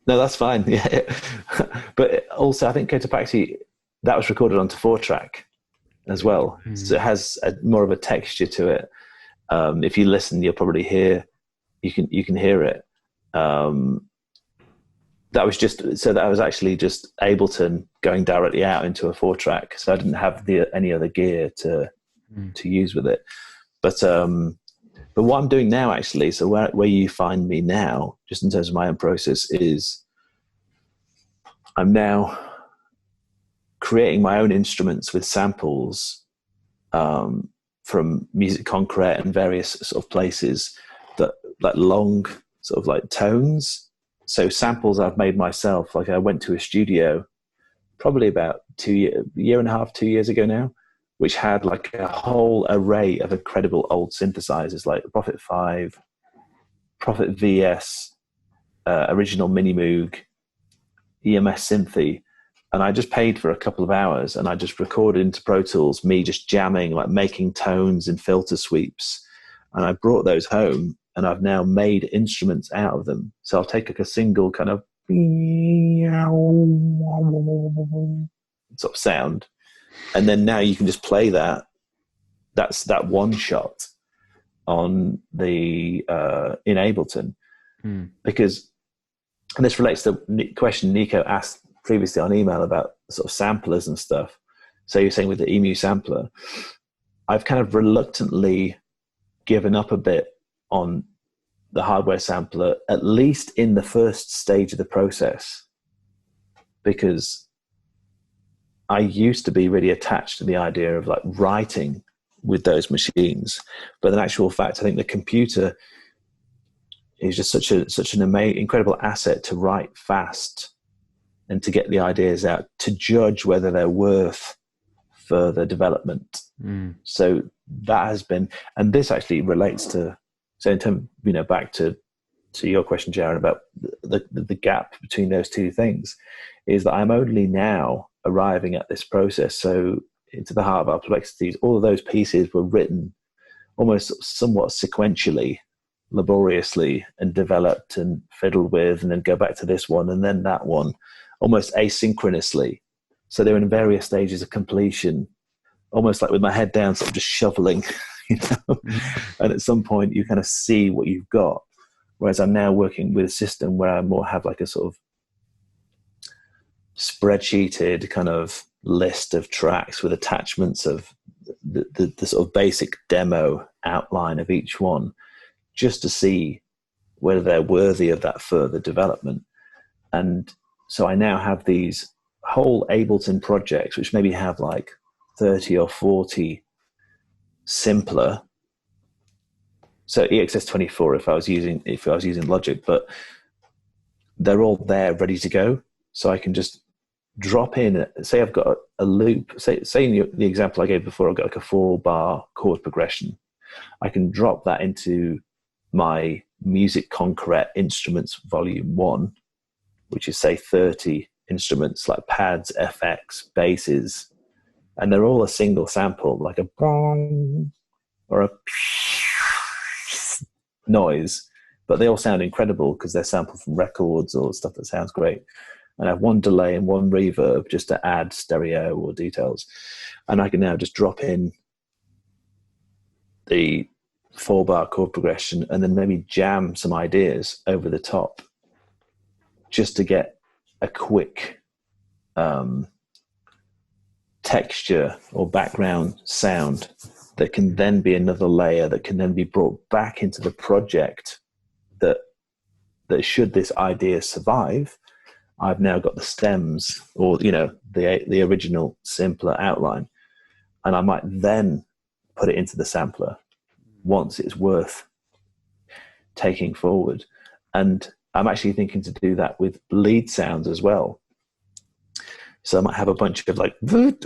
[SPEAKER 2] No, that's fine. Yeah, but also I think Cotopaxi, that was recorded onto 4-track as well, so it has more of a texture to it. If you listen, you'll probably hear. You can hear it. That was actually just Ableton going directly out into a 4-track, so I didn't have any other gear to use with it. But what I'm doing now, actually, so where you find me now, just in terms of my own process, is I'm now creating my own instruments with samples from Music Concrete and various sort of places, that like long sort of like tones. So samples I've made myself. Like I went to a studio probably about 2 and a half, 2 years ago now, which had like a whole array of incredible old synthesizers like Prophet 5, Prophet VS, original Mini Moog, EMS Synthy. And I just paid for a couple of hours and I just recorded into Pro Tools, me just jamming, like making tones and filter sweeps. And I brought those home and I've now made instruments out of them. So I'll take like a single kind of sort of sound. And then now you can just play that. That's that one shot on the in Ableton. Because, and this relates to the question Nico asked previously on email about sort of samplers and stuff. So you're saying with the EMU sampler, I've kind of reluctantly given up a bit on the hardware sampler, at least in the first stage of the process, because I used to be really attached to the idea of like writing with those machines. But in actual fact, I think the computer is just such an incredible asset to write fast and to get the ideas out, to judge whether they're worth further development. So that has been, and this actually relates to, so in terms, back to your question, Jaron, about the gap between those two things, is that I'm only now arriving at this process. So into the heart of our perplexities, all of those pieces were written almost somewhat sequentially, laboriously, and developed and fiddled with, and then go back to this one and then that one, almost asynchronously. So they're in various stages of completion, almost like with my head down, sort of just shoveling, you know. And at some point you kind of see what you've got. Whereas I'm now working with a system where I more have like a sort of spreadsheeted kind of list of tracks with attachments of the sort of basic demo outline of each one, just to see whether they're worthy of that further development. And so I now have these whole Ableton projects, which maybe have like 30 or 40 simpler. So EXS24 if I was using Logic, but they're all there ready to go. So I can just drop in, say I've got a loop, say in the example I gave before, I've got like a 4-bar chord progression. I can drop that into my Music Concrete Instruments Volume 1, which is say 30 instruments like pads, FX, basses, and they're all a single sample, like a bong or a noise, but they all sound incredible because they're sampled from records or stuff that sounds great. And I have one delay and one reverb just to add stereo or details. And I can now just drop in the 4-bar chord progression and then maybe jam some ideas over the top just to get a quick texture or background sound that can then be another layer that can then be brought back into the project, that should this idea survive, I've now got the stems or, you know, the original simpler outline, and I might then put it into the sampler once it's worth taking forward. And I'm actually thinking to do that with lead sounds as well. So I might have a bunch of like, you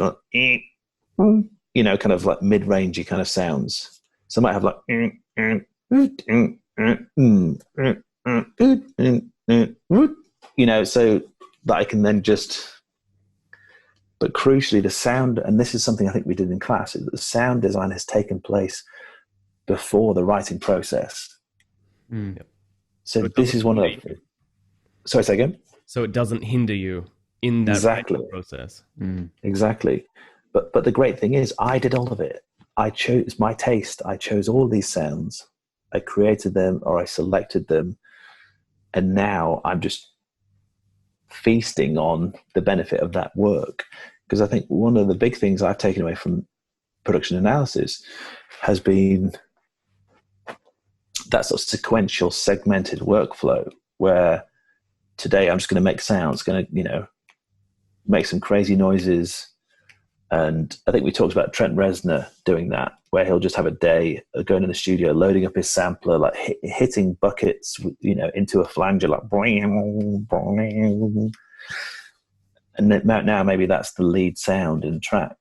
[SPEAKER 2] know, kind of like mid-rangey kind of sounds. So I might have like, you know, so that I can then just, but crucially the sound, and this is something I think we did in class, is that the sound design has taken place before the writing process. So this is one of the, sorry, say again?
[SPEAKER 4] So it doesn't hinder you in that writing process.
[SPEAKER 2] Exactly. But the great thing is I did all of it. I chose my taste. I chose all these sounds. I created them or I selected them. And now I'm just feasting on the benefit of that work. Because I think one of the big things I've taken away from production analysis has been that sort of sequential, segmented workflow where today I'm just going to make sounds, going to, you know, make some crazy noises. And I think we talked about Trent Reznor doing that, where he'll just have a day going in the studio, loading up his sampler, like hitting buckets, you know, into a flanger, like, and now maybe that's the lead sound in the track.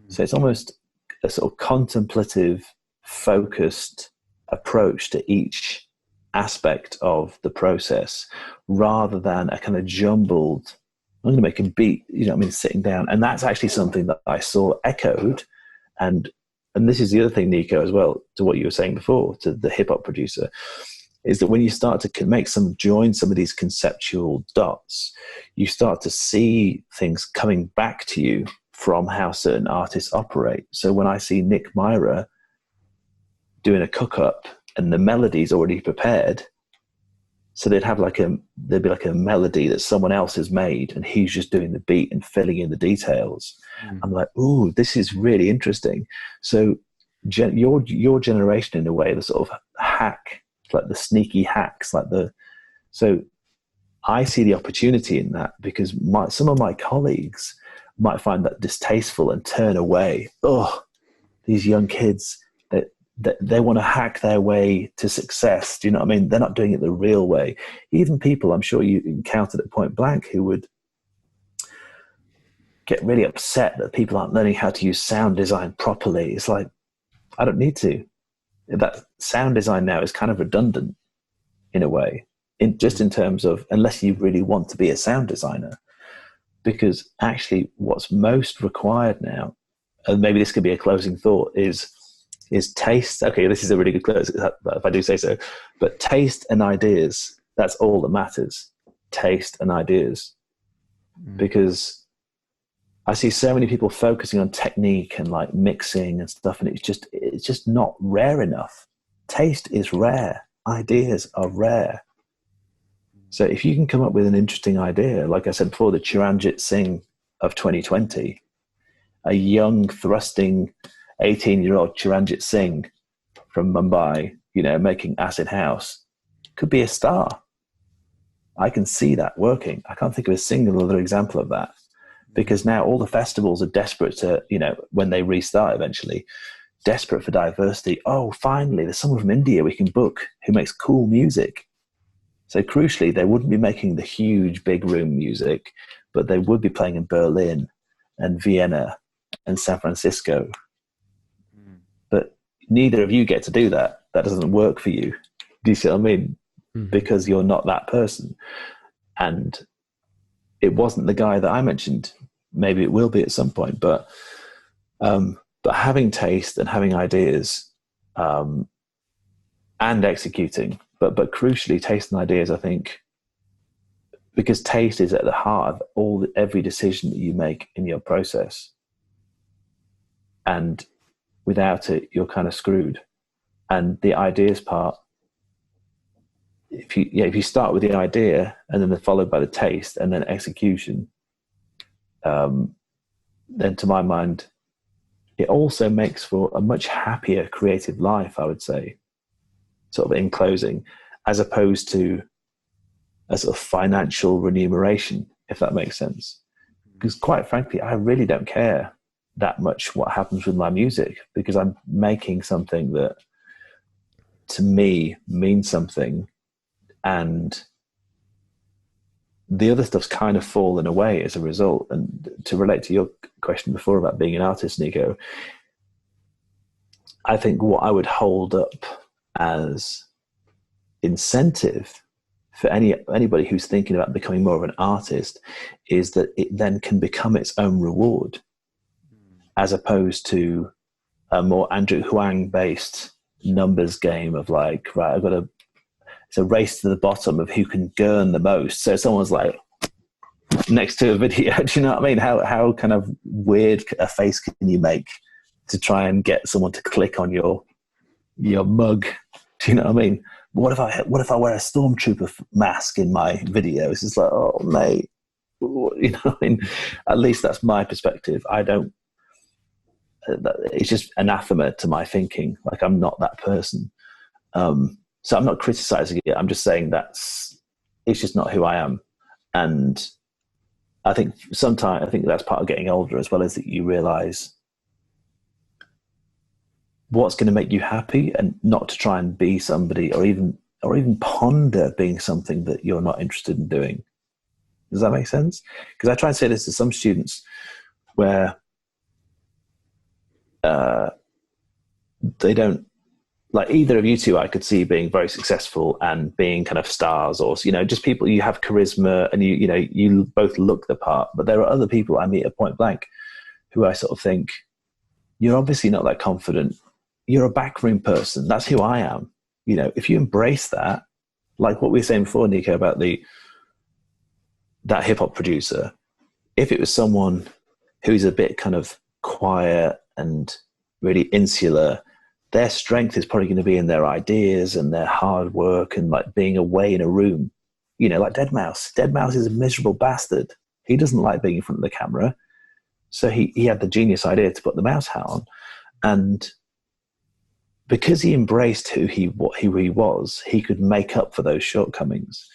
[SPEAKER 2] So it's almost a sort of contemplative, focused approach to each aspect of the process, rather than a kind of jumbled, I'm going to make a beat, you know what I mean, sitting down. And that's actually something that I saw echoed. And this is the other thing, Nico, as well, to what you were saying before, to the hip-hop producer, is that when you start to join some of these conceptual dots, you start to see things coming back to you from how certain artists operate. So when I see Nick Myra doing a cook-up and the melody's already prepared, so there'd be like a melody that someone else has made and he's just doing the beat and filling in the details. I'm like, ooh, this is really interesting. So your generation, in a way, the sort of hack, like the sneaky hacks, so I see the opportunity in that, because some of my colleagues might find that distasteful and turn away. Oh, these young kids, they want to hack their way to success. Do you know what I mean? They're not doing it the real way. Even people I'm sure you encountered at Point Blank who would get really upset that people aren't learning how to use sound design properly. It's like, I don't need to. That sound design now is kind of redundant in a way, in terms of, unless you really want to be a sound designer, because actually what's most required now, and maybe this could be a closing thought, is taste. Okay, this is a really good close, if I do say so. But taste and ideas, that's all that matters. Taste and ideas. Because I see so many people focusing on technique and like mixing and stuff, and it's just not rare enough. Taste is rare. Ideas are rare. So if you can come up with an interesting idea, like I said before, the Chiranjit Singh of 2020, a young, thrusting 18-year-old Chiranjit Singh from Mumbai, making acid house, could be a star. I can see that working. I can't think of a single other example of that, because now all the festivals are desperate to, when they restart eventually, desperate for diversity. Oh, finally, there's someone from India we can book who makes cool music. So crucially, they wouldn't be making the huge big room music, but they would be playing in Berlin and Vienna and San Francisco. But neither of you get to do that. That doesn't work for you. Do you see what I mean? Because you're not that person. And it wasn't the guy that I mentioned. Maybe it will be at some point, but having taste and having ideas, and executing, but crucially taste and ideas, I think, because taste is at the heart of every decision that you make in your process. And without it, you're kind of screwed. And the ideas part, if you start with the idea and then followed by the taste and then execution, then to my mind, it also makes for a much happier creative life, I would say, sort of in closing, as opposed to a sort of financial remuneration, if that makes sense. Because quite frankly, I really don't care that much what happens with my music, because I'm making something that to me means something, and the other stuff's kind of fallen away as a result. And to relate to your question before about being an artist, Nico, I think what I would hold up as incentive for anybody who's thinking about becoming more of an artist is that it then can become its own reward, as opposed to a more Andrew Huang based numbers game of like, right, it's a race to the bottom of who can gurn the most. So someone's like next to a video, do you know what I mean? How kind of weird a face can you make to try and get someone to click on your mug? Do you know what I mean? What if I wear a stormtrooper mask in my video? It's just like, oh mate, you know what I mean? At least that's my perspective. It's just anathema to my thinking. Like, I'm not that person. So I'm not criticizing it. I'm just saying it's just not who I am. And I think that's part of getting older as well, is that you realize what's going to make you happy, and not to try and be somebody or even ponder being something that you're not interested in doing. Does that make sense? Because I try and say this to some students where they don't, like either of you two, I could see being very successful and being kind of stars, or, just people, you have charisma and you both look the part. But there are other people I meet at point blank who I sort of think, you're obviously not that confident. You're a backroom person. That's who I am. If you embrace that, like what we were saying before, Nico, about that hip hop producer, if it was someone who's a bit kind of quiet and really insular, their strength is probably going to be in their ideas and their hard work and like being away in a room, like Deadmau5. Deadmau5 is a miserable bastard. He doesn't like being in front of the camera. So he had the genius idea to put the mouse hat on. And because he embraced who he was, he could make up for those shortcomings.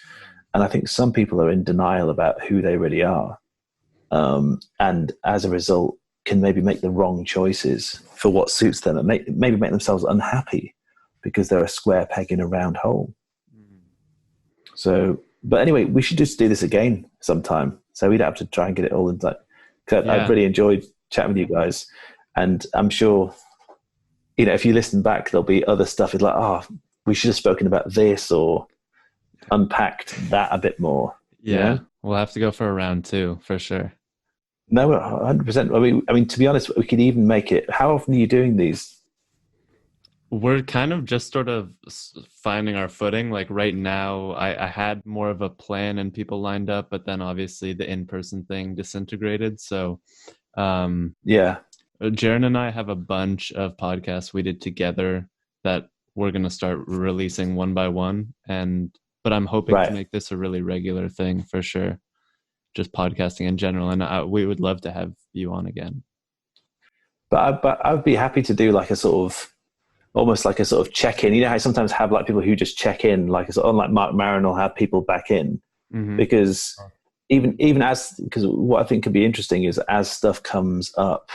[SPEAKER 2] And I think some people are in denial about who they really are. And as a result, can maybe make the wrong choices for what suits them, and maybe make themselves unhappy because they're a square peg in a round hole. So, but anyway, we should just do this again sometime, so we don't have to try and get it all in time. I've really enjoyed chatting with you guys, and I'm sure, if you listen back, there'll be other stuff. It's like, oh, we should have spoken about this or unpacked that a bit more.
[SPEAKER 3] Yeah, we'll have to go for a round two for sure.
[SPEAKER 2] No, 100%. I mean, to be honest, we could even make it. How often are you doing these?
[SPEAKER 3] We're kind of just sort of finding our footing. Like right now, I had more of a plan and people lined up, but then obviously the in-person thing disintegrated. So,
[SPEAKER 2] Yeah.
[SPEAKER 3] Jaren and I have a bunch of podcasts we did together that we're going to start releasing one by one. But I'm hoping to make this a really regular thing for sure. Just podcasting in general. And we would love to have you on again.
[SPEAKER 2] But I would be happy to do like a sort of, almost like a sort of check-in. You know how I sometimes have like people who just check in, like a sort of like Mark Maron will have people back in, because because what I think could be interesting is as stuff comes up,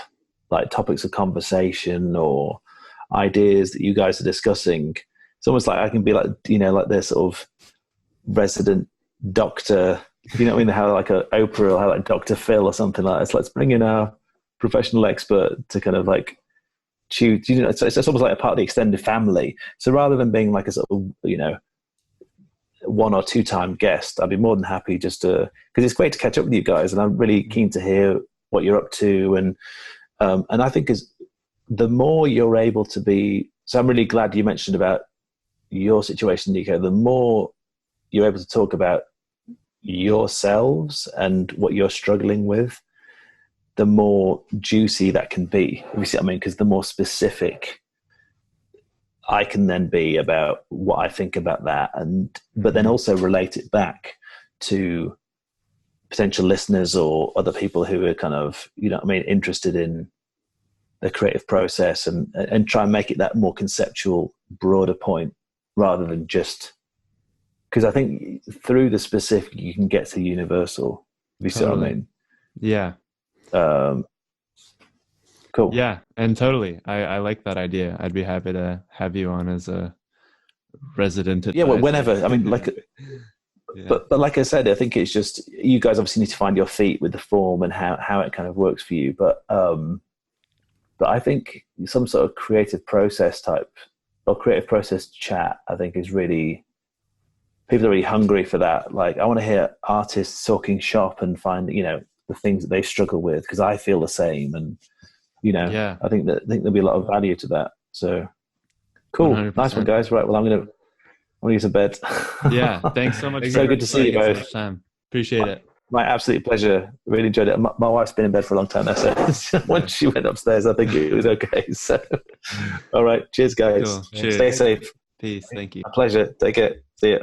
[SPEAKER 2] like topics of conversation or ideas that you guys are discussing, it's almost like I can be like, you know, like this sort of resident doctor, you know what I mean? How like a Oprah or how like Dr. Phil or something like this. Let's bring in our professional expert to kind of like choose, you know, it's almost like a part of the extended family. So rather than being like a sort of, you know, 1 or 2 time guest, I'd be more than happy just to, because it's great to catch up with you guys, and I'm really keen to hear what you're up to. And I think is the more you're able to be, so I'm really glad you mentioned about your situation, Nico. The more you're able to talk about yourselves and what you're struggling with, the more juicy that can be. You see what I mean? Because the more specific I can then be about what I think about that, but then also relate it back to potential listeners or other people who are kind of, you know what I mean, interested in the creative process, and try and make it that more conceptual, broader point rather than just, because I think through the specific you can get to universal. You see what I mean?
[SPEAKER 3] Yeah.
[SPEAKER 2] Cool.
[SPEAKER 3] Yeah, and totally. I like that idea. I'd be happy to have you on as a resident advisor.
[SPEAKER 2] Yeah, well, whenever. I mean, like,
[SPEAKER 3] yeah.
[SPEAKER 2] but like I said, I think it's just, you guys obviously need to find your feet with the form and how it kind of works for you. But I think some sort of creative process type or creative process chat, I think is really, people are really hungry for that. Like, I want to hear artists talking shop and find, you know, the things that they struggle with, because I feel the same. And, you know,
[SPEAKER 3] yeah.
[SPEAKER 2] I think there'll be a lot of value to that. So cool.
[SPEAKER 3] 100%.
[SPEAKER 2] Nice one, guys. Right. Well, I'm going to get to bed.
[SPEAKER 3] Yeah. Thanks so much.
[SPEAKER 2] So good to see you both.
[SPEAKER 3] Appreciate it.
[SPEAKER 2] My absolute pleasure. Really enjoyed it. My wife's been in bed for a long time now, so once she went upstairs, I think it was okay. So, all right. Cheers, guys.
[SPEAKER 3] Cool. Cheers.
[SPEAKER 2] Stay safe.
[SPEAKER 3] Peace. Thank you.
[SPEAKER 2] My pleasure. Take care. See ya.